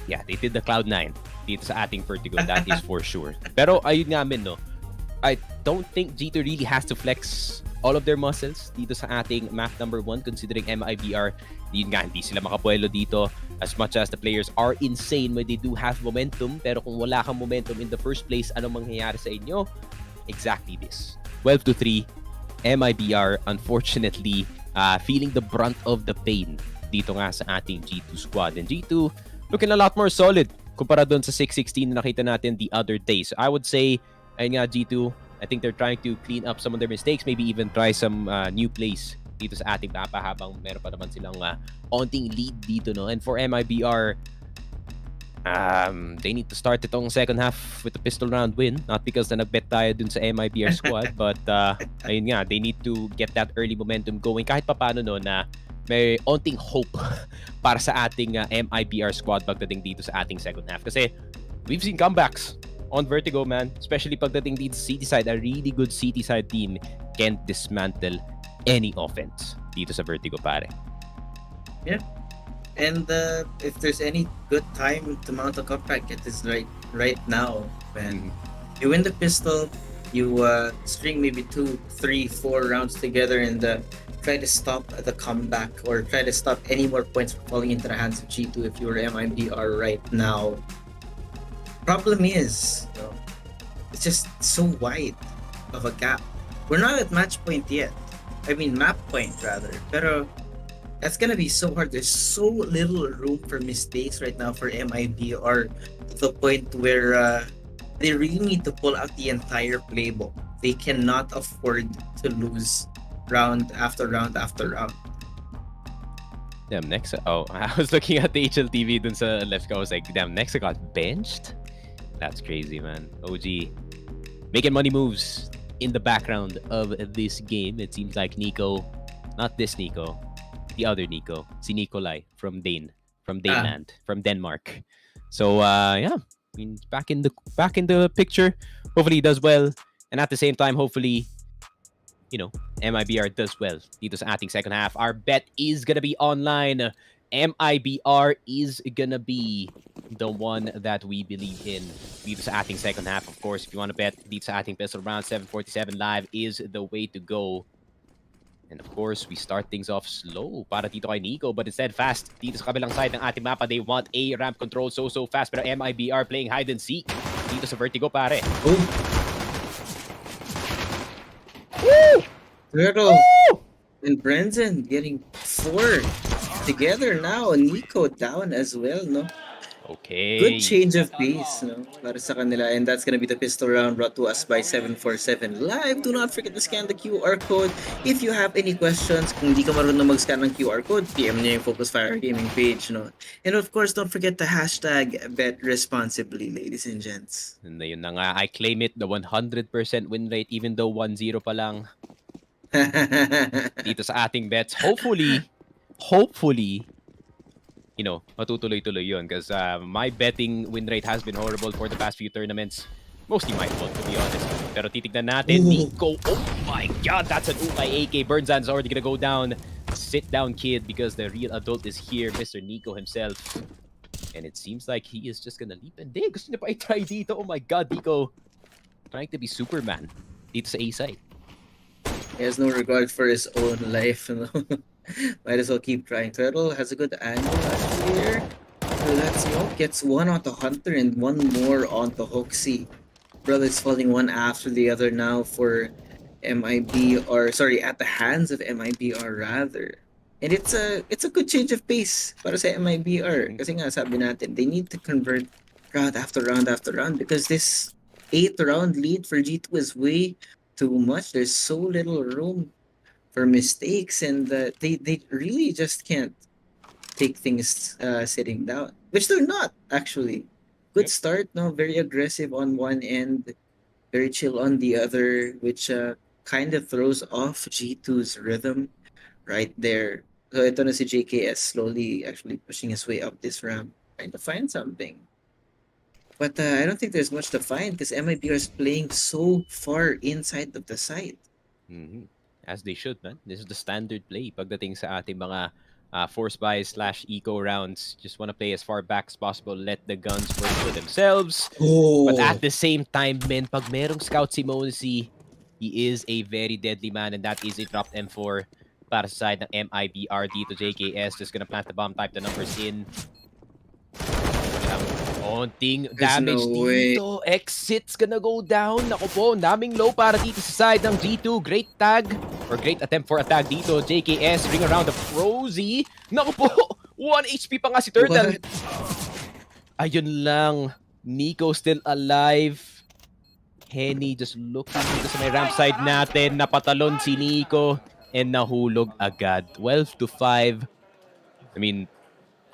yeah, they did the Cloud9 dito sa ating Vertigo, that is for sure. Pero ayun nga no, I don't think G2 really has to flex all of their muscles dito sa ating map number 1 considering MIBR, yun nga, hindi sila makapuelo dito as much as the players are insane when they do have momentum. Pero kung wala kang momentum in the first place, anong mangyayari sa inyo? Exactly this. 12-3, MIBR unfortunately feeling the brunt of the pain dito nga sa ating G2 squad. And G2 looking a lot more solid kumpara doon sa 6-16 na nakita natin the other day. So I would say, ayun nga, G2, I think they're trying to clean up some of their mistakes, maybe even try some new plays dito sa ating mapa habang meron pa naman silang onting lead dito, no? And for MIBR, they need to start itong second half with a pistol round win, not because na nagbet tayo dun sa MIBR squad, but ayun nga, they need to get that early momentum going kahit pa paano, no, na may onting hope para sa ating MIBR squad pagdating dito sa ating second half. Kasi we've seen comebacks on Vertigo, man. Especially pagdating dito sa City side. A really good City side team can't dismantle any offense dito sa Vertigo, pare. Yeah. And if there's any good time to mount a comeback, it is right now, man. You win the pistol, you string maybe 2, 3, 4 rounds together and try to stop the comeback or try to stop any more points from falling into the hands of G2 if you were MIBR right now. Problem is, you know, it's just so wide of a gap. We're not at match point yet. I mean map point rather. Pero that's gonna be so hard. There's so little room for mistakes right now for MIBR to the point where they really need to pull out the entire playbook. They cannot afford to lose round after round after round. Damn, Nexa. Oh, I was looking at the HLTV dun sa left ko. I was like, damn, Nexa got benched? That's crazy, man. OG making money moves in the background of this game. It seems like Nico, not this Nico, the other Nico, si Nikolai from Daneland, from Denmark. So yeah, I mean, back in the picture. Hopefully he does well, and at the same time, hopefully, you know, MIBR does well dito sa ating second half. Our bet is gonna be online. MIBR is gonna be the one that we believe in dito sa ating second half. Of course, if you want to bet dito sa ating pistol round, 747 live is the way to go. And of course, we start things off slow para dito kay Nico, but instead fast dito sa kabilang side ng ating mapa. They want a ramp control so fast, pero MIBR playing hide and seek dito sa Vertigo, pare. Turtle and Brendan getting 4 together now. Nico down as well, no? Okay. Good change of pace, no? Para sa kanila. And that's gonna be the pistol round brought to us by 747 Live. Do not forget to scan the QR code. If you have any questions, kung di ka marunong mag-scan ng QR code, PM nyo yung Focus Fire Gaming page, no? And of course, don't forget to hashtag bet responsibly, ladies and gents. And yun na nga, I claim it, the 100% win rate, even though 1-0 pa lang dito sa ating bets. Hopefully, you know, matutuloy-tuloy yun because my betting win rate has been horrible for the past few tournaments. Mostly my fault, to be honest. Pero titignan natin, Nico. Oh my God, that's an Ukay AK. Burnzan's already gonna go down. Sit down, kid, because the real adult is here, Mr. Nico himself. And it seems like he is just gonna leap and dig. Gusto niya pa i-try dito. Oh my God, Nico. Trying to be Superman dito sa A-side. He has no regard for his own life, you know? Might as well keep trying. Turtle has a good angle here. Let's go. Gets one onto Hunter and one more onto Hoxie. Brothers falling one after the other now for at the hands of MIBR rather. And it's a good change of pace para sa MIBR. Kasi nga sabi natin, they need to convert round after round after round because this 8th round lead for G2 is way too much. There's so little room for mistakes, and they really just can't take things sitting down, which they're not actually. Good Yep. start, no, very aggressive on one end, very chill on the other, which kind of throws off G2's rhythm right there. So ito na si JKS slowly actually pushing his way up this ramp, trying to find something. But I don't think there's much to find because MIBR is playing so far inside of the site. Mhm. As they should, man. This is the standard play pagdating sa ating mga force buys / eco rounds. Just want to play as far back as possible. Let the guns work for themselves. But at the same time, men, pag merong scout si Mosey, he is a very deadly man, and that is a dropped M4 para sa side ng MIBR dito. JKS just gonna plant the bomb, type the numbers in. Konting damage no way. dito. Exit's gonna go down. Naku po, daming low para dito sa side ng G2. Great tag, or great attempt for a tag dito. JKS, ring around the Frozy. Naku po, 1 HP pa nga si Turtle. What? Ayun lang. Nico still alive. Henny just looking dito sa may ramp side natin. Napatalon si Nico. And nahulog agad. 12-5. I mean,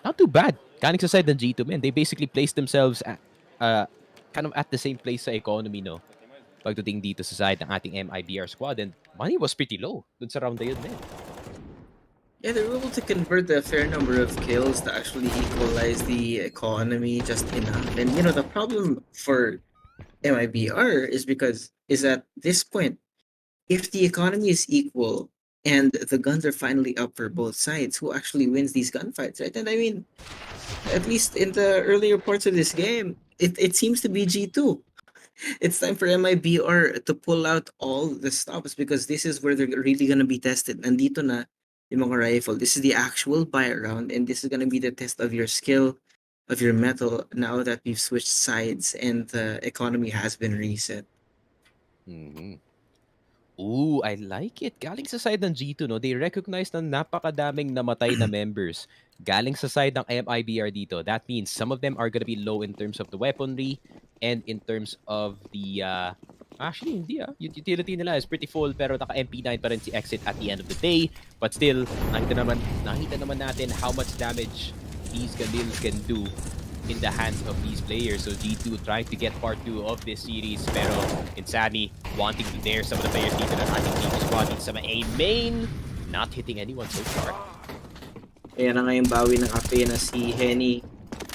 not too bad. Galing sa side ng G2, man. They basically placed themselves at, kind of at the same place sa economy, no? Pagdating dito sa side ng ating MIBR squad. And money was pretty low dun sa round na yun, man. Yeah, they were able to convert a fair number of kills to actually equalize the economy just enough. And the problem for MIBR is at this point, if the economy is equal and the guns are finally up for both sides, who actually wins these gunfights, right? And I mean, at least in the earlier parts of this game, it seems to be G2. It's time for MIBR to pull out all the stops because this is where they're really gonna be tested. Nandito na yung mga rifle. This is the actual buy round, and this is gonna be the test of your skill, of your metal, now that we've switched sides and the economy has been reset. Mm-hmm. Ooh, I like it. Galing sa side ng G2, no? They recognize na napakadaming namatay na members. Galing sa side ng MIBR dito. That means some of them are gonna be low in terms of the weaponry and in terms of the... Actually, hindi ah. Yung utility nila is pretty full pero naka-MP9 pa rin si Exit at the end of the day. But still, nakita naman natin how much damage these Galils can do in the hands of these players. So G2 trying to get part 2 of this series, pero Insani wanting to dare some of the players dito ng ating G2 squad dito sa A main, not hitting anyone so far. Ayan na nga yung bawi ng Ape na si Henny,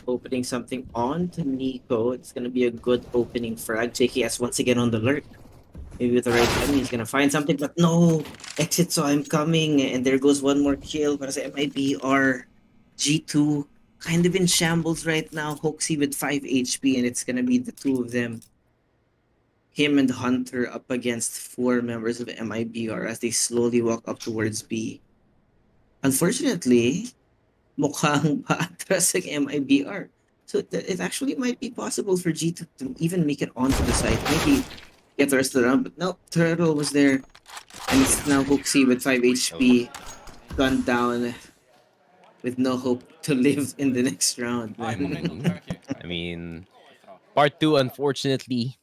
opening something on to Nico. It's gonna be a good opening frag. JKS once again on the lurk. Maybe with the right timing, he's gonna find something, but no! Exit saw him coming, and there goes one more kill para sa MIBR. G2 kind of in shambles right now. Hoaxy with 5 HP, and it's gonna be the two of them. Him and Hunter up against 4 members of MIBR as they slowly walk up towards B. Unfortunately, mukhang paatras ang MIBR. So it actually might be possible for G2 to even make it onto the site. Maybe get the rest of the round, but no, Turtle was there. And it's now Hoaxy with 5 HP. Gunned down with no hope to live in the next round. I mean, part 2 unfortunately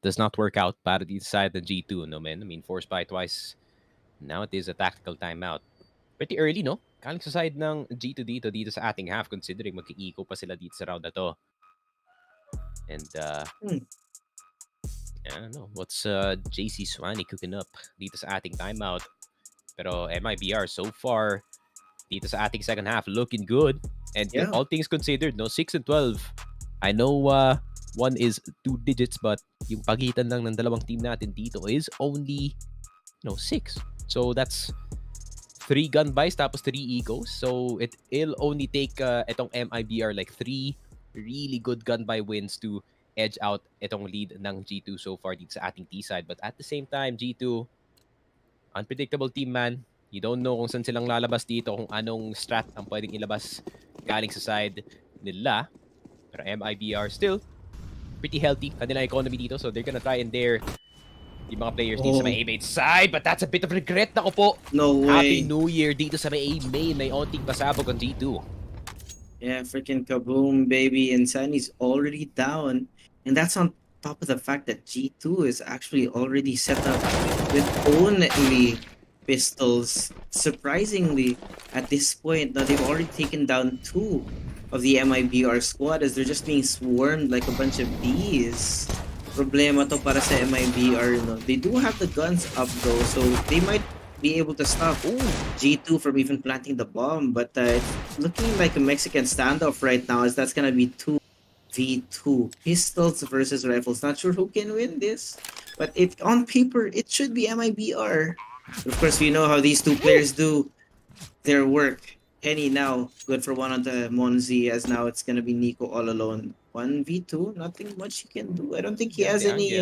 does not work out para dito sa side ng G2, no man. I mean, forced by twice. Now it is a tactical timeout. Pretty early, no? Kaling sa side ng G2 dito sa ating half, considering magki-eco pa sila dito sa round na to. And, I don't know, what's JC Swanee cooking up dito sa ating timeout. Pero MIBR so far, dito sa ating second half, looking good. And all things considered, no, 6-12. I know one is 2 digits, but yung pagitan lang ng dalawang team natin dito is only, 6. So that's 3 gun buys tapos 3 ecos. So it'll only take itong MIBR like 3 really good gun buy wins to edge out itong lead ng G2 so far dito sa ating T side. But at the same time, G2, unpredictable team, man. You don't know kung saan silang lalabas dito, kung anong strat ang pwedeng ilabas galing sa side nila. Pero MIBR still pretty healthy kanilang economy dito, so they're gonna try and dare yung mga players dito sa may A-main side, but that's a bit of regret. Nako po. No Happy way. New Year dito sa may A-main. May onting pasabog ang G2. Yeah, freaking kaboom, baby. And Sunny's already down. And that's on top of the fact that G2 is actually already set up with only pistols. Surprisingly, at this point, now they've already taken down 2 of the MIBR squad as they're just being swarmed like a bunch of bees. Problema to para sa MIBR, no? They do have the guns up though, so they might be able to stop G2 from even planting the bomb, but it's looking like a Mexican standoff right now as that's gonna be 2v2 pistols versus rifles. Not sure who can win this, but on paper it should be MIBR. Of course, we know how these two players do their work. Henny now good for one on the Monzi, as now it's gonna be Nico all alone. 1v2, nothing much he can do. I don't think he has any.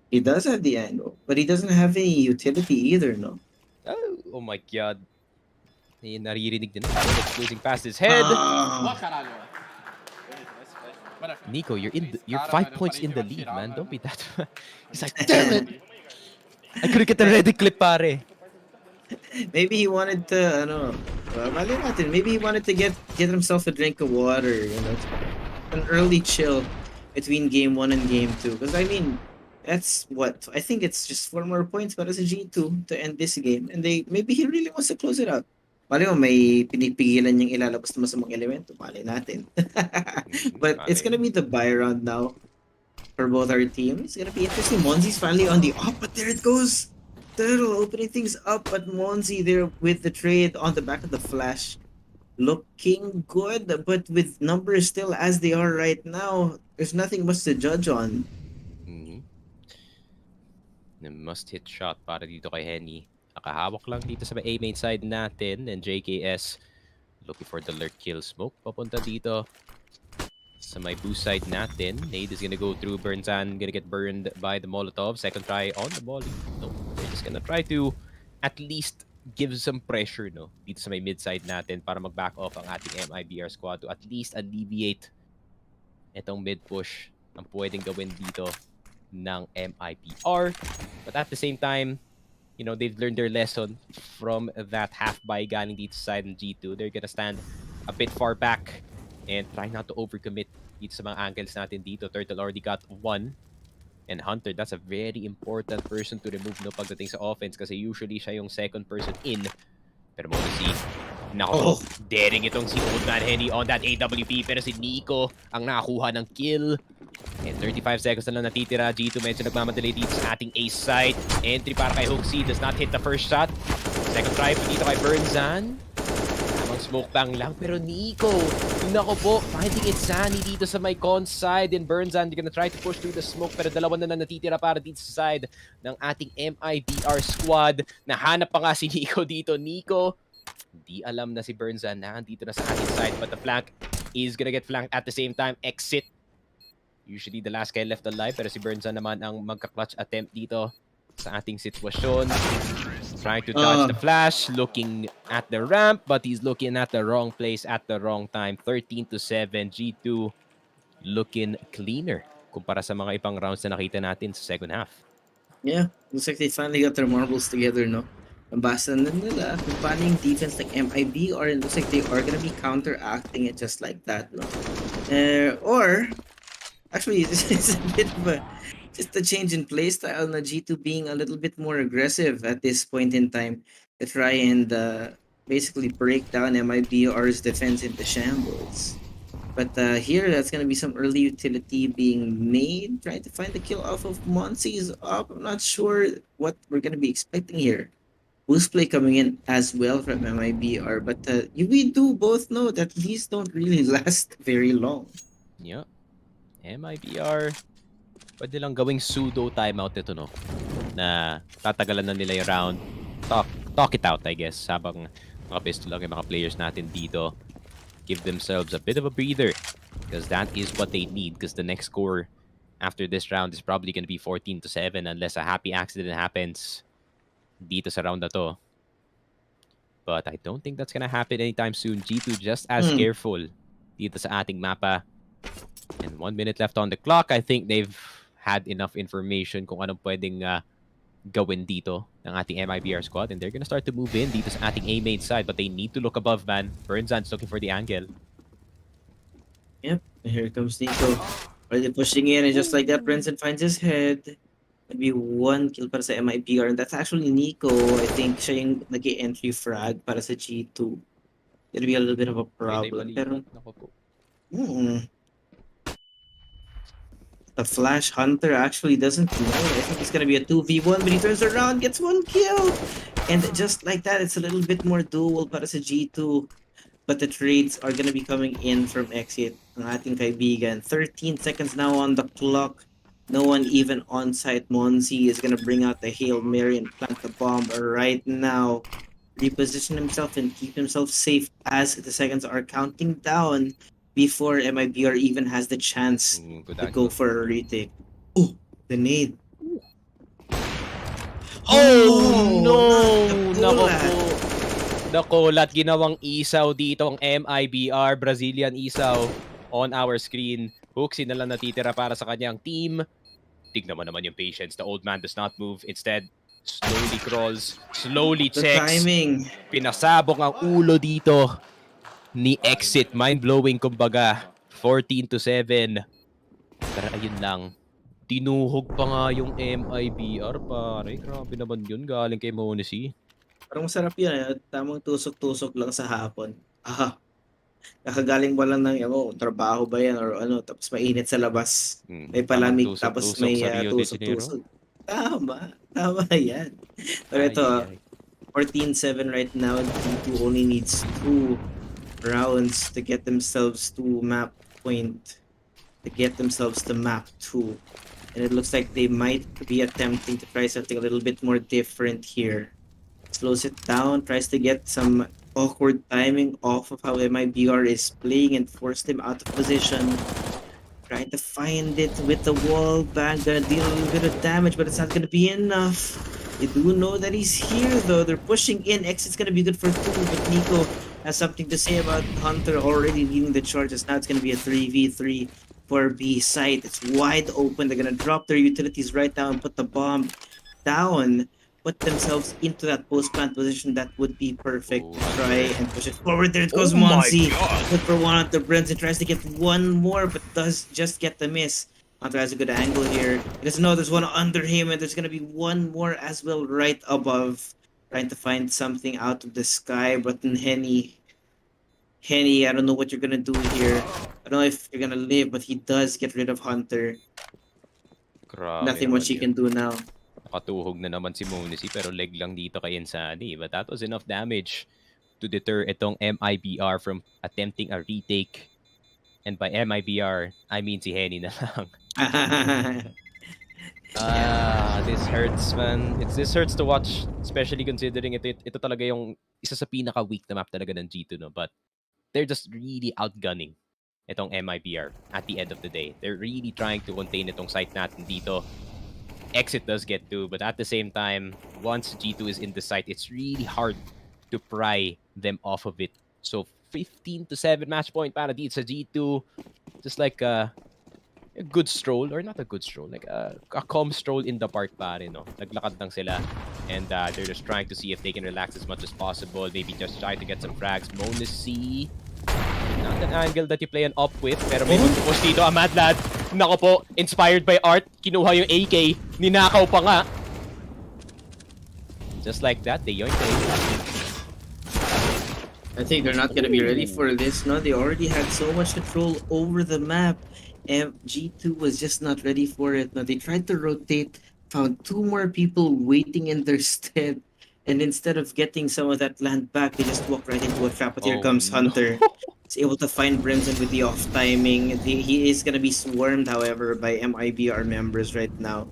He does have the angle, but he doesn't have any utility either, no? Oh my god. Naririnig din. It's losing past his head. Nico, you're 5 points in the lead, man. Don't be that. He's like, damn it! I couldn't get the ready clip, pare. Maybe he wanted to, maybe he wanted to get himself a drink of water, an early chill between game 1 and game 2. Because I mean, that's what I think it's just 4 more points para sa G2 to end this game, and maybe he really wants to close it out. Mali mo, may pinipigilan niyang ilalabas na masamang elemento. Mali natin. But it's gonna be the buy round now for both our teams. It's gonna be interesting. Monzi's finally on the op, but there it goes. Turtle opening things up, but Monzi there with the trade on the back of the flash. Looking good, but with numbers still as they are right now, there's nothing much to judge on. The must-hit shot para dito kay Henny. Nakahawak lang dito sa A-main side natin. And JKS looking for the lurk kill smoke. Papunta dito sa may boost side natin. Nade is gonna go through. Burnzan gonna get burned by the Molotov. Second try on the volley. No, they're just gonna try to at least give some pressure, no, dito sa may mid-side natin para mag-back off ang ating MIBR squad to at least alleviate itong mid-push ang pwedeng gawin dito ng MIBR. But at the same time, they've learned their lesson from that half-buy galing dito sa side ng G2. They're gonna stand a bit far back and try not to overcommit dito sa mga angles natin dito. Turtle already got 1. And Hunter, that's a very important person to remove pagdating sa offense kasi usually siya yung second person in. Pero mo si daring itong si Old Man Henny on that AWP, pero si Nico ang nakakuha ng kill. And 35 seconds na lang natitira. G2 medyo nagmamadali dito sa ating ace side. Entry para kay Hoaxy, does not hit the first shot. Second try dito kay Burnzan. Tamang smoke bang lang, pero Nico, nako po, finding it Sunny dito sa may con side, and Burnzan, they're gonna try to push through the smoke, pero dalawa na natitira para dito sa side ng ating MIBR squad. Nahanap pa nga si Nico dito. Nico, di alam na si Burnzan na dito na sa ating side, but the flank is gonna get flanked at the same time. Exit. Usually the last guy left alive, pero si Burnzan naman ang magka-clutch attempt dito sa ating sitwasyon. Trying to dodge the flash, looking at the ramp, but he's looking at the wrong place at the wrong time. 13-7, G2 looking cleaner kumpara sa mga ibang rounds na nakita natin sa second half. Yeah, looks like they finally got their marbles together, no? Nabasa na nila kung paano yung defense like MIBR, and looks like they are gonna be counteracting it just like that, no? Or, actually, it's a bit of just a change in playstyle na G2 being a little bit more aggressive at this point in time to try and basically break down MIBR's defense into shambles. But here, that's going to be some early utility being made, trying to find the kill off of Monzi's up. I'm not sure what we're going to be expecting here. Boost play coming in as well from MIBR, but we do both know that these don't really last very long. Yeah. MIBR, pwede lang gawing pseudo timeout ito, no? Na tatagalan na nila yung round. Talk it out, I guess. Habang mga pistol lang yung mga players natin dito. Give themselves a bit of a breather. Because that is what they need. Because the next score after this round is probably going to be 14-7 unless a happy accident happens dito sa round na to. But I don't think that's going to happen anytime soon. G2 just as careful dito sa ating mapa. And 1 minute left on the clock. I think they've had enough information kung anong pwedeng gawin dito ng ating MIBR squad, and they're gonna start to move in dito sa ating A main side, but they need to look above, man. Burnzan's looking for the angle. Yep, here comes Nico. Already pushing in, and just like that, Brenson finds his head. Maybe one kill para sa MIBR, and that's actually Nico. I think siya yung nag-entry frag para sa G2. It'll be a little bit of a problem. Pero, the Flash Hunter actually doesn't know. I think it's gonna be a 2v1, but he turns around, gets one kill! And just like that, it's a little bit more dual para sa G2. But the trades are gonna be coming in from Exit ng ating kaibigan. 13 seconds now on the clock. No one even on site. Monzi is gonna bring out the Hail Mary and plant the bomb right now. Reposition himself and keep himself safe as the seconds are counting down before MIBR even has the chance to go for a retake. Oh, the nade. Oh no! Nako po. Nakulat, ginawang isaw dito ang MIBR, Brazilian isaw on our screen. Hooksy na lang natitira para sa kanyang team. Tignan mo naman yung patience. The old man does not move. Instead, slowly crawls, slowly The checks. timing. Pinasabog ang ulo dito ni Exit. Mind-blowing kumbaga. 14-7. Pero ayun lang. Tinuhog pa nga yung MIBR, pare. Grabe naman yun. Galing kay Monesi. Parang masarap yun. Tamang tusok-tusok lang sa hapon. Nakagaling mo lang ng trabaho ba yan or ano, tapos mainit sa labas. May palamig, tapos may tusok-tusok. Tama yan. Pero ito, 14-7 right now. G2 only needs 2 rounds to get themselves to map point. To get themselves to map 2. And it looks like they might be attempting to try something a little bit more different here. Slows it down, tries to get some awkward timing off of how MIBR is playing and force them out of position. Trying to find it with the wall bang, gonna deal a little bit of damage, but it's not gonna be enough. They do know that he's here though. They're pushing in. Exit's gonna be good for 2, but Nico has something to say about Hunter already leading the charges. Now it's gonna be a 3v3 for B site. It's wide open. They're gonna drop their utilities right now and put the bomb down. Put themselves into that post-plant position. That would be perfect to try and push it forward. There it goes, Monzi. Good for one out the Brenton. Tries to get one more, but does just get the miss. Hunter has a good angle here. He doesn't know there's one under him, and there's gonna be one more as well right above. Trying to find something out of the sky, but then Henny, I don't know what you're gonna do here. I don't know if you're gonna live, but he does get rid of Hunter. Nothing much he can do now. Nakatuhog na naman si Monesi pero leg lang dito kay Insani. But that was enough damage to deter itong MIBR from attempting a retake. And by MIBR, I mean si Henny na lang. This hurts, man. This hurts to watch, especially considering ito talaga yung isa sa pinaka-weak na map talaga ng G2, no? But they're just really outgunning itong MIBR at the end of the day. They're really trying to contain itong site natin dito. Exit does get 2, but at the same time, once G2 is in the site, it's really hard to pry them off of it. So 15-7 match point para dito sa G2. Just like a good stroll, or not a good stroll, like a calm stroll in the park pare, no? Naglakad lang sila. And they're just trying to see if they can relax as much as possible. Maybe just try to get some frags. Monesi, not an angle that you play an up with, pero may magpupos dito. Mad Lad, nako po, inspired by art, kinuha yung AK, ninakaw pa nga. Just like that, they yoink the AK. I think they're not gonna be ready for this. No, they already had so much control over the map, and G2 was just not ready for it. No, they tried to rotate, found 2 more people waiting in their stead, and instead of getting some of that land back, they just walked right into a trap. But here comes Hunter. He's able to find Brimson with the off timing. He is gonna be swarmed, however, by MIBR members right now.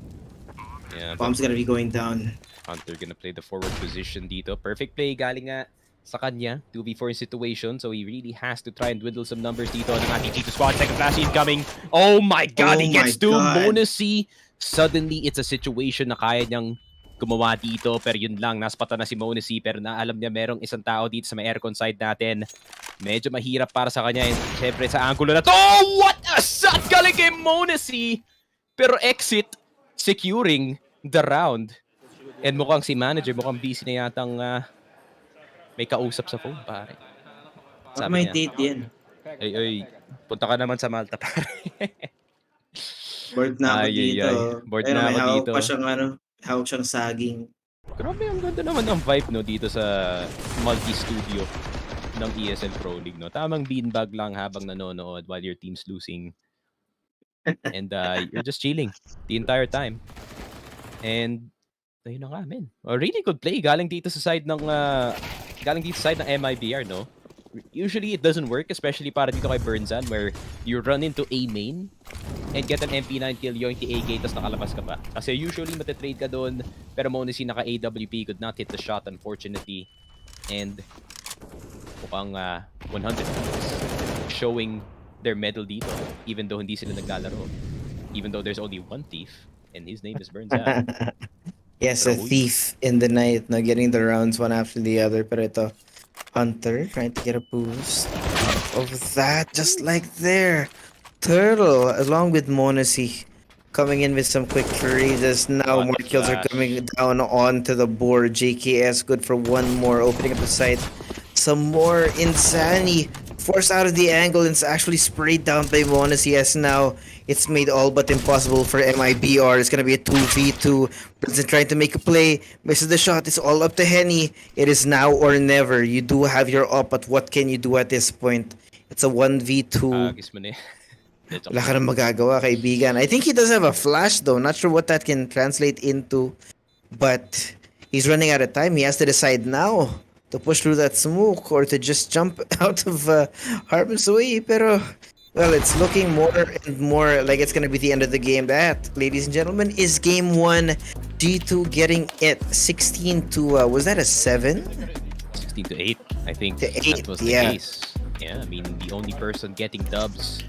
Yeah, Bomb's gonna be going down. Hunter gonna play the forward position dito. Perfect play galing nga sa kanya. 2v4 situation, so he really has to try and dwindle some numbers dito ng ating G2 squad. Second flash incoming. Oh my god, he gets to Monesi. Suddenly, it's a situation na kaya niyang gumawa dito, pero yun lang, naspata na si Monesi, pero naalam niya merong isang tao dito sa may aircon side natin. Medyo mahirap para sa kanya, and syempre sa angulo na to. Oh, what a shot galing kay Monesi! Pero exit, securing the round. And mukhang si manager, mukhang busy na yatang may kausap sa phone, pare. Sabi May niya, date yan. ay, punta ka naman sa Malta, pare. Bored na ako dito. Bored Ayun, na may ako hawak dito. pa siyang hawak siyang saging. Grabe, ang ganda naman ng vibe, no, dito sa multi-studio ng ESL Pro League, no. Tamang beanbag lang habang nanonood while your team's losing. And you're just chilling the entire time. And ayun na nga, man. A really good play galing dito sa side ng MIBR, no? Usually it doesn't work, especially para dito kay Burnzan, where you run into A main and get an MP9 kill, yoink the A gate, tapos nakalabas ka pa. Kasi usually matatrade ka doon, pero Monacy naka AWP, could not hit the shot, unfortunately. And mukhang 100 showing their medal dito, even though hindi sila naglalaro. Even though there's only one thief, and his name is Burnzan. Yes, a thief in the night, no, getting the rounds one after the other. Pero ito, Hunter trying to get a boost of that, just like there. Turtle, along with Monacy, coming in with some quick freezes. Now more kills are coming down onto the board. JKS good for one more, opening up the site. Some more Insani forced out of the angle and it's actually sprayed down by Monacy, as now it's made all but impossible for MIBR. It's gonna be a 2v2. Brinson trying to make a play, misses the shot. It's all up to Henny. It is now or never. You do have your up, but what can you do at this point? It's a 1v2. Wala ka na magagawa, kaibigan. I think he does have a flash though. Not sure what that can translate into, but he's running out of time. He has to decide now to push through that smoke or to just jump out of Harvin's way. Pero, well, it's looking more and more like it's gonna be the end of the game. That, ladies and gentlemen, is game 1. G2 getting it 16 to, was that a 7? 16 to 8, I think. To 8, that was the yeah. case. Yeah, I mean, the only person getting dubs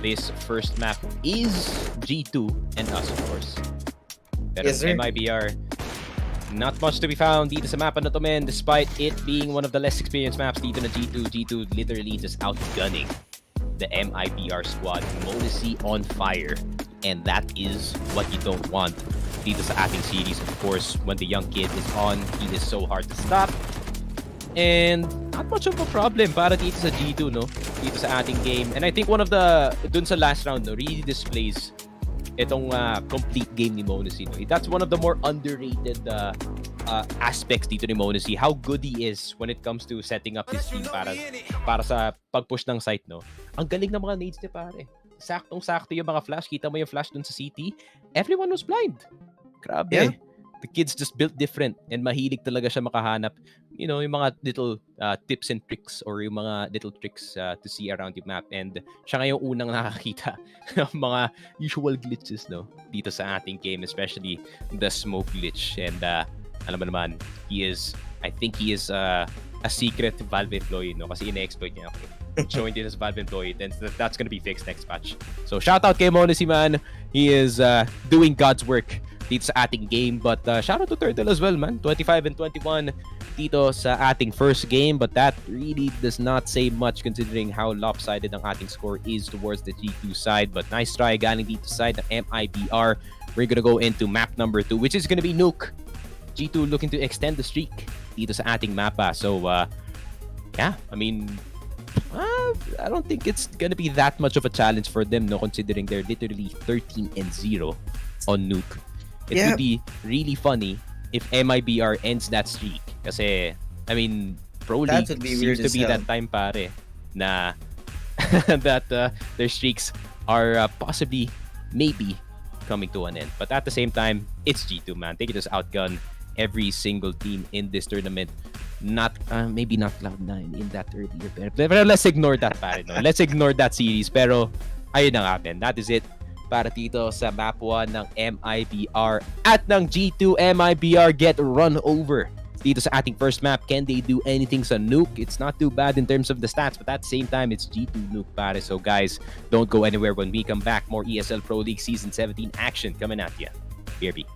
this first map is G2 and us, of course. Pero Yes, sir. MIBR, not much to be found dito sa mapa na to, men, despite it being one of the less experienced maps dito na G2. G2 literally just outgunning the MIBR squad. Monacy on fire, and that is what you don't want dito sa ating series. Of course, when the young kid is on, he is so hard to stop. And not much of a problem para dito sa G2, no? Dito sa ating game. And I think one of the, dun sa last round, no, really displays itong complete game ni Monacy, no? That's one of the more underrated aspects dito ni Monacy. How good he is when it comes to setting up his team para sa pag-push ng site, no? Ang galing ng mga nades niya, pare. Saktong-sakto yung mga flash. Kita mo yung flash dun sa CT. Everyone was blind. Grabe. Yeah. The kid's just built different and mahilig talaga siya makahanap, you know, yung mga little tips and tricks or yung mga little tricks to see around the map. And siya ngayong unang nakakita ng mga usual glitches, no, dito sa ating game, especially the smoke glitch. And alam mo naman, I think he is a secret Valve employee, no, kasi ina-exploit niya ako. Showing this as Valve employee, then that's gonna be fixed next patch. So shout out kay Monacy, man. He is doing God's work dito sa ating game. But shout out to Turtle as well, man. 25 and 21 dito sa ating first game. But that really does not say much considering how lopsided ang ating score is towards the G2 side. But nice try galing dito side ng MIBR. We're gonna go into map number 2, which is gonna be Nuke. G2 looking to extend the streak dito sa ating mapa. So yeah, I mean, I don't think it's gonna be that much of a challenge for them, no, considering they're literally 13 and 0 on Nuke. It would be really funny if MIBR ends that streak. Kasi, I mean, Pro League seems to be that time, pare, na that their streaks are possibly, maybe, coming to an end. But at the same time, it's G2, man. They can just outgun every single team in this tournament. Not, maybe not Cloud9 in that earlier. Pero let's ignore that, pare, no? Let's ignore that series. Pero, ayun na nga, man. That is it para dito sa map 1 ng MIBR at ng G2. MIBR get run over dito sa ating first map. Can they do anything sa Nuke? It's not too bad in terms of the stats, but at the same time, it's G2 Nuke, pare. So guys, don't go anywhere. When we come back, more ESL Pro League Season 17 action coming at ya. BRB.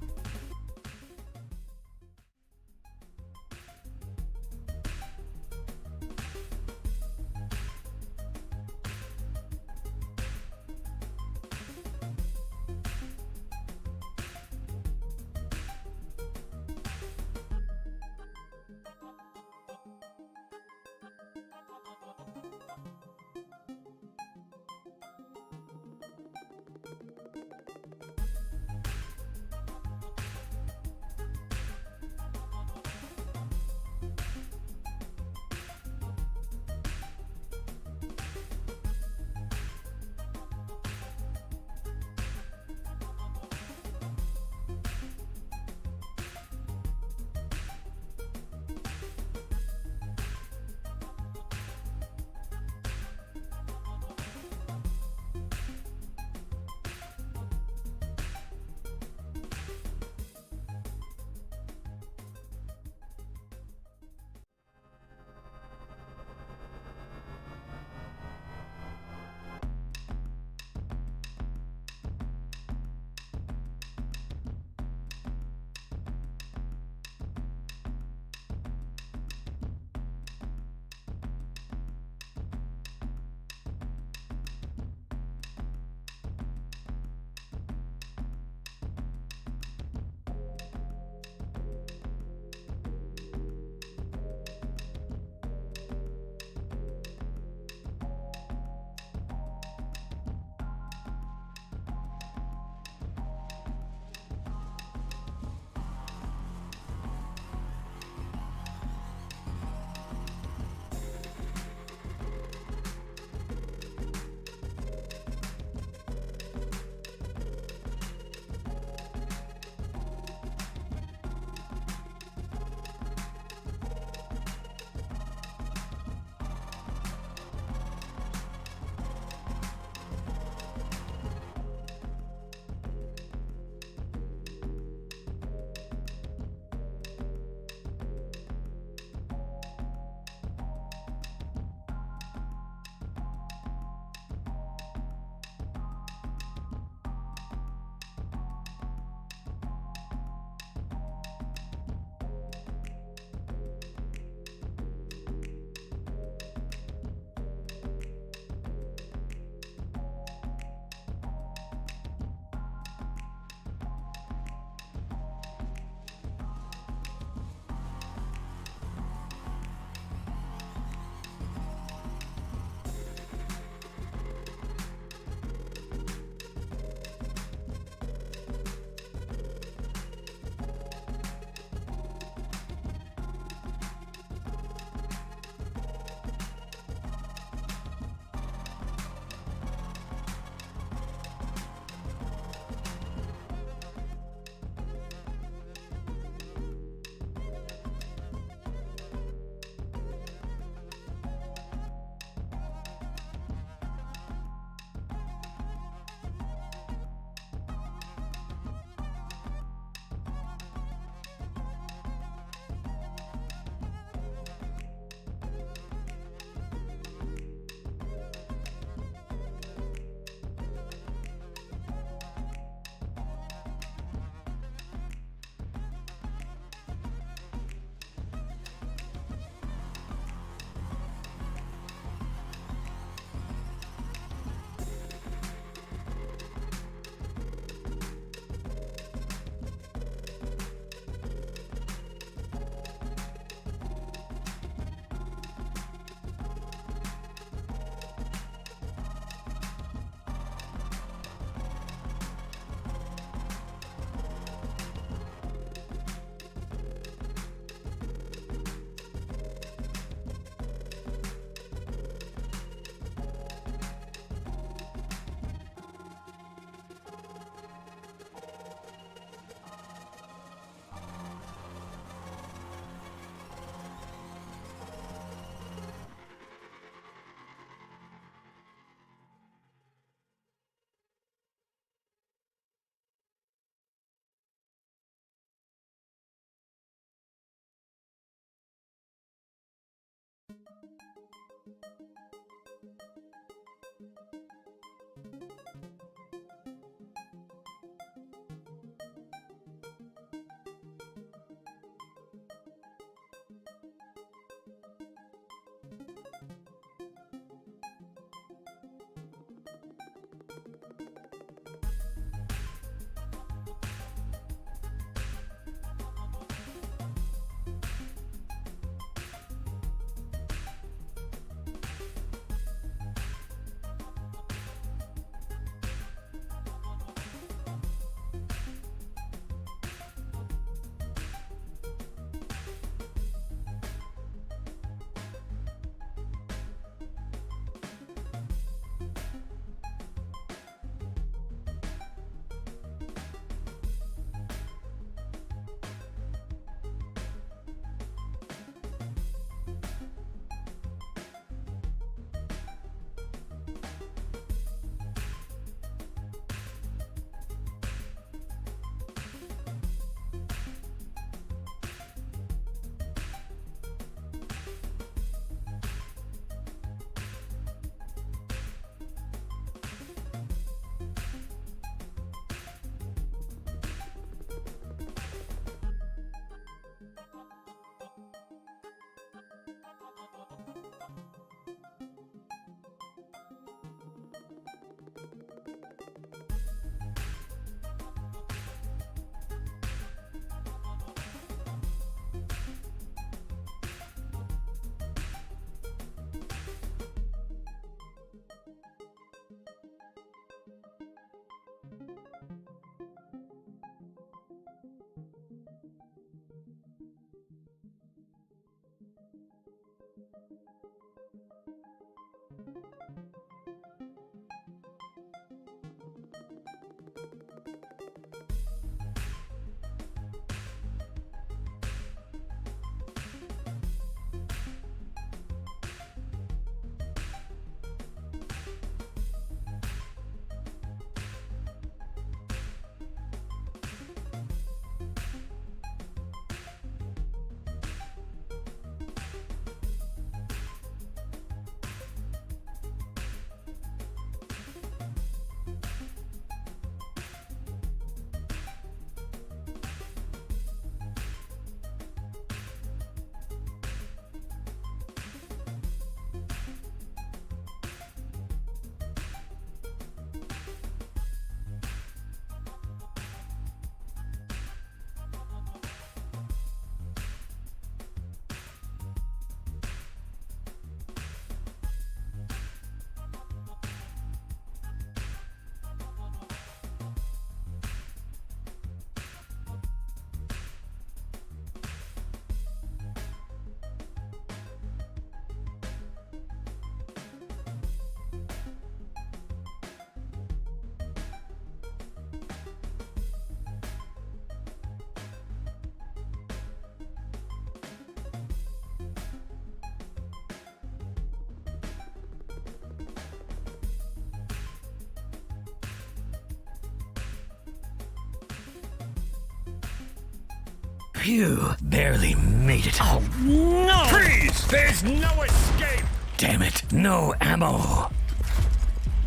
Phew, barely made it. Oh, no! Freeze! There's no escape! Damn it, no ammo.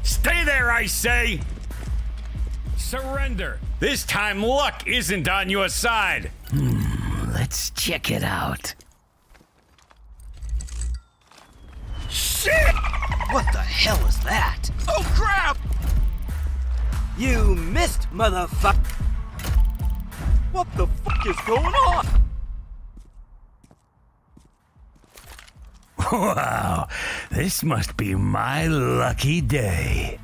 Stay there, I say! Surrender. This time luck isn't on your side. Let's check it out. Shit! What the hell is that? Oh crap! You missed, motherfucker! What the fuck is going on? Wow, this must be my lucky day.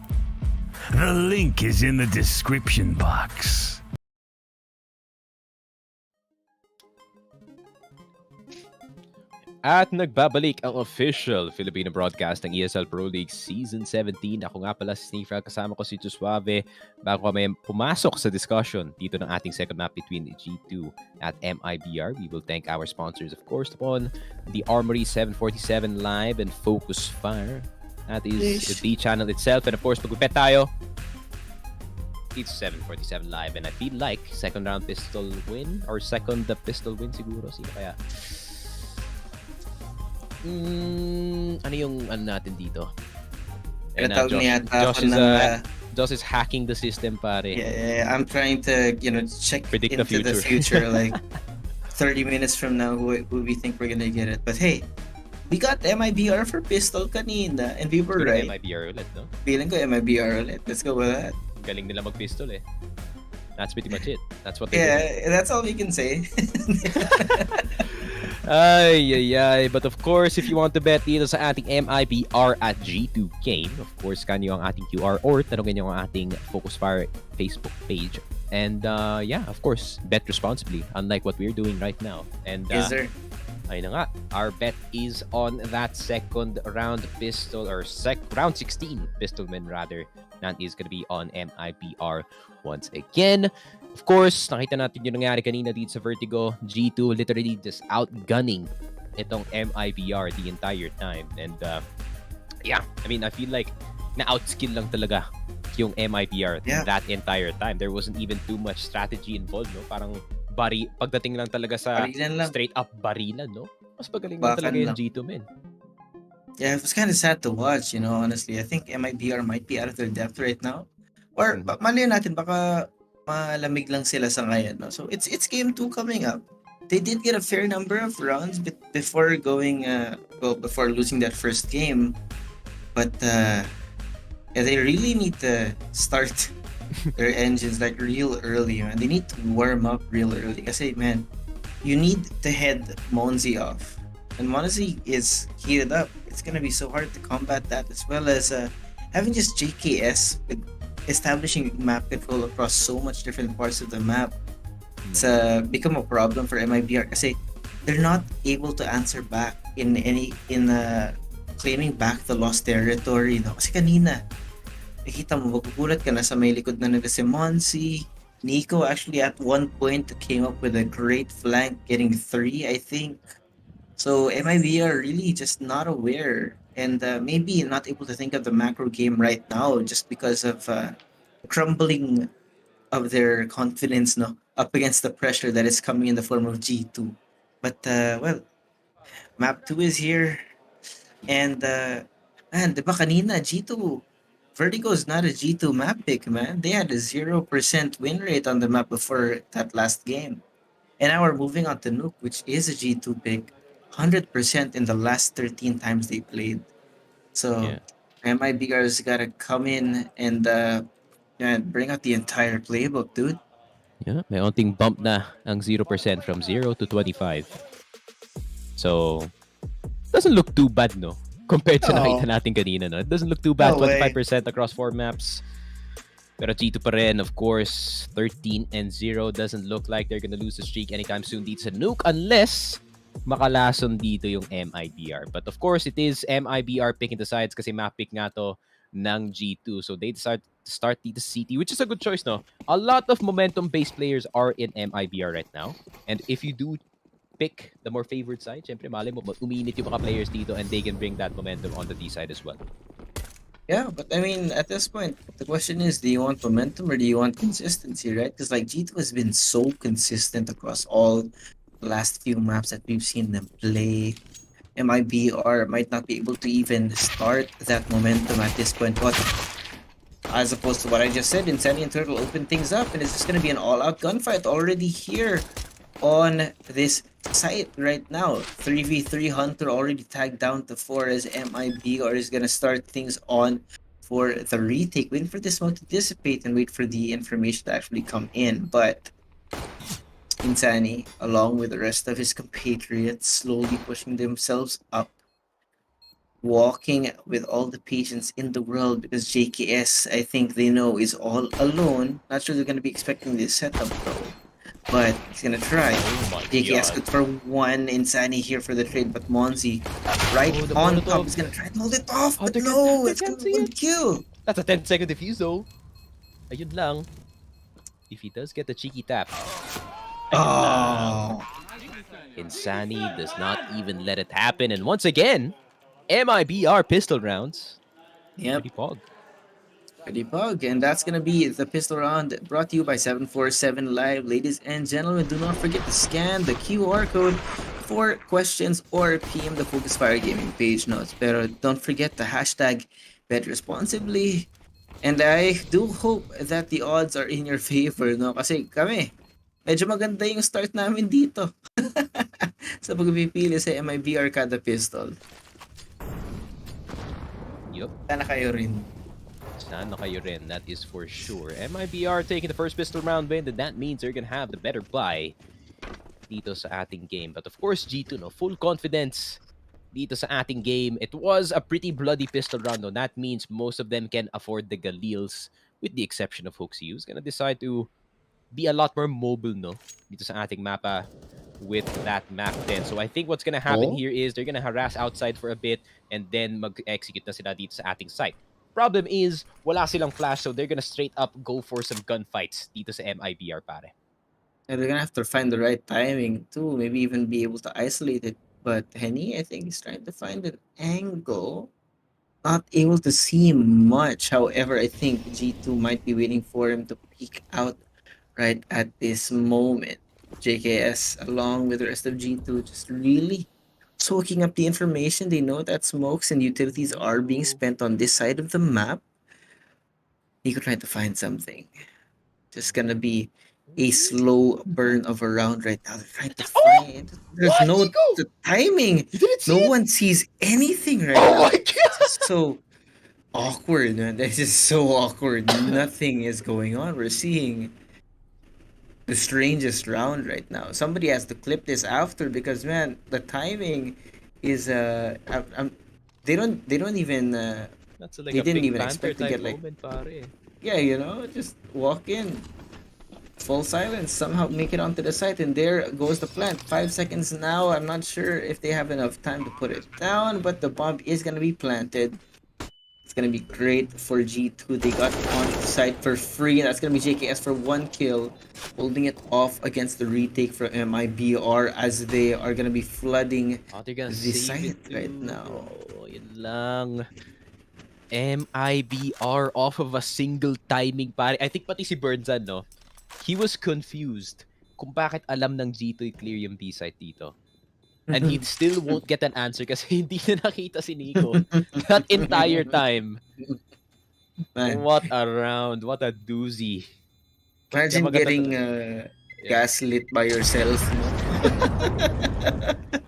The link is in the description box. At nagbabalik ang official Filipino broadcast ng ESL Pro League Season 17. Ako nga pala si Snifra, kasama ko si Suave. Bago kami pumasok sa discussion dito ng ating second map between G2 at MIBR, we will thank our sponsors, of course, upon the Armory 747 Live and Focus Fire. That is the channel itself. And of course, pag-bet tayo, it's 747 Live. And I feel like second round pistol win or second pistol win siguro. Sino kaya? Ano yung ano natin dito? Ayun na, Tinatawag niya yata Josh ako is, ng, Josh is hacking the system, pare. yeah, I'm trying to, check Predict the into the future. future, like 30 minutes from now, who we think we're gonna get it. But hey, we got MIBR for pistol kanina, and we were Siguro right. MIBR ulit, no? Feeling ko MIBR ulit. Let's go with that. Galing nila mag-pistol eh. That's pretty much it. That's what they do. Yeah, that's all we can say. Ay. But of course, if you want to bet dito sa ating MIBR at G2 game, of course, kanyo ang ating QR or tanongin nyo ang ating Focus Fire Facebook page. And yeah, of course, bet responsibly, unlike what we're doing right now. And Yes, sir. ayun na nga, our bet is on that second round pistol or round 16 pistolman rather. That is gonna be on MIBR once again. Of course, nakita natin yung nangyari kanina dito sa Vertigo. G2 literally just outgunning itong MIBR the entire time. And yeah, I mean, I feel like na-outskill lang talaga yung MIBR that entire time. There wasn't even too much strategy involved, no? Parang pagdating lang talaga sa Barilan lang. straight up barilan, no? Mas pagaling lang talaga yung G2, men. Yeah, it was kind of sad to watch, honestly. I think MIBR might be out of their depth right now. Or, mali natin, baka malamig lang sila sa ngayon, no? So, it's game 2 coming up. They did get a fair number of rounds before before losing that first game. But, yeah, they really need to start their engines like real early, man. They need to warm up real early. Kasi, man, you need to head Monzi off. And Monzi is heated up. It's gonna be so hard to combat that, as well as having just JKS with establishing map control across so much different parts of the map. It's become a problem for MIBR kasi they're not able to answer back in claiming back the lost territory, no? Kasi kanina, nakita mo, magugulat ka na sa may likod na nila si Monzi. Nico actually at one point came up with a great flank, getting 3, I think. So MIB are really just not aware and maybe not able to think of the macro game right now just because of crumbling of their confidence, no, up against the pressure that is coming in the form of G2. But well, map 2 is here, and man, diba kanina G2 Vertigo is not a G2 map pick, man. They had a 0% win rate on the map before that last game, and now we're moving on to Nuke, which is a G2 pick. 100% in the last 13 times they played. So MIBR's gotta come in and bring out the entire playbook, dude. Yeah, may onting bump na ang 0% from 0 to 25. So, doesn't look too bad, no? Compared sa nakita natin kanina, no? It doesn't look too bad. 25% across 4 maps. Pero G2 pa rin, of course. 13-0. Doesn't look like they're gonna lose the streak anytime soon dito sa Nuke unless makalason dito yung MIBR. But of course, it is MIBR picking the sides kasi map pick nga to ng G2. So they decide to start dito sa CT, which is a good choice, no? A lot of momentum-based players are in MIBR right now. And if you do pick the more favored side, syempre, mali mo, umiinit yung mga players dito and they can bring that momentum on the D side as well. Yeah, but I mean, at this point, the question is, do you want momentum or do you want consistency, right? Because like G2 has been so consistent across all the last few maps that we've seen them play. MIBR might not be able to even start that momentum at this point, but as opposed to what I just said, Insanity and Turtle open things up, and it's just going to be an all-out gunfight already here on this site right now. 3v3 Hunter already tagged down to 4 as MIBR is going to start things on for the retake. Wait for this one to dissipate and wait for the information to actually come in, but Insani, along with the rest of his compatriots, slowly pushing themselves up, walking with all the patience in the world because JKS, I think they know, is all alone. Not sure they're going to be expecting this setup though, but he's going to try. JKS good for 1, Insani here for the trade, but Monzi right on top is going to try to hold it off, but no, it's going to be a kill. That's a 10-second defuse though. Ayun lang. If he does get the cheeky tap. Oh. Insani does not even let it happen. And once again, MIBR pistol rounds. Yep. Pretty pog. Pretty pog. And that's going to be the pistol round brought to you by 747 Live. Ladies and gentlemen, do not forget to scan the QR code for questions or PM the Focus Fire Gaming page notes. Pero don't forget to hashtag bet responsibly. And I do hope that the odds are in your favor, no? Kasi kami, medyo maganda yung start namin dito. Sa pagpipili sa MIBR kada pistol. Yup. Sana kayo rin. Sana kayo rin, that is for sure. MIBR taking the first pistol round win, and that means they're gonna have the better buy dito sa ating game. But of course, G2, no, full confidence dito sa ating game. It was a pretty bloody pistol round, though. That means most of them can afford the Galils, with the exception of Hoxie, who's gonna decide to be a lot more mobile, no, dito sa ating mapa with that map 10. So I think what's gonna happen here is they're gonna harass outside for a bit and then mag-execute na sila dito sa ating site. Problem is, wala silang flash, so they're gonna straight up go for some gunfights dito sa MIBR, pare. And they're gonna have to find the right timing too, maybe even be able to isolate it. But Henny, I think, is trying to find an angle. Not able to see much. However, I think G2 might be waiting for him to peek out right at this moment. JKS, along with the rest of G2, just really soaking up the information. They know that smokes and utilities are being spent on this side of the map. Nico trying to find something. Just gonna be a slow burn of a round right now. They're trying to find. There's What, no Nico? the timing. You didn't see No it? one sees anything right Oh now. my god! It's so awkward, man. This is so awkward. Nothing is going on. We're seeing the strangest round right now. Somebody has to clip this after because, man, the timing is they don't even That's like they a didn't Pink even Panther expect to type get like, moment, pare. yeah, you know, just walk in, full silence, somehow make it onto the site, and there goes the plant. 5 seconds now. I'm not sure if they have enough time to put it down, but the bomb is gonna be planted. It's gonna be great for G2. They got on the site for free. That's gonna be JKS for 1 kill, holding it off against the retake from MIBR as they are gonna be flooding Oh, they're gonna the save site it right too, now. bro. Yun lang. MIBR off of a single timing, pare. I think pati si Birdsan, no? He was confused kung bakit alam ng G2 clear yung B site dito. And he still won't get an answer kasi hindi na nakita si Nico that entire time. Man, What a round. What a doozy. imagine maganda getting gaslit by yourself. No?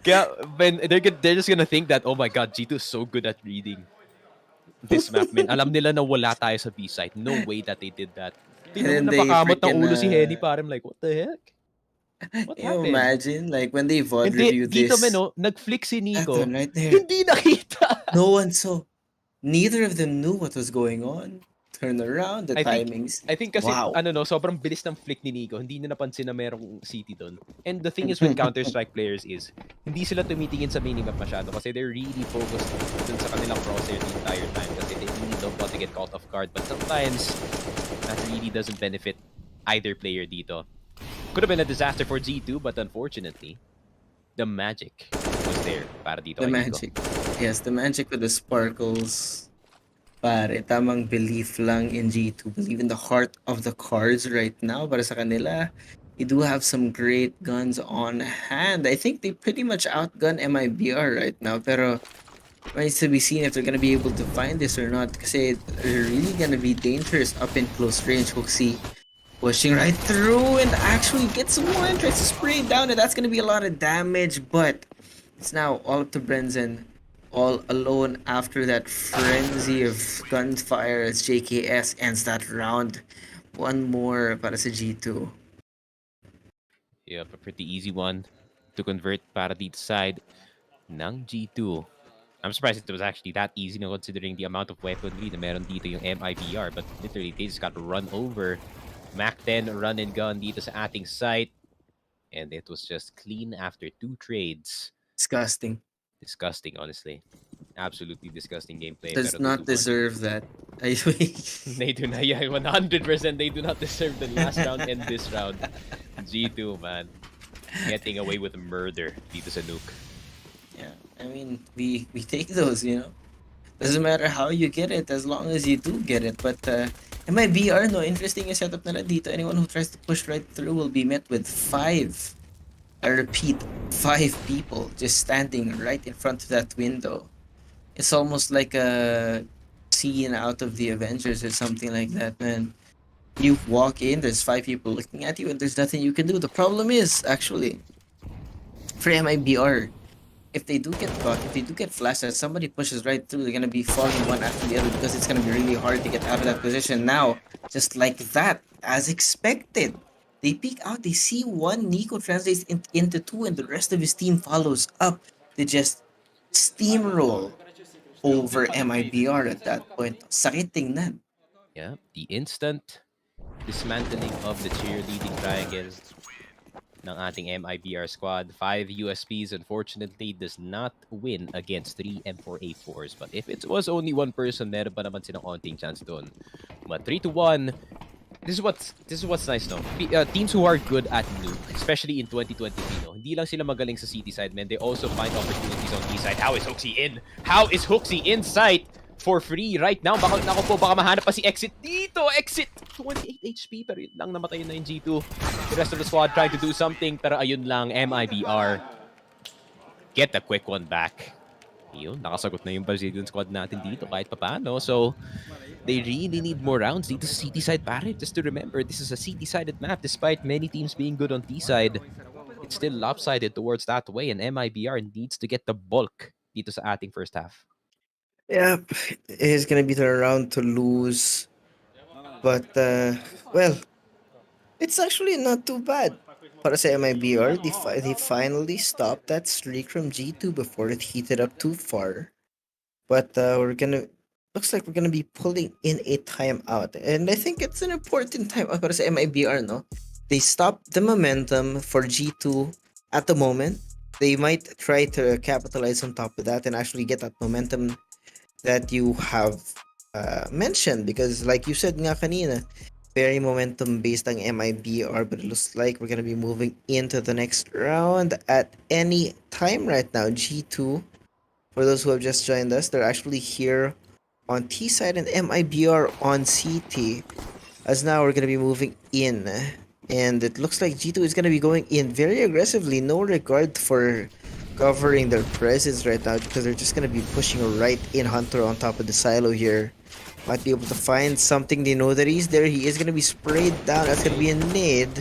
Kaya when they're just gonna think that, oh my god, G2 is so good at reading this map, man. Alam nila na wala tayo sa B site. No way that they did that. And Tingnan then mo, they napakamot ng freaking, ulo si Henny. Parang like, what the heck? What you happened? imagine, like, when they VOD Hindi, review dito this, men, no, nag-flick si Nico. eto, right there. Hindi nakita. No one saw. Neither of them knew what was going on. Turn around, the I timings. think kasi, Wow. sobrang bilis ng flick ni Nico. Hindi na napansin na merong city doon. And the thing is with Counter-Strike players is, hindi sila tumitingin sa minimap masyado kasi they're really focused dun sa kanilang crosshair the entire time kasi they really don't want to get caught off guard. But sometimes, that really doesn't benefit either player dito. Could have been a disaster for G2, but unfortunately, the magic was there para dito The kay Nico. magic. Yes, the magic with the sparkles. Pare, tamang belief lang in G2. Believe in the heart of the cards right now. Para sa kanila, they do have some great guns on hand. I think they pretty much outgun MIBR right now. Pero, remains to be seen if they're gonna be able to find this or not. Kasi they're really gonna be dangerous up in close range. Hoxie pushing right through and actually gets one. Tries to spray it down, and that's gonna be a lot of damage. But it's now all up to Brenzen, all alone after that frenzy of gunfire as JKS ends that round. One more para sa G2. Yep, a pretty easy one to convert para dito side ng G2. I'm surprised it was actually that easy, no, considering the amount of weaponry na meron dito yung MIBR. But literally, they just got run over. Mac 10 run and gun dito sa ating site. And it was just clean after 2 trades. Disgusting. Disgusting, honestly. Absolutely disgusting gameplay. Does pero not 2-1. deserve that. They do not, yeah, 100%. They do not deserve the last round and this round. G2, man. Getting away with murder dito sa nuke. Yeah, I mean, we take those, you know. Doesn't matter how you get it, as long as you do get it. But MIBR, no, interesting yung setup nila dito. Anyone who tries to push right through will be met with 5 I repeat, 5 people just standing right in front of that window. It's almost like a scene out of the Avengers or something like that, man. You walk in, there's 5 people looking at you, and there's nothing you can do. The problem is, actually, for MIBR, if they do get caught, if they do get flashed and somebody pushes right through, they're gonna be falling one after the other because it's gonna be really hard to get out of that position. Now, just like that, as expected, they peek out, they see one, Nico translates into 2, and the rest of his team follows up to just steamroll over MIBR at that point. Sakit tingnan. Yeah, the instant dismantling of the cheerleading triangle ng ating MIBR squad. 5 USPs unfortunately does not win against 3 M4A4s. But if it was only one person, meron pa naman silang onting chance doon. But 3-1, this is what's nice, no? Teams who are good at nuke, especially in 2023, no? Hindi lang sila magaling sa city side, man. They also find opportunities on B side. How is Hooksy in? How is Hooksy in sight? For free right now. Baka mahanap pa si Exit dito. Exit! 28 HP, pero yun lang, namatay na yung G2. The rest of the squad trying to do something, pero ayun lang, MIBR. Get the quick one back. Yun, nakasagot na yung Brazilian squad natin dito kahit papaano. So, they really need more rounds dito sa city side, pare. Just to remember, this is a city-sided map. Despite many teams being good on T side, it's still lopsided towards that way, and MIBR needs to get the bulk dito sa ating first half. Yep, it's gonna be the round to lose. But, well, it's actually not too bad. Para sa MIBR, they finally stopped that streak from G2 before it heated up too far. But looks like we're gonna be pulling in a timeout. And I think it's an important timeout para sa MIBR, no? They stopped the momentum for G2 at the moment. They might try to capitalize on top of that and actually get that momentum that you have mentioned, because like you said nga kanina, very momentum based ang MIBR, but it looks like we're gonna be moving into the next round at any time right now. G2, for those who have just joined us, they're actually here on T side and MIBR on CT, as now we're gonna be moving in, and it looks like G2 is gonna be going in very aggressively, no regard for covering their presence right now, because they're just gonna be pushing right in Hunter on top of the silo here. Might be able to find something. They know that he's there. He is gonna be sprayed down. That's gonna be a nade.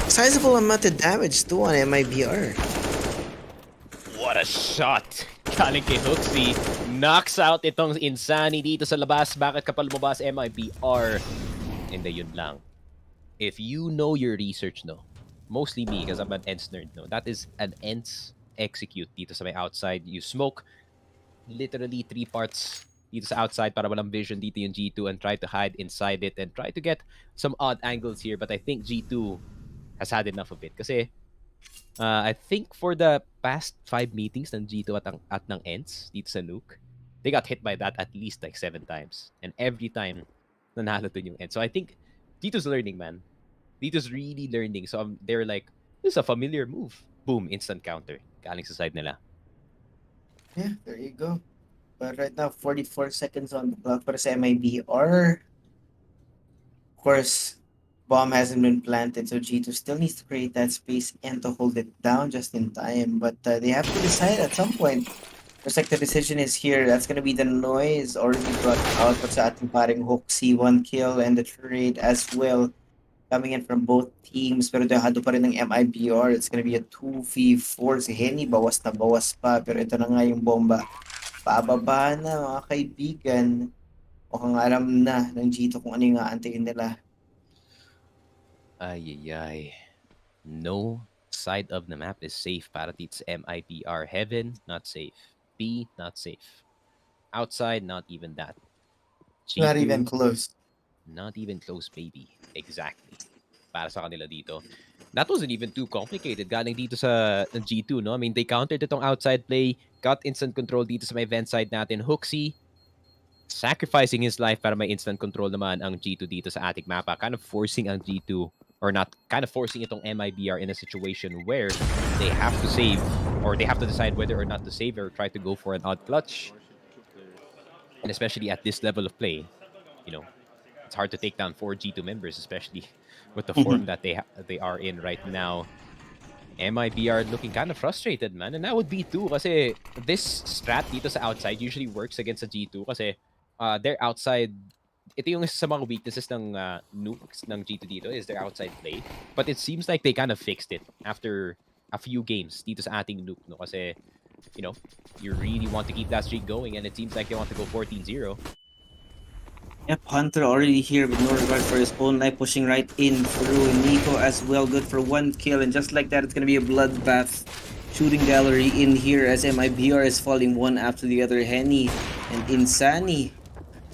Sizable amount of damage too on MIBR. What a shot! Galing kay Hooksy. Knocks out itong Insani dito sa labas. Bakit kapal lumabas MIBR? And yun lang. If you know your research, no? Mostly me, because I'm an ENS nerd, no? That is an ENS execute dito sa may outside. You smoke literally 3 parts dito sa outside para walang vision dito yung G2 and try to hide inside it and try to get some odd angles here. But I think G2 has had enough of it. Kasi I think for the past 5 meetings ng G2 at ng ENS dito sa nuke, they got hit by that at least like 7 times. And every time, nanalo dun yung ENS. So I think G2's learning, man. Dito's really learning. So they're like, this is a familiar move. Boom, instant counter. Galing sa side nila. Yeah, there you go. But right now, 44 seconds on the clock para sa MIBR. Of course, bomb hasn't been planted, so G2 still needs to create that space and to hold it down just in time. But they have to decide at some point. Looks like the decision is here. That's going to be the noise already brought out. But sa ating paring Hooksy, 1 kill, and the trade as well coming in from both teams. Pero dahado pa rin ng MIBR. It's gonna be a 2v4. Si Henny, bawas na bawas pa. Pero ito na nga yung bomba. Pababa na, mga kaibigan. Mukhang alam na ng G2 kung ano yung aantayin nila. Ay. No side of the map is safe para dito sa MIBR. Heaven, not safe. B, not safe. Outside, not even that. Not even close. Not even close, baby. Exactly. Para sa kanila dito. That wasn't even too complicated. Galing dito sa G2, no? I mean, they countered itong outside play, got instant control dito sa may vent side natin. Hooksy, sacrificing his life para may instant control naman ang G2 dito sa ating mapa. Kind of forcing ang G2, or not, kind of forcing itong MIBR in a situation where they have to save, or they have to decide whether or not to save or try to go for an odd clutch. And especially at this level of play, you know, it's hard to take down 4 G2 members, especially with the form that they are in right now. MIBR looking kind of frustrated, man. And that would be too kasi this strat dito sa outside usually works against a G2 kasi their outside, ito yung isa sa mga weaknesses ng nukes ng G2 dito is their outside play. But it seems like they kind of fixed it after a few games dito sa ating nuke, no? Kasi, you know, you really want to keep that streak going and it seems like they want to go 14-0. Yep, Hunter already here with no regard for his own life, pushing right in through Nico as well. Good for 1 kill, and just like that, it's gonna be a bloodbath. Shooting gallery in here as MIBR is falling one after the other. Henny and Insani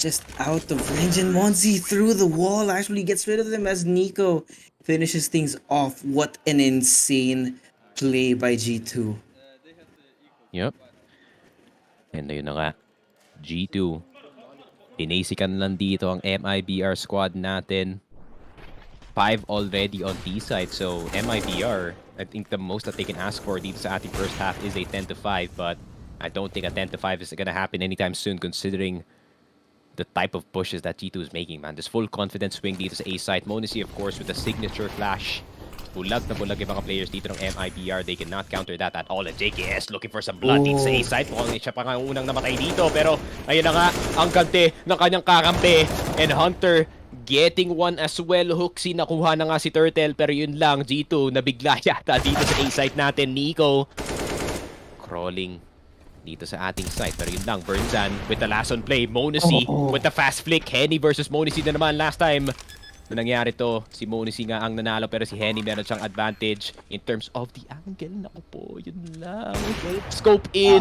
just out of range, and Monzi through the wall actually gets rid of them as Nico finishes things off. What an insane play by G2. Yep. And yun na nga, G2. Tinasikan lang dito ang MIBR squad natin. 5 already on B side. So MIBR, I think the most that they can ask for dito sa ating first half is a 10-5. But I don't think a 10-5 is gonna happen anytime soon considering the type of pushes that G2 is making, man. This full confidence swing dito sa A side. Monacy, of course, with the signature flash. Bulag na bulag yung mga players dito ng MIBR. They cannot counter that at all. And JKS looking for some blood dito sa A-side. Mukhang siya pa nga unang namatay dito. Pero ayun na nga, ang kante ng kanyang kakampi. And Hunter getting one as well. Hooksy, nakuha na nga si Turtle. Pero yun lang, G2 nabigla yata dito sa A-side natin. Nico crawling dito sa ating side. Pero yun lang, Burnzan with the last on play. Monacy with the fast flick. Henny versus Monacy na naman last time. Na nangyari to, si Monacy nga ang nanalo pero si Henny meron siyang advantage in terms of the angle. Naku po, yun lang. Scope in.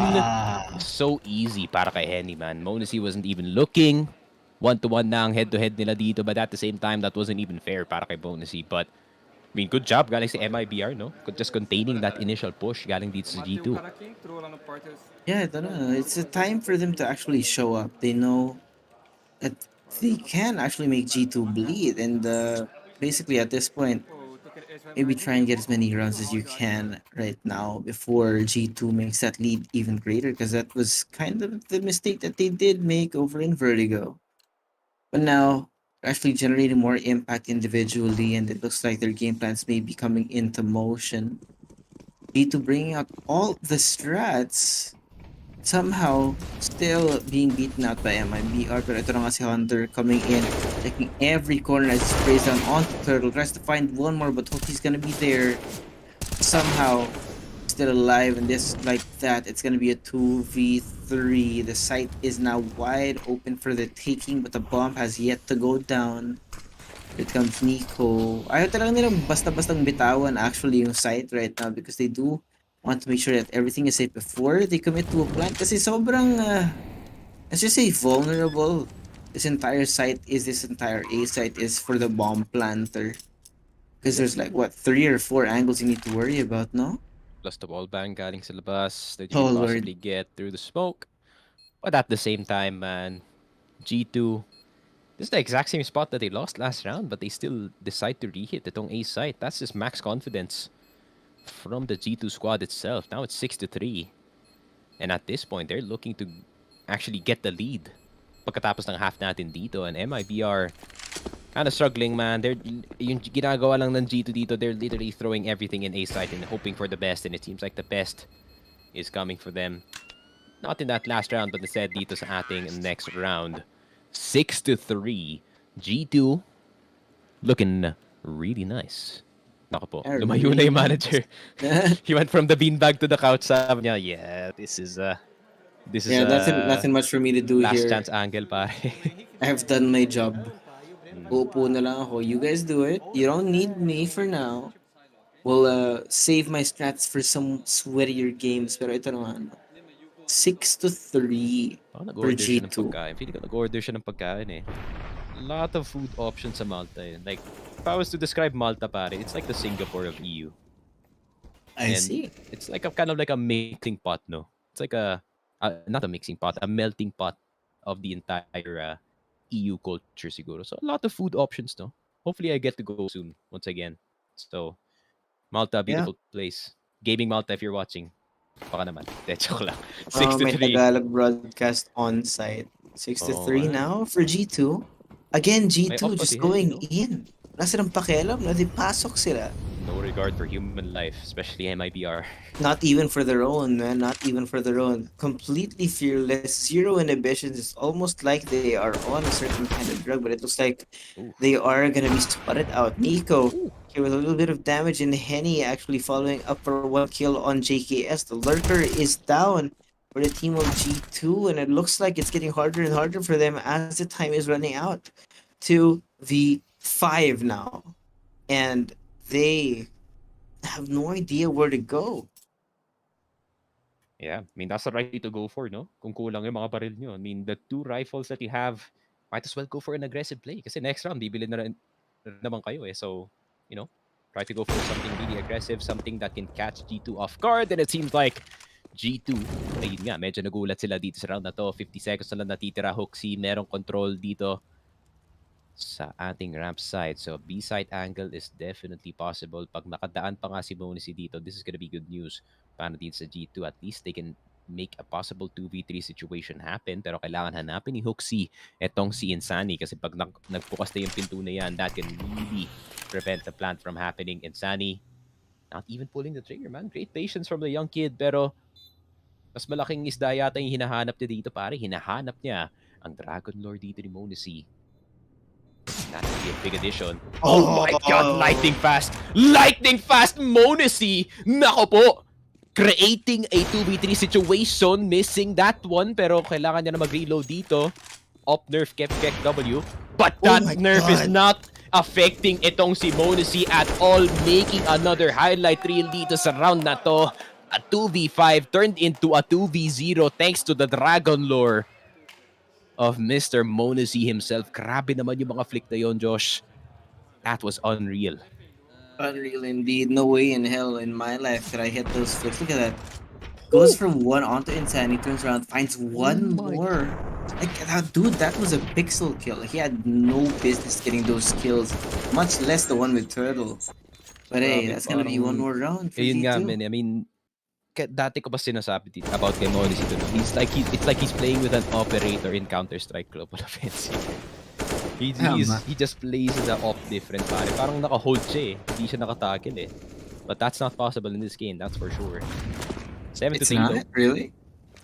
So easy para kay Henny, man. Monacy wasn't even looking. 1-1 na ang head-to-head nila dito, but at the same time, that wasn't even fair para kay Monacy. But, I mean, good job galing si MIBR, no? Just containing that initial push galing dito sa G2. Yeah, I don't know. It's a time for them to actually show up. They know that they can actually make G2 bleed, and basically at this point, maybe try and get as many rounds as you can right now before G2 makes that lead even greater, because that was kind of the mistake that they did make over in Vertigo. But now, they're actually generating more impact individually, and it looks like their game plans may be coming into motion. G2 bringing out all the strats, somehow still being beaten out by MIBR. Pero ito na nga si Hunter coming in, taking every corner as he sprays down onto Turtle. Tries to find one more, but hope he's gonna be there. Somehow still alive, and this like that. It's gonna be a 2v3. The site is now wide open for the taking, but the bomb has yet to go down. Here comes Nico. Ayaw talaga nilang basta-bastang bitawan actually yung site right now, because they do want to make sure that everything is safe before they commit to a plant. Kasi sobrang, let's just say, vulnerable this entire site is, this entire A site is for the bomb planter. Because there's like, what, 3 or 4 angles you need to worry about, no? Plus the wall bang galing sa labas that you can possibly get through the smoke. But at the same time, man, G2, this is the exact same spot that they lost last round, but they still decide to re-hit itong A site. That's just max confidence from the G2 squad itself. Now it's 6-3. And at this point, they're looking to actually get the lead. Pagkatapos ng half natin dito. And MIBR kind of struggling, man. Yung ginagawa lang ng G2 dito, they're literally throwing everything in A site and hoping for the best. And it seems like the best is coming for them. Not in that last round, but instead dito sa ating next round. 6-3. G2 looking really nice. Nako po, lumayo na yung manager. He went from the beanbag to the couch. Sabi niya, yeah, this is nothing much for me to do last here. chance angle, pare. I have done my job. Uupo na lang ako. You guys do it. You don't need me for now. We'll save my strats for some sweatier games. Pero ito naman, 6-3 for G2. Feeling ko nag-order siya ng pagkain eh. A lot of food options sa Malta eh. Like, if I was to describe Malta, pare, it's like the Singapore of EU. I see. It's like kind of like a mixing pot, no? It's like not a mixing pot, a melting pot of the entire EU culture siguro. So a lot of food options, no? Hopefully I get to go soon once again. So Malta, beautiful place. Gaming Malta, if you're watching. Baka naman. Joke lang. 6-3. May Tagalog broadcast on site. 6-3 now for G2. Again, G2 just going in. Wala silang pakialam na di pasok sila. No regard for human life, especially MIBR. Not even for their own, man. Not even for their own. Completely fearless, zero inhibitions. It's almost like they are on a certain kind of drug, but it looks like Ooh. they are gonna be spotted out. Nico here with a little bit of damage, and Henny actually following up for 1 kill on JKS. The lurker is down for the team of G2, and it looks like it's getting harder and harder for them as the time is running out. 2v5 now, and they have no idea where to go. Yeah, I mean, that's the right way to go for, no? Kung kulang yung mga baril nyo. I mean, the 2 rifles that you have, might as well go for an aggressive play. Kasi next round, bibili na rin naman kayo eh. So, you know, try to go for something really aggressive, something that can catch G2 off guard. And it seems like G2, ayun nga, medyo nagulat sila dito sa round na to. 50 seconds na lang natitira. Hoxie, merong control dito sa ating ramp side. So, B-side angle is definitely possible. Pag nakadaan pa nga si Bonus dito, this is gonna be good news para dito sa G2. At least they can make a possible 2v3 situation happen. Pero kailangan hanapin ni Hoxie etong si Insani. Kasi pag nagbukas na yung pinto na yan, that can really prevent the plant from happening. Insani, not even pulling the trigger, man. Great patience from the young kid. Pero mas malaking isda yata yung hinahanap niya dito, pare. Hinahanap niya ang Dragon Lord dito ni Monacy. That would be a big addition. Oh my god, lightning fast! Lightning fast, Monacy! Nako po! Creating a 2v3 situation, missing that one, pero kailangan niya na mag-reload dito. Up nerf kept W. But that nerf is not affecting itong si Monacy at all, making another highlight reel dito sa round na to. A 2v5 turned into a 2v0 thanks to the Dragon Lore of Mr. Monacy himself. Grabe naman yung mga flick na yun, Josh. That was unreal. Unreal indeed. No way in hell in my life could I hit those flips. Look at that. Goes from one onto Insani, turns around, finds one more. Like, dude, that was a pixel kill. He had no business getting those kills, much less the one with Turtle. But hey, that's gonna be one more round for Yun nga, G2. man. I mean, dati ko pa sinasabi about kay Monacy dito. It's like he's playing with an operator in Counter-Strike Global Offensive. He just plays the op different, pare. Parang naka-hold siya eh. Hindi siya naka-tackle eh. But that's not possible in this game, that's for sure. 7-3 not? though. Really?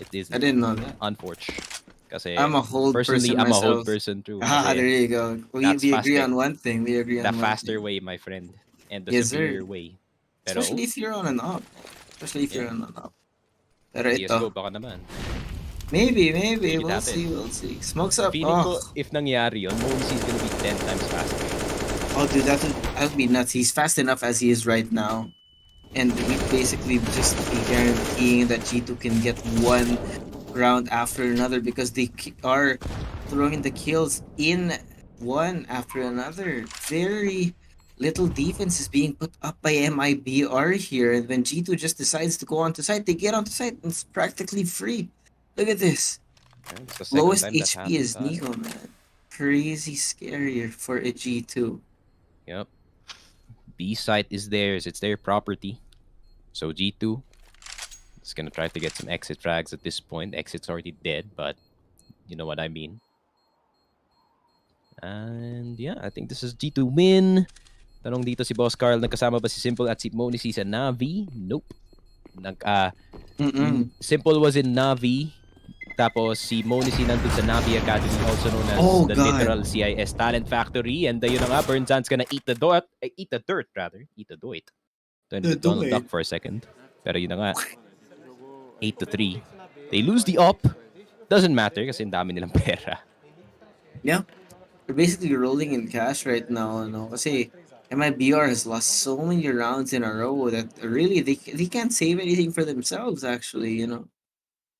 It is. I didn't know that. Unfortunate. Kasi I'm a hold personally, person I'm a myself. hold person too. There you go. We agree on one thing. We agree on the one faster thing. way, my friend. And the Yes, superior sir. way. Pero, Especially if you're on an up. Especially if you're on an up. Pero CSGO ito. baka naman. Maybe. Make it We'll happen. see. Smokes up. Feeling ko, Oh. if nangyari yun, Monacy's gonna be 10 times faster. Oh, dude, that would be nuts. He's fast enough as he is right now. And we basically just be guaranteeing that G2 can get one round after another because they are throwing the kills in one after another. Very little defense is being put up by MIBR here. And when G2 just decides to go onto site, they get onto site and it's practically free. Look at this. Yeah, it's the second Lowest time that's HP is happened, Nico, man. Crazy scarier for a G2. Yep. B site is theirs. It's their property. So G2 is gonna try to get some exit frags at this point. Exit's already dead, but you know what I mean. And yeah, I think this is G2 win. Tanong dito si Boss Carl, nagkasama ba si Simple at si Monacy sa Navi? Nope. Simple was in Navi. Tapos si Monacy nandun sa Navi Academy, also known as the literal CIS Talent Factory. And yun na nga, Burnzan's gonna eat the dirt. Eat the doit. Turn to Donald Duck for a second. Pero yun na nga, 8-3. They lose the op. Doesn't matter kasi ang dami nilang pera. Yeah. They're basically rolling in cash right now, no? Kasi MIBR has lost so many rounds in a row that really they can't save anything for themselves, actually, you know?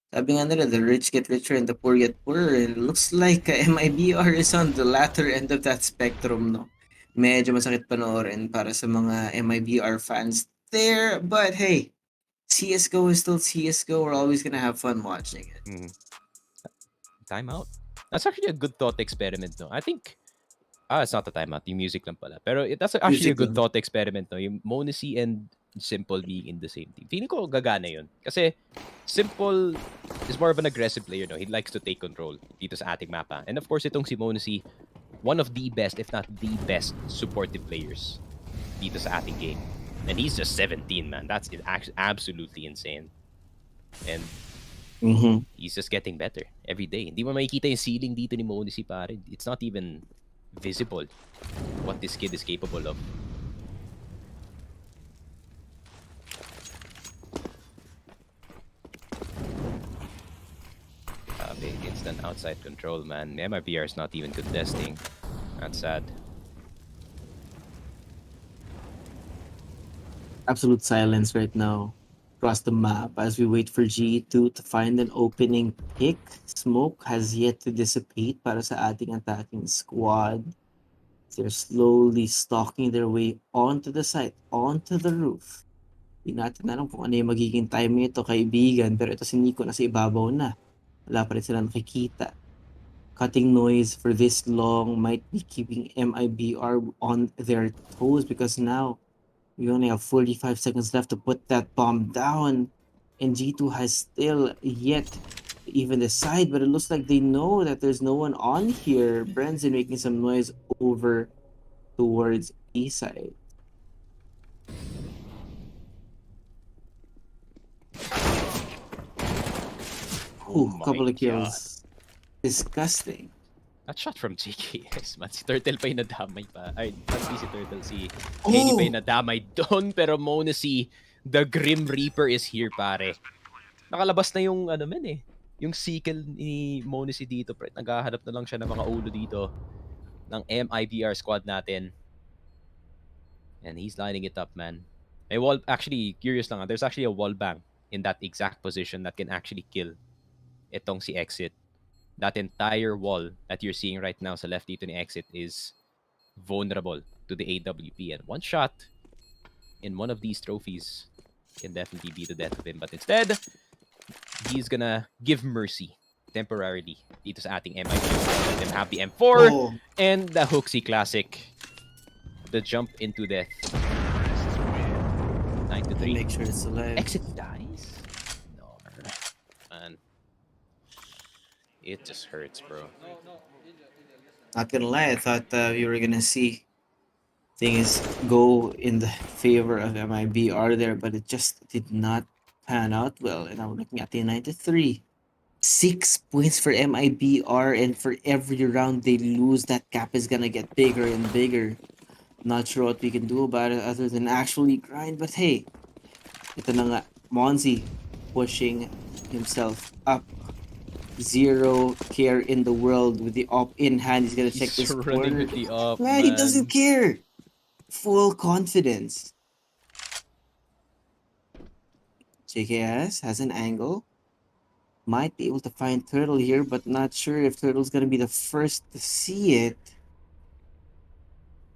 Sabi nga nila, the rich get richer and the poor get poorer. And it looks like MIBR is on the latter end of that spectrum, no? Medyo masakit panoorin para sa mga MIBR fans there. But hey, CSGO is still CSGO. We're always gonna have fun watching it. Timeout. That's actually a good thought experiment, no? I think... it's not a timeout. Yung music lang pala. Pero that's actually a good thought experiment, no? Yung Monacy and Simple being in the same team. Feeling ko gagana yun. Kasi Simple is more of an aggressive player, no? He likes to take control dito sa ating mapa. And of course, itong si Monacy, one of the best, if not the best, supportive players dito sa ating game. And he's just 17, man. That's actually absolutely insane. And he's just getting better every day. Hindi mo makikita yung ceiling dito ni Monisi, pare. It's not even visible what this kid is capable of. Big instant outside control, man. MIBR is not even contesting. That's sad. Absolute silence right now across the map as we wait for G2 to find an opening pick. Smoke has yet to dissipate para sa ating attacking squad. They're slowly stalking their way onto the site, onto the roof. Hindi natin alam kung ano yung magiging timing ito, kaibigan, pero ito si Nico na sa ibabaw na. Wala pa rin sila nakikita. Cutting noise for this long might be keeping MIBR on their toes because now we only have 45 seconds left to put that bomb down. And G2 has still yet to even decide, but it looks like they know that there's no one on here. Brendan making some noise over towards E side. Ooh, couple of kills. Disgusting. That shot from JKS, man. Si Turtle pa yung nadamay pa. Ay, hindi si Turtle. Si Katie pa yung nadamay doon. Pero Monesi, the Grim Reaper is here, pare. Nakalabas na yung, ano man eh. Yung sickle ni Monesi dito, pre. Naghahanap na lang siya ng mga ulo dito. Ng MIBR squad natin. And he's lining it up, man. May wall, actually, curious lang. There's actually a wall bang in that exact position that can actually kill itong si Exit. That entire wall that you're seeing right now sa left dito ni Exit is vulnerable to the AWP. And one shot in one of these trophies can definitely be the death of him. But instead, he's gonna give mercy temporarily dito sa ating MIB. Let them have the M4 and the Hooksy Classic. The jump into death. 9-3. Make sure it's alive. Exit dies? No, man. It just hurts, bro. Not gonna lie, I thought we were gonna see things go in the favor of MIBR there, but it just did not pan out well. And now we're looking at the 9-3. 6 points for MIBR, and for every round they lose, that gap is gonna get bigger and bigger. Not sure what we can do about it other than actually grind, but hey, ito na nga, Monzi pushing himself up. Zero care in the world with the op in hand. He's gonna check this corner. With the op, Man, he doesn't care. Full confidence. JKS has an angle. Might be able to find Turtle here, but not sure if Turtle's gonna be the first to see it.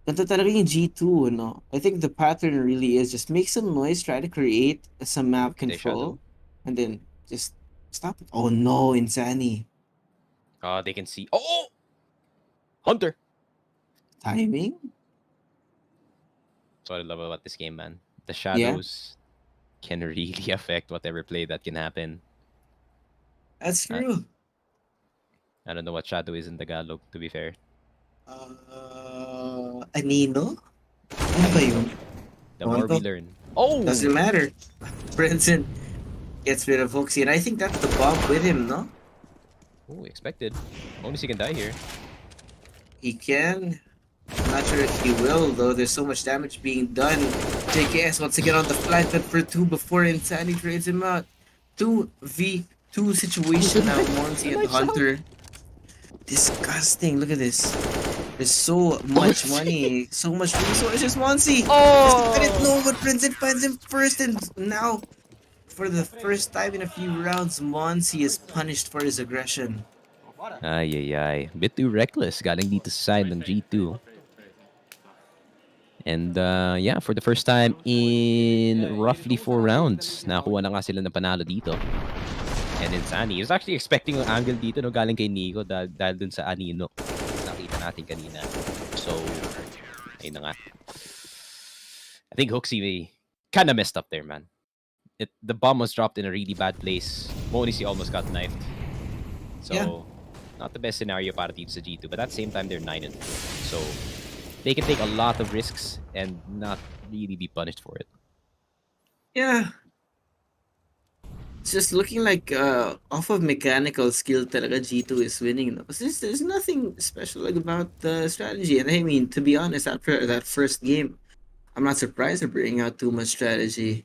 Ganito talaga yung G2, no? I think the pattern really is just make some noise, try to create some map control, and then just stop it. Oh no, Insani. They can see. Oh! Hunter! Timing? That's what I love about this game, man. The shadows can really affect whatever play that can happen. That's true. I don't know what shadow is in Tagalog, to be fair. Anino? Ano ba yun? The more we learn. Oh! Doesn't matter. Brenton gets rid of Hoxie, and I think that's the bomb with him, no? Oh, expected. Only he can die here. He can. I'm not sure if he will, though. There's so much damage being done. JKS wants to get on the flank for 2 before Insanity trades him out. 2v2 situation now. Monty and Hunter. Disgusting. Look at this. There's so much money, so much resources. Monty! Oh! I didn't know, but Princeton finds him first, and now, for the first time in a few rounds, Monty is punished for his aggression. Ay. Bit too reckless. Galing dito sa side ng G2. And yeah, for the first time in roughly 4 rounds, nakakuha na nga sila ng panalo dito. And Insani, he was actually expecting an angle dito, no, galing kay Nico dahil dun sa Anino. Nakita natin kanina. So, ayun na nga. I think Hooksy kind of messed up there, man. The bomb was dropped in a really bad place. Monisi almost got knifed. So, not the best scenario para dito sa G2. But at the same time, they're 9-4. So, they can take a lot of risks and not really be punished for it. Yeah. It's just looking like off of mechanical skill talaga G2 is winning. No? There's nothing special about the strategy. And I mean, to be honest, after that first game, I'm not surprised they're bringing out too much strategy.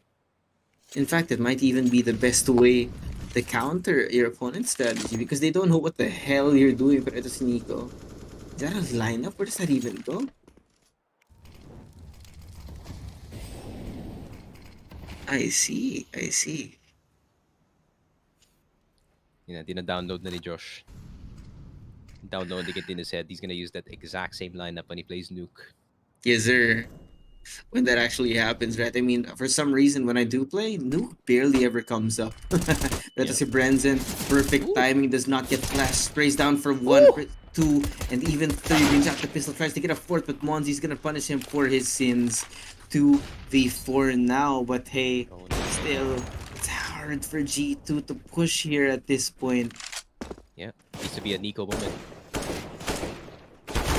In fact, it might even be the best way to counter your opponent's strategy because they don't know what the hell you're doing. But ito si Nico. Is that a lineup? Where does that even go? I see. I see. Dina-download na ni Josh. Downloading it in his head. He's gonna use that exact same lineup when he plays Nuke. Yes, sir. When that actually happens, right? I mean, for some reason, when I do play, Nuke barely ever comes up. That is a Brenzen. Perfect timing, does not get flashed. Sprays down for 1, 2, and even 3. Brings out the pistol, tries to get a 4th, but Monzi's gonna punish him for his sins. 2v4 now, but hey, still, it's hard for G2 to push here at this point. Yeah, needs to be a Nico moment.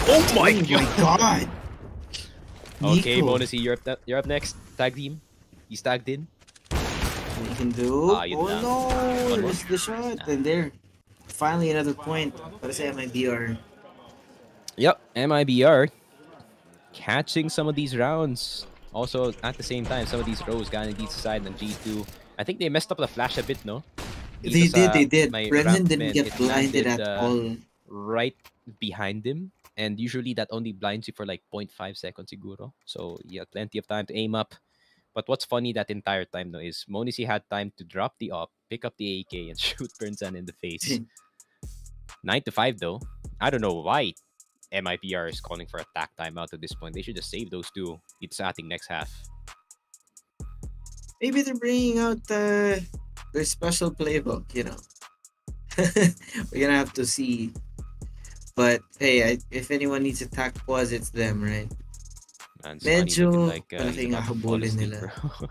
Oh my god! Okay, Nico. Monacy, you're up next. Tag team. He's tagged in. What he can do? Yun Oh lang. no! One more. There's the shot, and there. Finally, another point. Para sa MIBR. Yep, MIBR catching some of these rounds. Also, at the same time, some of these rows galing dito sa side ng G2. I think they messed up the flash a bit, no? They did. May Brendan ramp didn't man, get it blinded landed, at all. right behind him. And usually that only blinds you for like 0.5 seconds siguro. So yeah, plenty of time to aim up. But what's funny that entire time though is Monisi had time to drop the op, pick up the AK, and shoot Bernzan in the face. 9-5 though. I don't know why MIBR is calling for attack timeout at this point. They should just save those two. It's I think next half. Maybe they're bringing out their special playbook, you know. We're gonna have to see. But hey, if anyone needs attack pause, it's them, right? Man, Sonny's Medyo looking like malaking he's about to fall hahabulin asleep, nila. bro.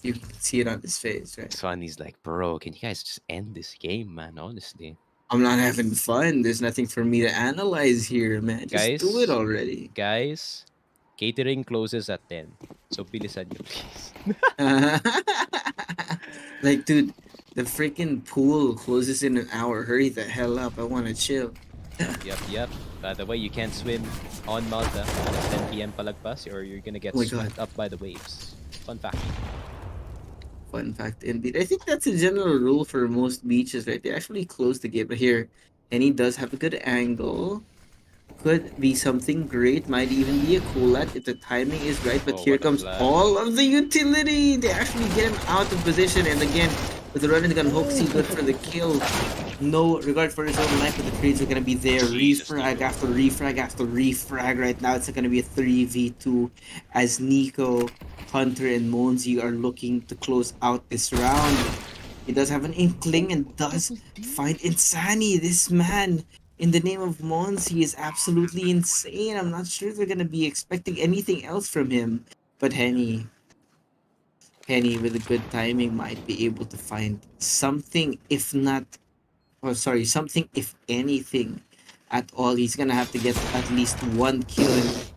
You can see it on his face, right? Sonny's like, bro, can you guys just end this game, man? Honestly. I'm not having fun. There's nothing for me to analyze here, man. Just do it already. Guys, catering closes at 10. So bilisan nyo, please. Like, dude, the freaking pool closes in an hour. Hurry the hell up. I want to chill. Yep. By the way, you can't swim on Malta at 10 p.m. palagpas or you're gonna get Oh my swept up by the waves. Fun fact. Fun fact indeed. I think that's a general rule for most beaches, right? They actually close the gate. But here, Henny does have a good angle. Could be something great. Might even be a coolat if the timing is right. But here comes all of the utility. They actually get him out of position. And again, with the run and gun hook, see good for the kill. No regard for his own life, but the trades are going to be there. Refrag after refrag after refrag. Right now, it's going to be a 3v2 as Nico, Hunter, and Monzi are looking to close out this round. He does have an inkling and does find Insani. This man, in the name of Mons, he is absolutely insane. I'm not sure they're going to be expecting anything else from him. But Henny, with a good timing, might be able to find something, something if anything at all. He's going to have to get at least one kill.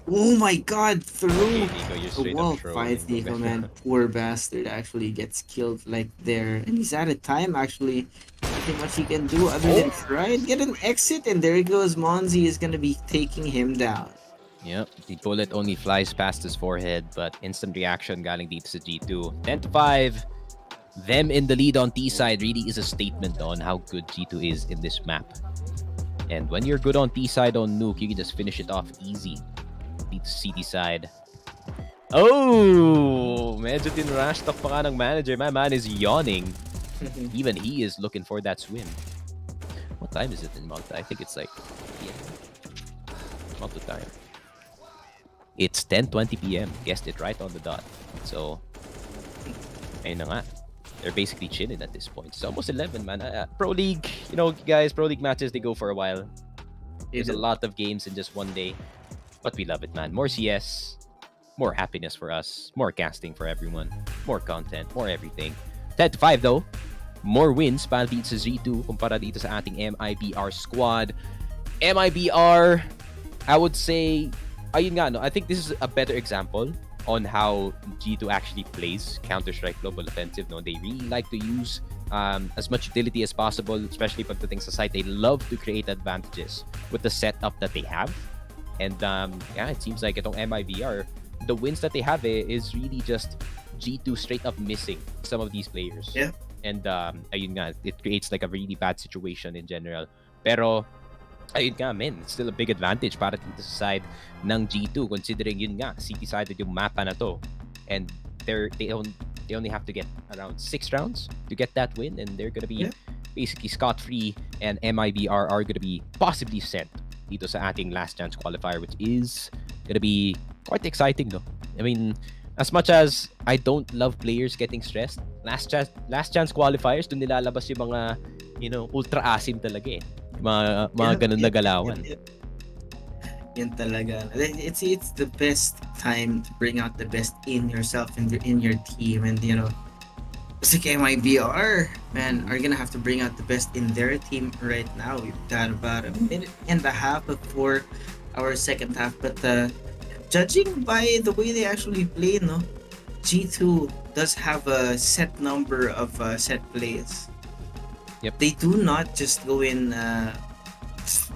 Oh my god, through the wall. 5 Nico, man. Poor bastard actually gets killed like there. And he's out of time, actually. Nothing much he can do other than try and get an exit, and there he goes. Monzi is gonna be taking him down. Yep, the bullet only flies past his forehead, but instant reaction galing dito sa G2. 10-5. Them in the lead on T side really is a statement on how good G2 is in this map. And when you're good on T side on Nuke, you can just finish it off easy. Dito CT side. Oh, medyo tinrash talk pa nga ng manager. My man is yawning. Even he is looking for that swim. What time is it in Malta? I think it's like Malta time. It's 10:20 p.m. Guessed it right on the dot. So, ayun na nga. They're basically chilling at this point. It's almost 11, man. Pro League, guys, Pro League matches, they go for a while. There's a lot of games in just one day. But we love it, man. More CS, more happiness for us, more casting for everyone, more content, more everything. 10-5 though. More wins para dito sa G2 kumpara dito sa ating MIBR squad. MIBR, I would say, ayun nga, no, I think this is a better example on how G2 actually plays Counter-Strike Global Offensive. No, they really like to use as much utility as possible, especially pagdating sa site. They love to create advantages with the setup that they have. And yeah, it seems like itong MIBR, the wins that they have is really just G2 straight up missing some of these players. Yeah. And ayun nga, it creates like a really bad situation in general. Pero ayun nga, man, it's still a big advantage para dito sa side ng G2 considering yun nga, city-sided yung mapa na to. And they only have to get around 6 rounds to get that win, and they're gonna be basically scot-free, and MIBR are gonna be possibly sent dito sa ating last chance qualifier, which is gonna be quite exciting, no? I mean, as much as I don't love players getting stressed, last chance qualifiers, dun nilalabas yung mga, you know, ultra asim talaga eh. Mga ganun na galawan. Yan talaga. It's the best time to bring out the best in yourself and in your team, and you know, it's like MIBR, man, are gonna have to bring out the best in their team right now. We've got about a minute and a half before our second half, but judging by the way they actually play, no, G2 does have a set number of set plays. Yep. They do not just go in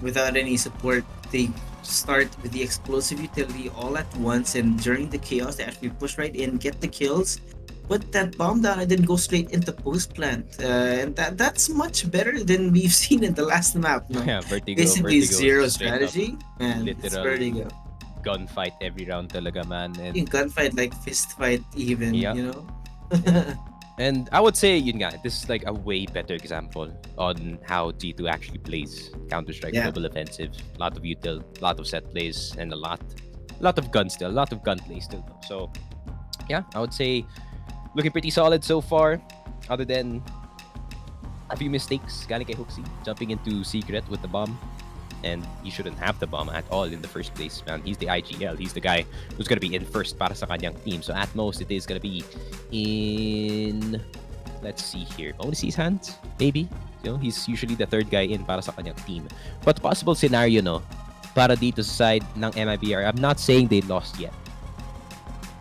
without any support. They start with the explosive utility all at once, and during the chaos they actually push right in, get the kills, put that bomb down, and then go straight into post plant. And that's much better than we've seen in the last map. No? Yeah, Vertigo. Basically Vertigo zero straight strategy, man. It's literal Vertigo. gunfight every round talaga, man. And Yung gunfight, like fist fight even, Yeah. you know? And I would say, yun nga, this is like a way better example on how G2 actually plays Counter-Strike Yeah. Global Offensive. A lot of util, a lot of set plays, and a lot of gun still, a lot of gun play still. So, yeah, I would say looking pretty solid so far, other than a few mistakes. Galing kay Hooksy, jumping into Secret with the bomb. And he shouldn't have the bomb at all in the first place, man. He's the IGL. He's the guy who's gonna be in first para sa kanyang team. So at most, it is gonna be in... Let's see here. Only see his hands? Maybe. You know, he's usually the third guy in para sa kanyang team. But possible scenario, no? Para dito sa side ng MIBR, I'm not saying they lost yet.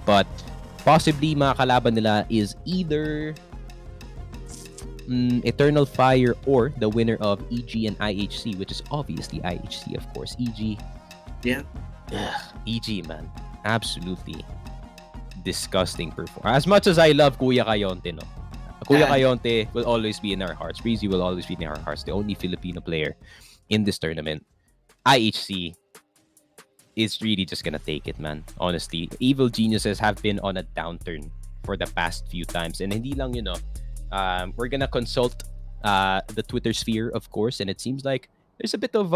But possibly, mga kalaban nila is either Eternal Fire or the winner of EG and IHC, which is obviously IHC, of course. EG. Yeah. EG, man. Absolutely disgusting performance. As much as I love Kuya Kayonte, no? Kuya Kayonte will always be in our hearts. Breezy will always be in our hearts. The only Filipino player in this tournament. IHC is really just gonna take it, man. Honestly. Evil Geniuses have been on a downturn for the past few times. And hindi lang, you know, we're gonna consult the Twitter sphere, of course, and it seems like there's a bit of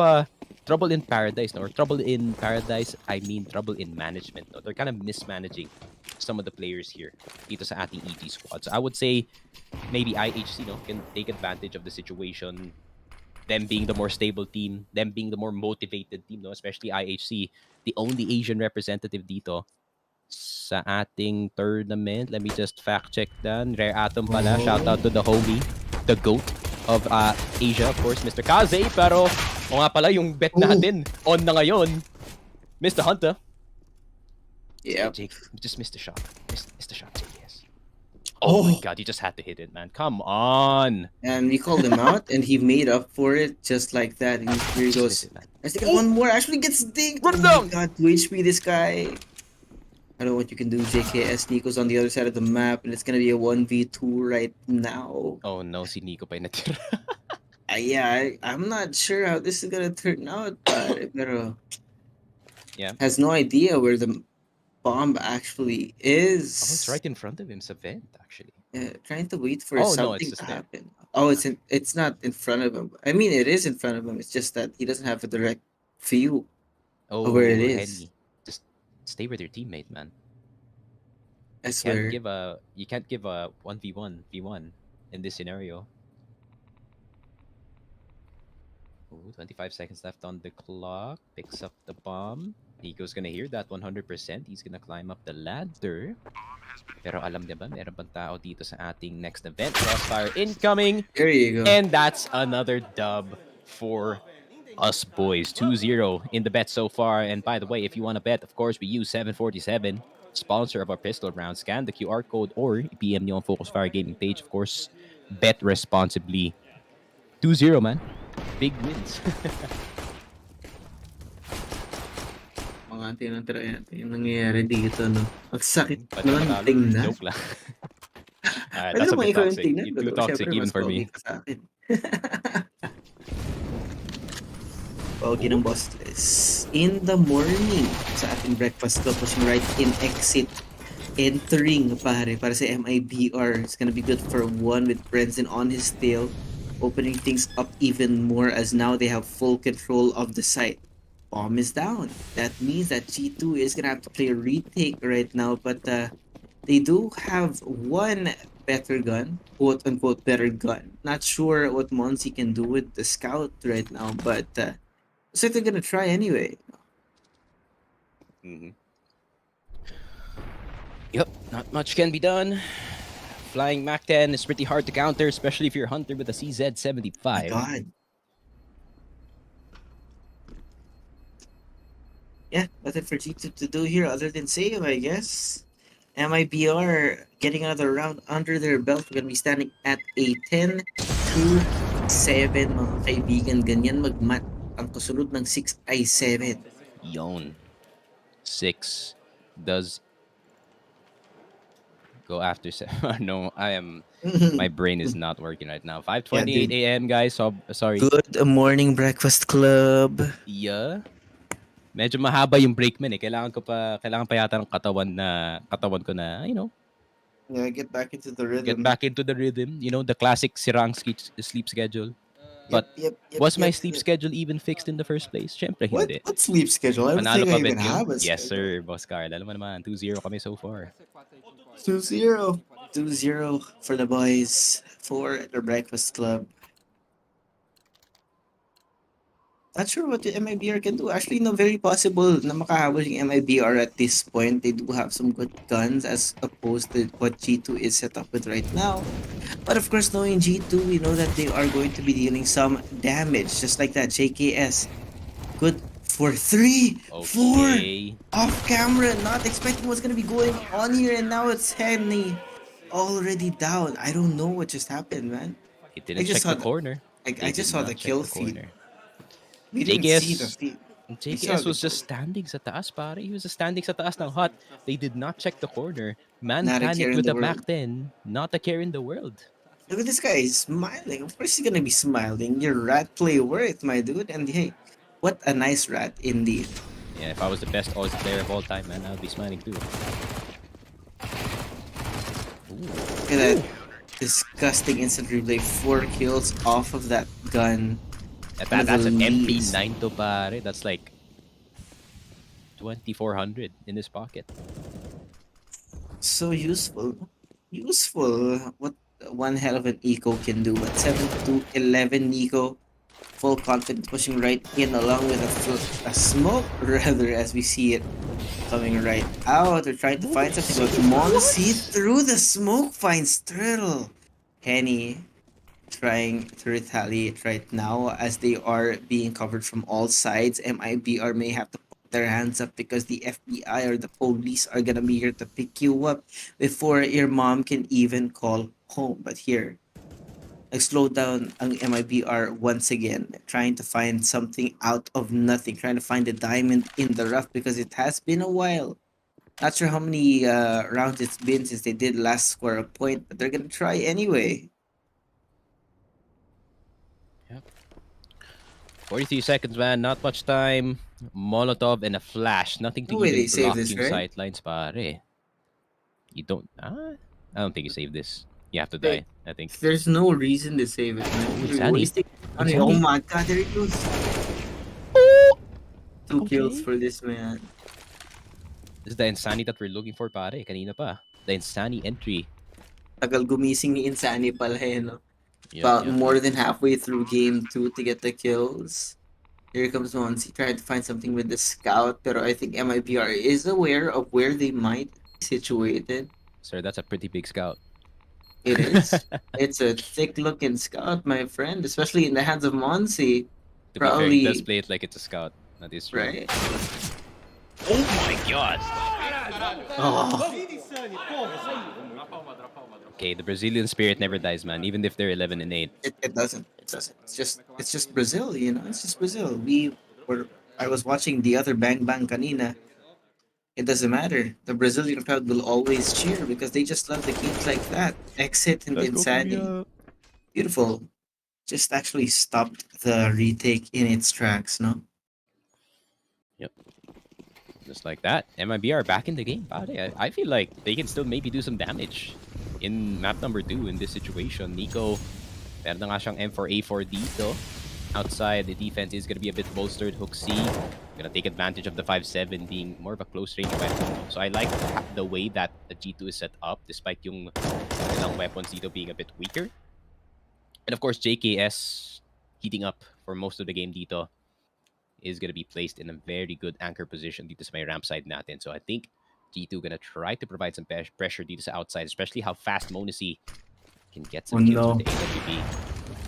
trouble in paradise, no? Or trouble in paradise, I mean trouble in management, no? They're kind of mismanaging some of the players here dito sa ating EG squad. So I would say maybe IHC, no, can take advantage of the situation, them being the more stable team, them being the more motivated team, no? Especially IHC, the only Asian representative dito sa ating tournament. Let me just fact check that. Rare Atom pala. Shout out to the homie, the GOAT of Asia, of course, Mr. Kaze. Pero, o nga pala, yung bet natin on na ngayon, Mr. Hunter. Yeah. Jake, just missed the shot. Missed the shot, JKS. Oh my god, you just had to hit it, man. Come on. And we called him out, and he made up for it just like that. And here he goes. I think one more actually gets dinged. Run it down. God, 2 HP this guy. I don't know what you can do. JKS Nico's on the other side of the map, and it's gonna be a 1v2 right now. Oh no, si Nico pa yung natira. I'm not sure how this is gonna turn out, but Yeah. has no idea where the bomb actually is. Oh, it's right in front of him, sa vent, actually. Trying to wait for Oh, no, something it's to just there. happen. Oh, it's not in front of him. I mean, it is in front of him. It's just that he doesn't have a direct view Oh, of where it is. Henny. Just stay with your teammate, man. I swear. You can't give a 1v1 in this scenario. Ooh, 25 seconds left on the clock. Picks up the bomb. Nico's gonna hear that 100%. He's gonna climb up the ladder. Pero alam niya ba, meron bang tao dito sa ating next event? Crossfire incoming. There you go. And that's another dub for us boys. 2-0 in the bet so far. And by the way, if you want to bet, of course, we use 747. sponsor of our pistol round. Scan the QR code or PM nyo on Focus Fire Gaming page. Of course, bet responsibly. 2-0, man. Big wins. Mga tinatira yung nangyayari dito, no? Ang sakit Pati naman matalo. tingnan. Joke lang. Pwede That's a naman bit ikaw yung toxic. tingnan. Too Pero toxic syempre, even mas for pogi me. ka sa akin. Pogi ng bossless. In the morning, sa ating breakfast club, pushing right in exit. Entering, pare, para sa MIBR. It's gonna be good for one with Brenzen on his tail. Opening things up even more as now they have full control of the site. Bomb is down. That means that G2 is gonna have to play a retake right now, but they do have one better gun, quote unquote better gun. Not sure what Monsi can do with the scout right now, but so they're gonna try anyway. Mm-hmm. Yep, not much can be done. Flying Mac 10 is pretty hard to counter, especially if you're a hunter with a CZ75. My God. Yeah, nothing for G2 to do here other than save, I guess. MIBR getting another round under their belt. We're gonna be standing at a 10-7, mga kaibigan. Ganyan magmat. Ang kasunod ng 6 ay 7. Yon. 6 does go after 7. No, my brain is not working right now. 5:28 a.m. guys. So sorry. Good morning, breakfast club. Yeah. Medyo mahaba yung break man eh. Kailangan pa yata ng katawan ko na, Yeah, get back into the rhythm. get back into the rhythm. You know, the classic sirang sleep schedule. But was my sleep schedule even fixed in the first place? Syempre hindi. What sleep schedule? I don't think I even have a Yes, schedule. sir, Boss Carl. Alam mo naman, 2-0 kami so far. 2-0. 2-0 for the boys for the breakfast club. Not sure what the MIBR can do. Actually, no, very possible na makahabol yung MIBR at this point. They do have some good guns as opposed to what G2 is set up with right now. But of course, knowing G2, we know that they are going to be dealing some damage. Just like that, JKS. Good for 3, 4. Off camera, not expecting what's going to be going on here. And now it's Henny already down. I don't know what just happened, man. He didn't check the corner. I just saw the kill feed. We didn't see the feed. JKS was just standing sa taas, pare. He was just standing sa taas ng hut. They did not check the corner. Man panicked with the Mac 10. Not a care in the world. Look at this guy, he's smiling. Of course he's gonna be smiling. Your rat play worth, my dude. And hey, what a nice rat indeed. Yeah, if I was the best Aussie player of all time, man, I would be smiling too. Look at that disgusting instant replay. 4 kills off of that gun. That's an MP9 to pare. That's like 2,400 in his pocket. So useful. What one hell of an eco can do. At 7-11 Nico. Full confidence pushing right in along with a smoke, rather, as we see it coming right out. They're trying to find something, but Monsi through the smoke finds Turtle. Henny trying to retaliate right now as they are being covered from all sides. MIBR may have to put their hands up because the FBI or the police are gonna be here to pick you up before your mom can even call home. But here, slow down ang MIBR once again, trying to find something out of nothing, trying to find a diamond in the rough because it has been a while. Not sure how many rounds it's been since they did last score a point, but they're gonna try anyway. 43 seconds, man. Not much time. Molotov and a flash. Nothing to even block yung sightlines, pare. You don't... I don't think you save this. You have to die, I think. There's no reason to save it, man. Oh my god, there it goes. 2 kills for this man. This is the Insani that we're looking for, pare. Kanina pa. The Insani entry. Tagal gumising ni Insani pala, no? About more than halfway through game 2 to get the kills. Here comes Monsi trying to find something with the scout, pero I think MIBR is aware of where they might be situated. Sir, that's a pretty big scout. It is. It's a thick-looking scout, my friend, especially in the hands of Monsi. To be fair, he does play it like it's a scout. That is true. Right. Oh my god! Oh, Okay, the Brazilian spirit never dies, man. Even if they're 11 and 8. it doesn't. It doesn't. It's just Brazil, you know. It's just Brazil. I was watching the other Bang Bang kanina. It doesn't matter. The Brazilian crowd will always cheer because they just love the games like that. Exit and Let's go, Insanity. Korea. Beautiful. Just actually stopped the retake in its tracks, no? Yep. Just like that. MIBR back in the game. Pare. I feel like they can still maybe do some damage in map number 2 in this situation. Nico, meron na nga siyang M4A4 dito. Outside, the defense is going to be a bit bolstered. Hook C, going to take advantage of the 5-7 being more of a close range weapon. So I like the way that the G2 is set up despite yung kanilang weapons dito being a bit weaker. And of course, JKS heating up for most of the game dito is going to be placed in a very good anchor position dito sa may ramp side natin. So I think G2 going to try to provide some pressure dito sa outside, especially how fast Monacy can get some kills with the AWP.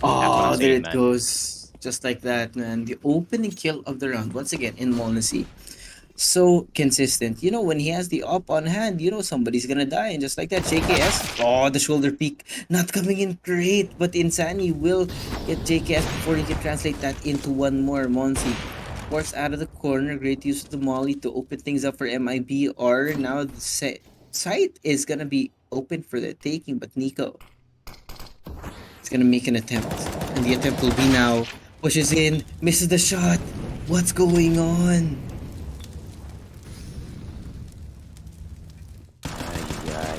Oh, saying, there it man. goes. Just like that, man. The opening kill of the round, once again, in Monacy. So consistent. You know, when he has the op on hand, you know somebody's gonna die. And just like that, JKS. Oh, the shoulder peek. Not coming in great. But Insani will get JKS before he can translate that into one more. Monsi forced out of the corner. Great use of the molly to open things up for MIBR. Now the site is gonna be open for the taking. But Nico is gonna make an attempt. And the attempt will be now. Pushes in, misses the shot. What's going on? Ay.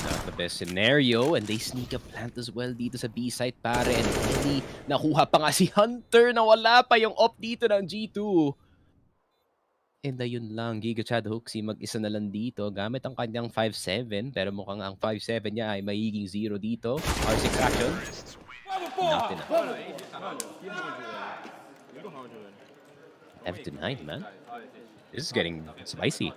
Not the best scenario. And they sneak a plant as well dito sa B site, pare. And Kelly, nakuha pa nga si Hunter na wala pa yung op dito ng G2. And ayun lang, Giga Chad Hooksy mag-isa na lang dito gamit ang kanyang 5-7. Pero mukhang ang 5-7 niya ay magiging 0 dito. R6 action. Nothing. 11-9, man. This is getting spicy.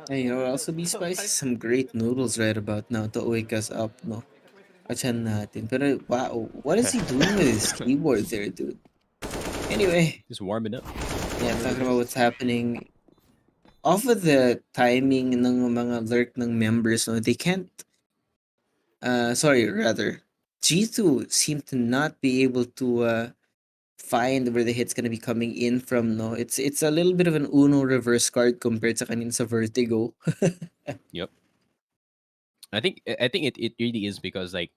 Hey, you know, also be spicy. Some great noodles right about now to wake us up, no? Kachan natin. Pero wow, what is he doing with his keyboard there, dude? Anyway. Just warming up. Yeah, talking about what's happening. Off of the timing ng mga lurk ng members, no, they can't G2 seem to not be able to find where the hit's gonna be coming in from, no? It's a little bit of an Uno reverse card compared sa kanina sa Vertigo. Yep. I think it really is because like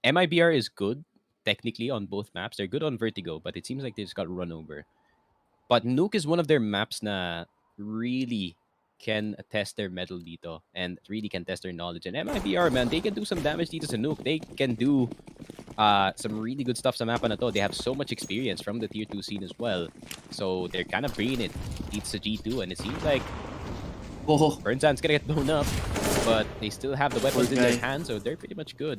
MIBR is good technically on both maps. They're good on Vertigo, but it seems like they just got run over. But Nuke is one of their maps na really can test their metal dito and really can test their knowledge. And MIBR, man, they can do some damage dito sa Nuke. They can do some really good stuff sa mapa na to. They have so much experience from the tier 2 scene as well. So they're kind of bringing it dito sa G2 and it seems like Burnsan's gonna get blown up, but they still have the weapons in their hands, so they're pretty much good.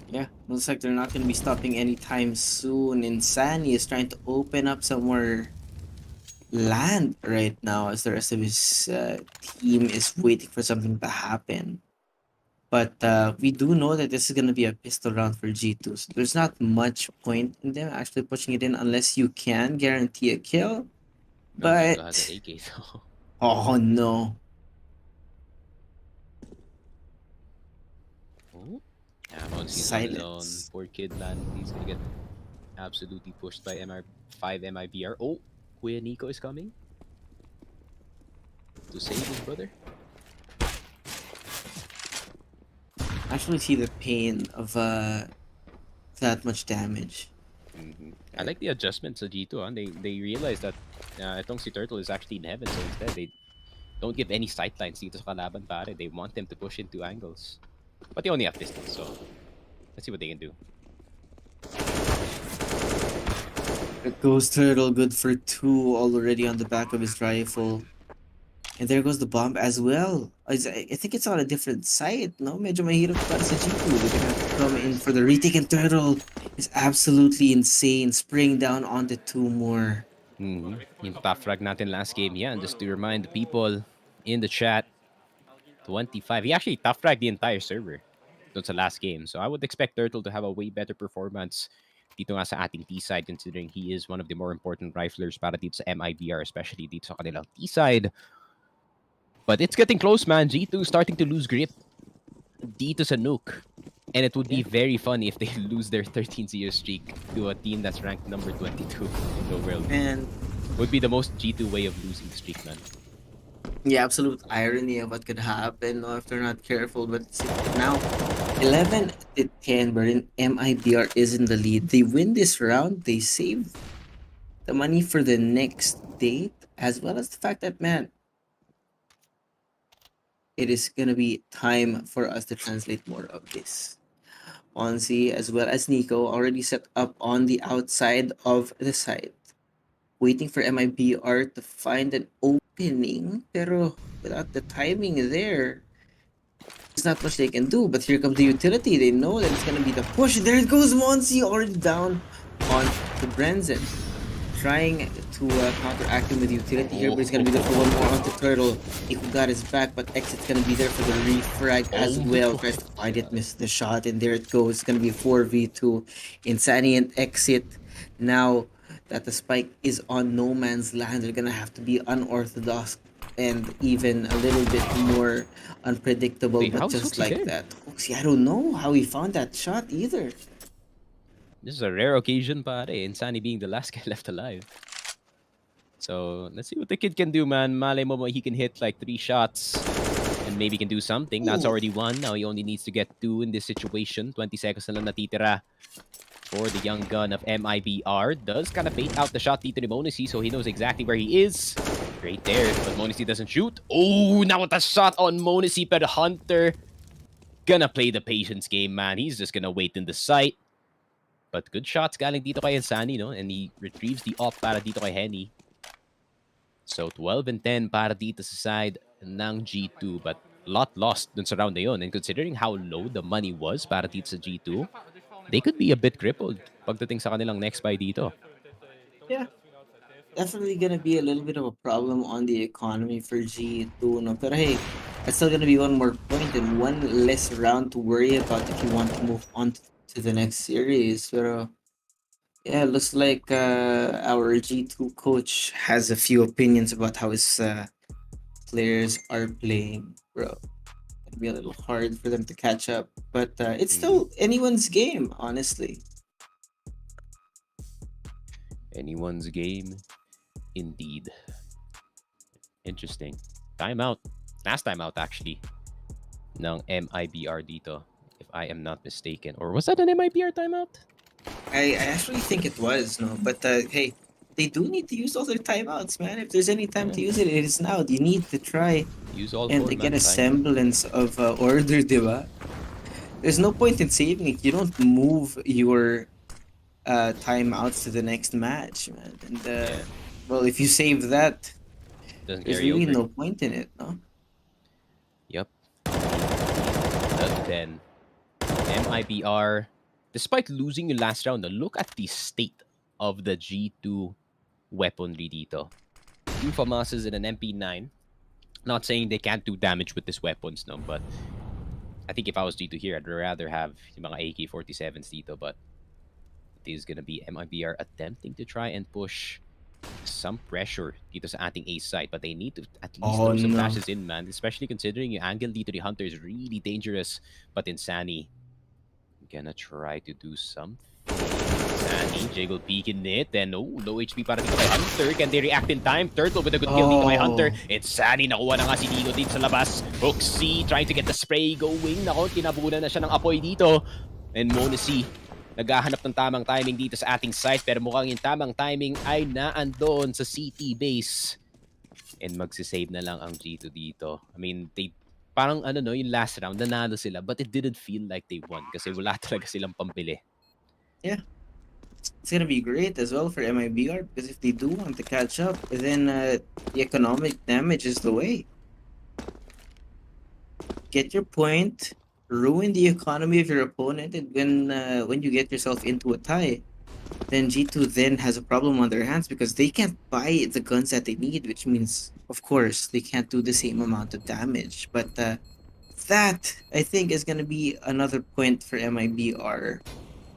Yeah, looks like they're not going to be stopping anytime soon. Insani is trying to open up some more land right now as the rest of his team is waiting for something to happen. But we do know that this is going to be a pistol round for G2. So there's not much point in them actually pushing it in unless you can guarantee a kill. But oh no. Silence. Poor kid, man. He's gonna get absolutely pushed by 5 MIBR. Oh, Kuya Nico is coming to save his brother. Actually see the pain of that much damage. I like the adjustments of G2. Huh? They realize that itong si Turtle is actually in heaven, so instead they don't give any sightlines dito sa kalaban, pare. They want them to push into angles. But they only have pistols, so let's see what they can do. It goes Turtle, good for 2 already on the back of his rifle. And there goes the bomb as well. I think it's on a different site, no? Medyo mahirap para sa G2. They're gonna have to come in for the retake, and Turtle is absolutely insane, spraying down onto 2 more. Yung top frag natin last game, yeah, and just to remind the people in the chat, 25. He actually top fragged the entire server. That's the last game. So I would expect Turtle to have a way better performance dito nga sa ating T-side, considering he is one of the more important riflers para dito sa MIBR, especially dito sa kanilang T-side. But it's getting close, man. G2 starting to lose grip dito sa Nuke. And it would be very funny if they lose their 13-0 streak to a team that's ranked number 22 in the world. And Would be the most G2 way of losing the streak, man. the absolute irony of what could happen if they're not careful. But now, 11-10, wherein MIBR is in the lead. They win this round, they save the money for the next date, as well as the fact that, man, it is going to be time for us to translate more of this. Onzi, as well as Nico, already set up on the outside of the site, waiting for MIBR to find an opening, pero without the timing there, there's not much they can do. But here comes the utility. They know that it's going to be the push. There it goes, Monzi, already down on the Brenzen, trying to counteract him with utility here, but he's going to be there for one more onto Turtle. Nico got his back, but Exit's going to be there for the refrag as well. Tries to find it, misses the shot, and there it goes. It's going to be 4v2. Insani and Exit now that the spike is on no man's land, they're gonna have to be unorthodox and even a little bit more unpredictable. Wait, but how's just Hooksie like there? that, Hooksie, I don't know how he found that shot either. This is a rare occasion, pare. Insani being the last guy left alive. So let's see what the kid can do, man. Malay mo he can hit like 3 shots and maybe can do something. That's Ooh. already 1. Now he only needs to get 2 in this situation. 20 seconds na lang natitira for the young gun of MIBR. Does kind of bait out the shot dito ni Monacy, so he knows exactly where he is. Right there, but Monacy doesn't shoot. Oh, now with a shot on Monacy, but Hunter gonna play the patience game, man. He's just gonna wait in the site. But good shots galing dito kay Insani, no? And he retrieves the op para dito kay Henny. So 12-10 para dito sa side ng G2, but a lot lost dun sa round na yun. And considering how low the money was para dito sa G2, they could be a bit crippled pagdating sa kanilang next buy dito. Yeah, definitely gonna be a little bit of a problem on the economy for G2, no? But hey, that's still gonna be one more point and one less round to worry about if you want to move on to the next series. Pero yeah, looks like our G2 coach has a few opinions about how his players are playing, bro. It'll be a little hard for them to catch up, but it's still anyone's game, honestly. Anyone's game, indeed. Interesting. Timeout. Last timeout, actually, ng MIBR dito, if I am not mistaken. Or was that an MIBR timeout? I actually think it was, no, but hey, they do need to use all their timeouts, man. If there's any time to use it, it is now. You need to try Use all and 4, to get man. a semblance of order, diba? There's no point in saving it. You don't move your timeouts to the next match, man. And well, if you save that, Doesn't there's carry really over. no point in it, no? Yep. That's 10. MIBR, despite losing yung last round, look at the state of the G2 weaponry dito. 2 FAMASs and an MP9. Not saying they can't do damage with these weapons, no, but I think if I was G2 here, I'd rather have yung mga AK-47s dito, but it is gonna be MIBR attempting to try and push some pressure dito sa ating ace side, but they need to at least throw some flashes in, man. Especially considering yung angle dito ni Hunter is really dangerous. But Insani gonna try to do something. Insani, Jiggle peeking it, and low HP para dito kay Hunter. Can they react in time? Turtle with a good kill dito kay Hunter. Insani, nakuha na nga si Dino dito sa labas. Hooksie trying to get the spray going. Nako, tinabunan na siya ng apoy dito. And Monacy naghahanap ng tamang timing dito sa ating site, pero mukhang yung tamang timing ay naandun sa CT base. And magsisave na lang ang G2 dito. I mean, they parang yung last round, nanalo sila, but it didn't feel like they won kasi wala talaga silang pambili. Yeah. It's gonna be great as well for MIBR, because if they do want to catch up, then the economic damage is the way. Get your point, ruin the economy of your opponent, and when you get yourself into a tie, then G2 then has a problem on their hands because they can't buy the guns that they need, which means, of course, they can't do the same amount of damage. But that, I think, is going to be another point for MIBR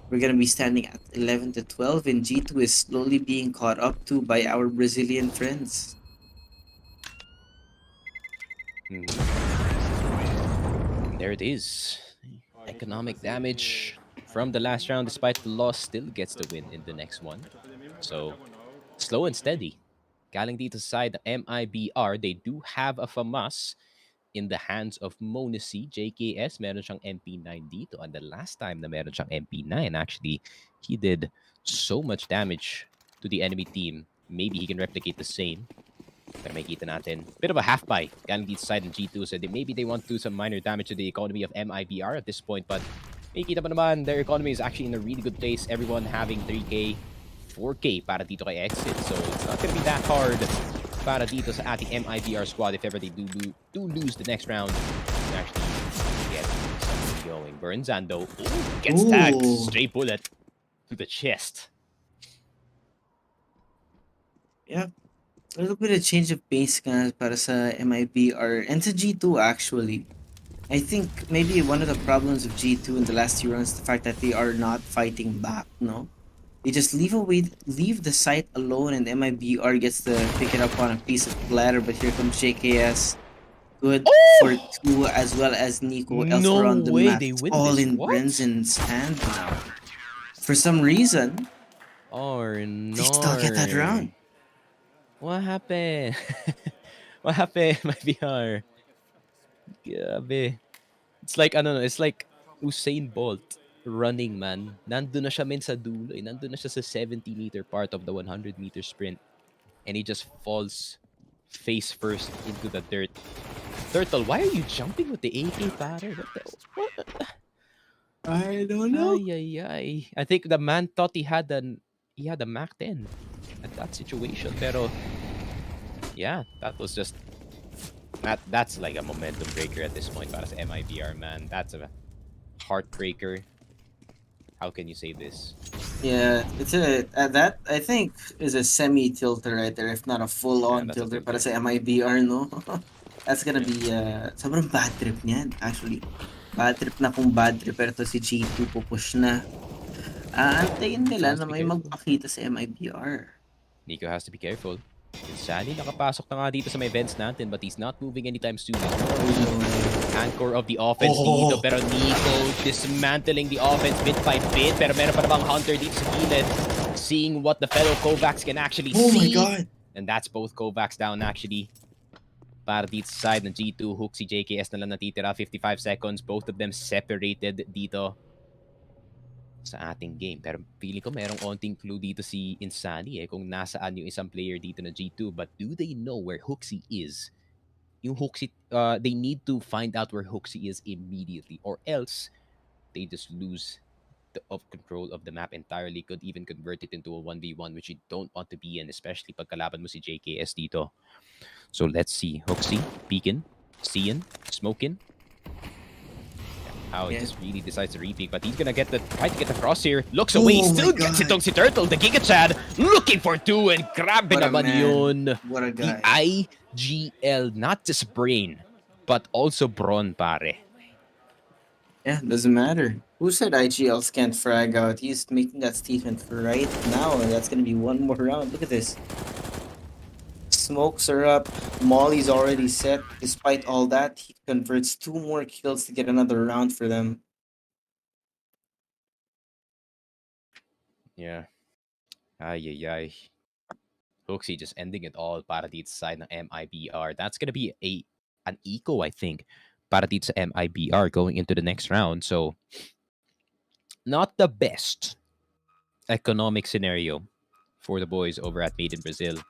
We're gonna be standing at 11-12, and G2 is slowly being caught up to by our Brazilian friends. There it is. Economic damage from the last round, despite the loss, still gets the win in the next one. So, slow and steady. Galing dito sa side ng MIBR, they do have a FAMAS in the hands of Monacy. JKS, meron siyang MP9 dito. And the last time na meron siyang MP9, actually, he did so much damage to the enemy team. Maybe he can replicate the same. Pero makikita natin, bit of a half buy galing dito sa side ng G2. So maybe they want to do some minor damage to the economy of MIBR at this point. But makikita pa naman, their economy is actually in a really good place. Everyone having 3K, 4K para dito kay Exit. So it's not gonna be that hard para dito sa ating MIBR squad if ever they do lose the next round. And actually get something going. Burnzando gets tagged. Straight bullet to the chest. Yeah. A little bit of change of pace nga para sa MIBR and sa G2 actually. I think maybe one of the problems of G2 in the last 2 rounds is the fact that they are not fighting back, no? They just leave the site alone, and MIBR gets to pick it up on a piece of platter, but here comes JKS. Good for 2 as well as Nico elsewhere on the map. They It's win all this. in What? Brenzen's hand now. For some reason, No. they still get that round. What happened? What happened, my VR? Grabe. It's like, it's like Usain Bolt running, man. Nandun na siya sa dulo. Nandun na siya sa 70-meter part of the 100-meter sprint. And he just falls face first into the dirt. Turtle, why are you jumping with the AK, pare? What? I don't know. Ay. I think the man thought he had a Mac 10 at that situation. Pero yeah, that was just that's like a momentum breaker at this point para sa MIBR, man. That's a heartbreaker. How can you say this? Yeah, it's that I think is a semi tilter right there, if not a full on that's a tilter tilter. para sa MIBR, no? That's gonna be sobrang bad trip niyan actually. Bad trip na kung bad trip, pero to si G2 pupush na. Antayin nila na may magpakita sa MIBR. Nico has to be careful. Insani nakapasok na nga dito sa may events natin, but he's not moving anytime soon. Anchor of the offense dito, pero Nico dismantling the offense bit by bit, pero meron pa namang Hunter dito sa gilid, seeing what the fellow Kovacs can actually see. Oh my god! And that's both Kovacs down actually. Para dito sa side ng G2, Hook si JKS na lang natitira, 55 seconds, both of them separated dito sa ating game. Pero feeling ko merong onting clue dito si Insani kung nasaan yung isang player dito na G2. But do they know where Hooksy is? Yung Hooksy, they need to find out where Hooksy is immediately, or else they just lose the control of the map entirely. Could even convert it into a 1v1, which you don't want to be in, especially pag kalaban mo si JKS dito. So let's see. Hooksy, peeking, seeing, smoking. How he just really decides to repeat, but he's gonna try to get the crosshair. Looks away, still gets itong si Turtle. The Giga Chad looking for 2, and grabe naman yun. What a guy. The IGL, not just brain, but also brawn, pare. Yeah, doesn't matter. Who said IGLs can't frag out? He's making that statement right now, and that's gonna be one more round. Look at this. Smokes are up. Molly's already set. Despite all that, he converts 2 more kills to get another round for them. Yeah. Ay. Hooksy just ending it all para dito sa side ng MIBR. That's gonna be an eco, I think, para dito sa MIBR going into the next round. So, not the best economic scenario for the boys over at Made in Brazil.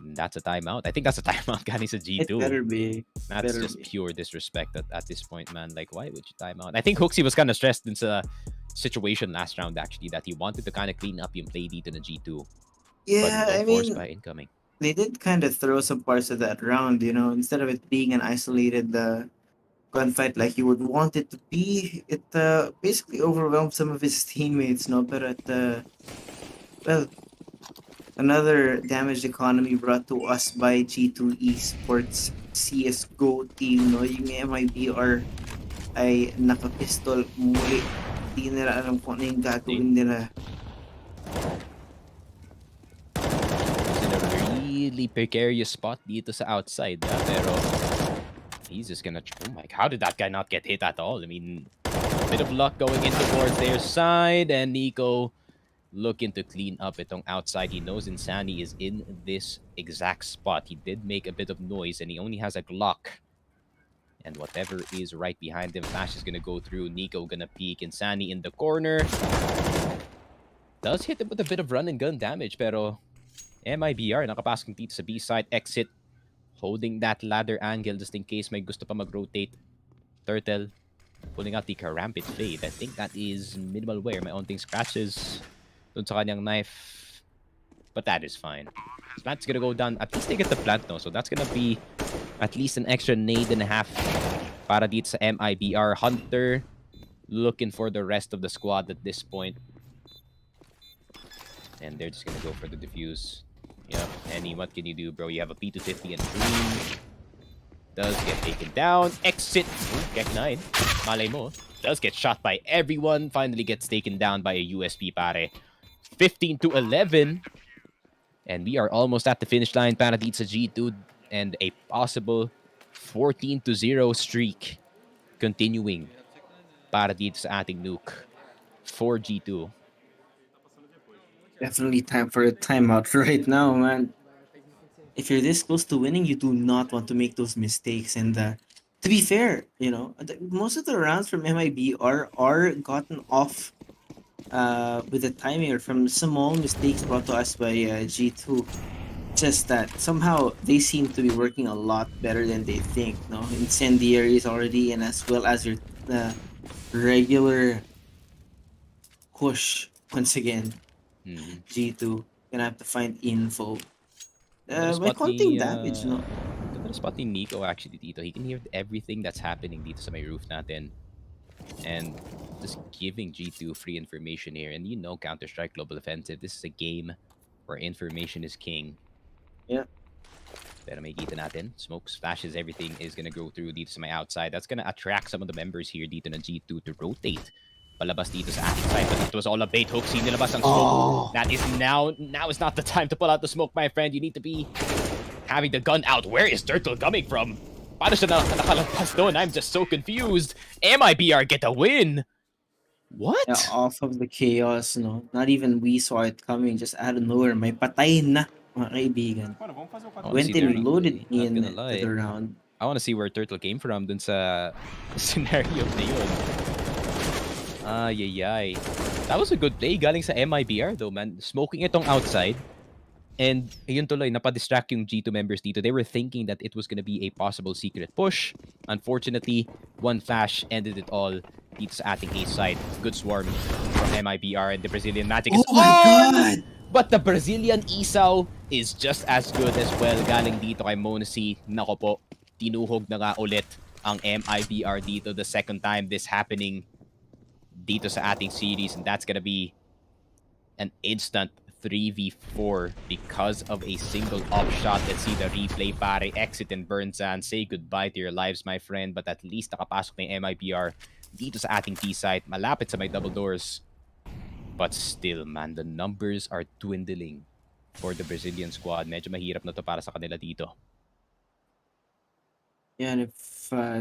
That's a timeout. I think that's a timeout galing sa G2. It better be. That's just pure disrespect at this point, man. Like, why would you time out? I think Hooksy was kind of stressed in sa situation last round, actually, that he wanted to kind of clean up yung play dito na G2. Yeah, but I mean, by incoming. They did kind of throw some parts of that round, you know, instead of it being an isolated gunfight like you would want it to be. It basically overwhelmed some of his teammates, no? But well, another damaged economy brought to us by G2 Esports CSGO team, no? Yung MIBR ay nakapistol muli Hindi nila alam kung ano yung gagawin nila. He's in a really precarious spot dito sa outside. Pero he's just gonna... Oh my... How did that guy not get hit at all? I mean, a bit of luck going in towards their side. And Nico looking to clean up itong outside. He knows Insani is in this exact spot. He did make a bit of noise and he only has a Glock. And whatever is right behind him, Flash is gonna go through. Nico gonna peek. Insani in the corner. Does hit him with a bit of run and gun damage, pero MIBR nakapasok dito sa B side. Exit, holding that ladder angle just in case may gusto pa mag-rotate. Turtle pulling out the Karambit Blade. I think that is minimal wear. May onting scratches dun sa kanyang knife, but that is fine. Plant's gonna go down. At least they get the plant, no? So that's gonna be at least an extra nade and a half para dito sa MIBR. Hunter looking for the rest of the squad at this point. And they're just gonna go for the defuse. Yep, Henny, what can you do, bro? You have a P250 and Dream. Does get taken down. Exit. Ooh, Gek 9. Malay mo. Does get shot by everyone. Finally gets taken down by a USP, pare. 15-11. And we are almost at the finish line para dito sa G2. And a possible 14-0 streak continuing para dito sa ating nuke for G2. Definitely time for a timeout right now, man. If you're this close to winning, you do not want to make those mistakes. And to be fair, you know, most of the rounds from MIBR are gotten off with the timing or from small mistakes brought to us by G2. Just that somehow they seem to be working a lot better than they think. No, incendiaries already, and as well as your regular push once again. G2 gonna have to find info. By counting damage, no? Ganda spot ni Nico actually dito. He can hear everything that's happening dito sa may roof natin. And just giving G2 free information here. And you know Counter-Strike Global Offensive, this is a game where information is king. Yeah. Pero may kita natin. Smokes, flashes, everything is gonna go through dito sa may outside. That's gonna attract some of the members here dito na G2 to rotate. Palabas dito sa ating side, but it was all a bait hook. Sinilabas ang smoke. That is now is not the time to pull out the smoke, my friend. You need to be having the gun out. Where is Turtle coming from? Paano siya nakalagpas doon? I'm just so confused. MIBR get a win. What? Yeah, off of the chaos, no? Not even we saw it coming, just out of nowhere. May patay na, mga kaibigan. Went and loaded in the round. I want to see where Turtle came from dun sa scenario na yun. Ay. That was a good play galing sa MIBR though, man. Smoking itong outside. And yun tuloy, napadistract yung G2 members dito. They were thinking that it was gonna be a possible secret push. Unfortunately, one flash ended it all dito sa ating A side. Good swarm from MIBR, and the Brazilian magic is God! But the Brazilian isaw is just as good as well. Galing dito kay Monacy. Nako po, tinuhog na nga ulit ang MIBR dito. The second time this happening dito sa ating series, and that's gonna be an instant 3v4 because of a single off shot. Let's see the replay, pare. Exit and Burnsan. Say goodbye to your lives, my friend. But at least nakapasok na yung MIBR dito sa ating T site. Malapit sa may double doors. But still, man, the numbers are dwindling for the Brazilian squad. Medyo mahirap na to para sa kanila dito. Yeah, and if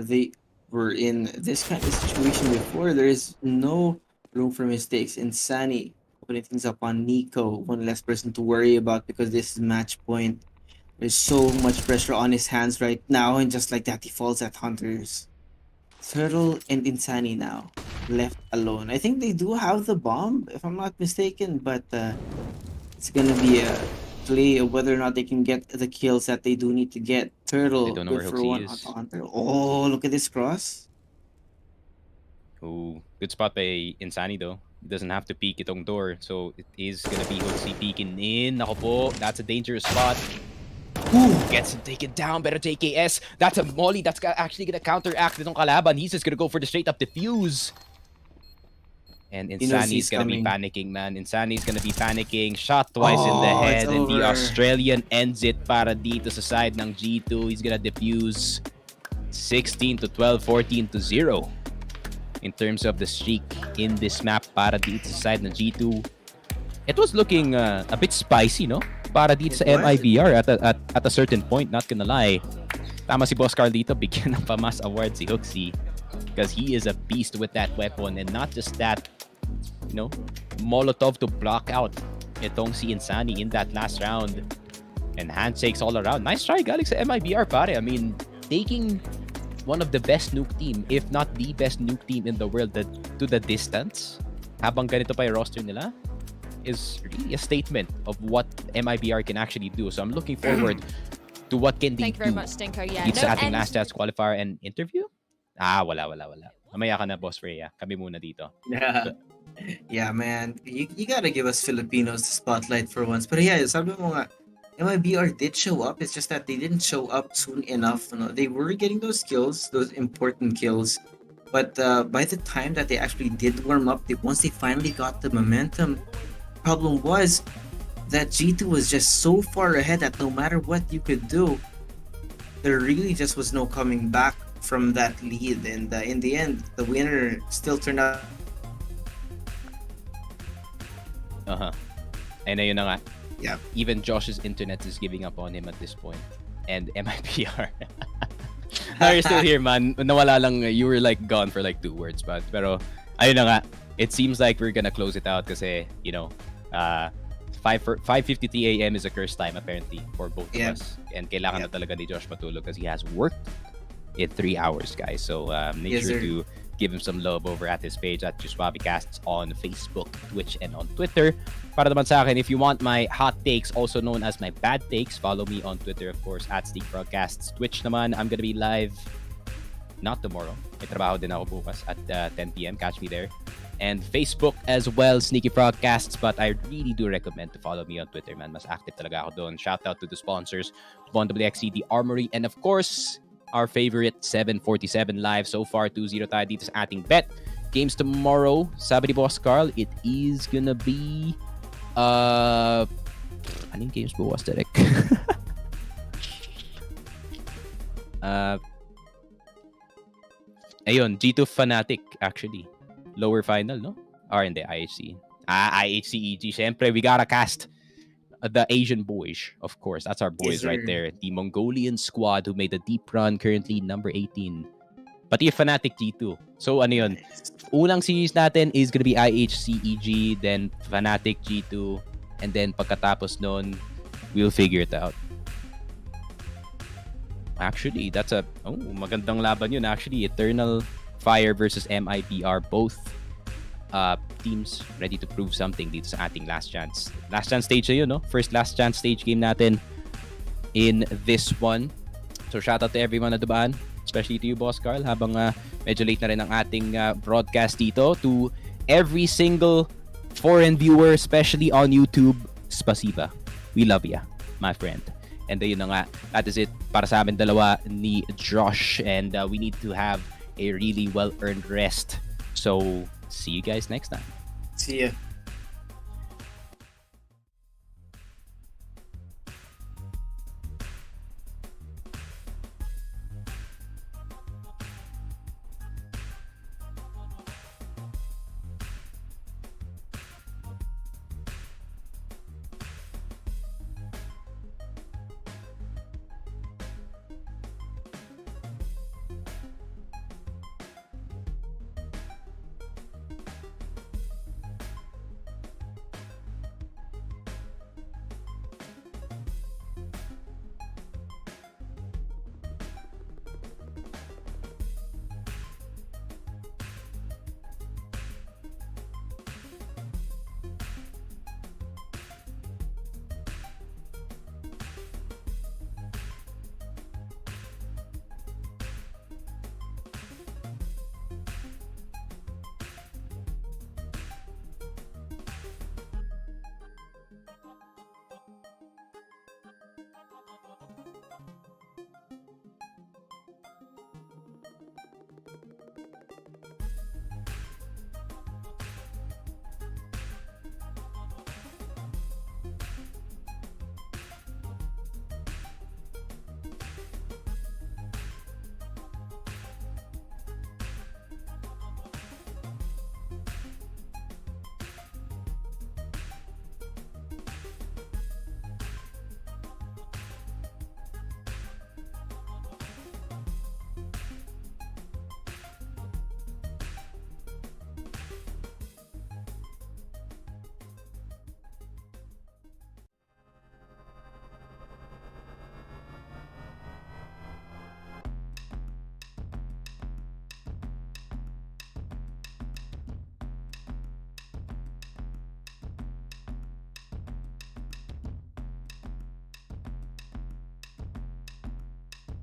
they were in this kind of situation before, there is no room for mistakes. Insani putting things up on Nico, one less person to worry about because this is match point. There's so much pressure on his hands right now, and just like that, he falls at Hunters. Turtle and Insani now left alone. I think they do have the bomb, if I'm not mistaken, but it's gonna be a play of whether or not they can get the kills that they do need to get. Turtle, They don't know good where for Hoxie one is. on Hunter. Oh, look at this cross. Ooh, good spot by Insani though. He doesn't have to peek itong door, so it is gonna be Hoxie peeking in. Nako po, that's a dangerous spot. Ooh, gets him taken down. Better JKS. That's a molly that's actually gonna counteract itong kalaban. He's just gonna go for the straight up defuse. And Insani's gonna be panicking, man. Insani's gonna be panicking. Shot twice in the head, and the Australian ends it para dito sa side ng G2. He's gonna defuse. 16-12, 14-0. in terms of the streak in this map para dito sa side ng G2. It was looking a bit spicy, no? Para dito sa MIBR at a certain point, not gonna lie. Tama si Boss Carl dito, bigyan ng Pamas Award si Huxi because he is a beast with that weapon, and not just that, you know, Molotov to block out itong si Insani in that last round, and handshakes all around. Nice try galing sa MIBR, pare. I mean, taking one of the best nuke team, if not the best nuke team in the world to the distance, habang ganito pa yung roster nila, is really a statement of what MIBR can actually do. So I'm looking forward to what can they Thank you very do much, Stinker. Yeah, dito sa ating and last chance qualifier and interview. Wala. Mamaya ka na, Boss Freya. Kami muna dito. Yeah, man. You gotta give us Filipinos the spotlight for once. But yeah, sabi mo nga, MIBR did show up. It's just that they didn't show up soon enough. You know, they were getting those kills, those important kills. But by the time that they actually did warm up, once they finally got the momentum, problem was that G2 was just so far ahead that no matter what you could do, there really just was no coming back from that lead. And in the end, the winner still turned out. And ayun na nga. Yeah. Even Josh's internet is giving up on him at this point. And MIBR. You're still here, man. Nawala lang. You were like gone for like 2 words. Pero ayun na nga. It seems like we're gonna close it out kasi, you know, 5:53 a.m. is a curse time apparently for both of us. And kailangan na talaga ni Josh matulog because he has worked in 3 hours, guys. So make sure to give him some love over at his page at JustBobbyCasts on Facebook, Twitch, and on Twitter. Para naman sa akin, if you want my hot takes, also known as my bad takes, follow me on Twitter, of course, at Sneak Broadcasts. Twitch naman, I'm gonna be live not tomorrow. May trabaho din ako bukas at 10 p.m. Catch me there. And Facebook as well, Sneaky Broadcasts. But I really do recommend to follow me on Twitter, man. Mas active talaga ako doon. Shout out to the sponsors, Bond WXC, The Armory, and of course, our favorite 747 Live. So far, 2-0 tayo dito sa ating bet. Games tomorrow, sabi ni Boss Carl, it is gonna be... anong games bukas, Derek? Ayun, G2 Fnatic, actually. Lower final, no? Or hindi, IHC. IHC, EG. Siyempre, we gotta cast the Asian boys, of course. That's our boys right there. The Mongolian squad who made a deep run, currently number 18. Pati Fnatic G2. So, ano yun? Unang series natin is gonna be IHC, EG, then Fnatic G2, and then pagkatapos nun, we'll figure it out. Actually, that's a magandang laban yun. Actually, Eternal Fire versus MIBR, both teams ready to prove something dito sa ating last chance stage na yun, no? First last chance stage game natin in this one. So shout out to everyone na dumaan, especially to you, Boss Carl, habang medyo late na rin ang ating broadcast dito. To every single foreign viewer, especially on YouTube, spasiba. We love ya, my friend. And ayun na nga, that is it para sa amin dalawa ni Josh, and we need to have a really well-earned rest. So, see you guys next time. See ya.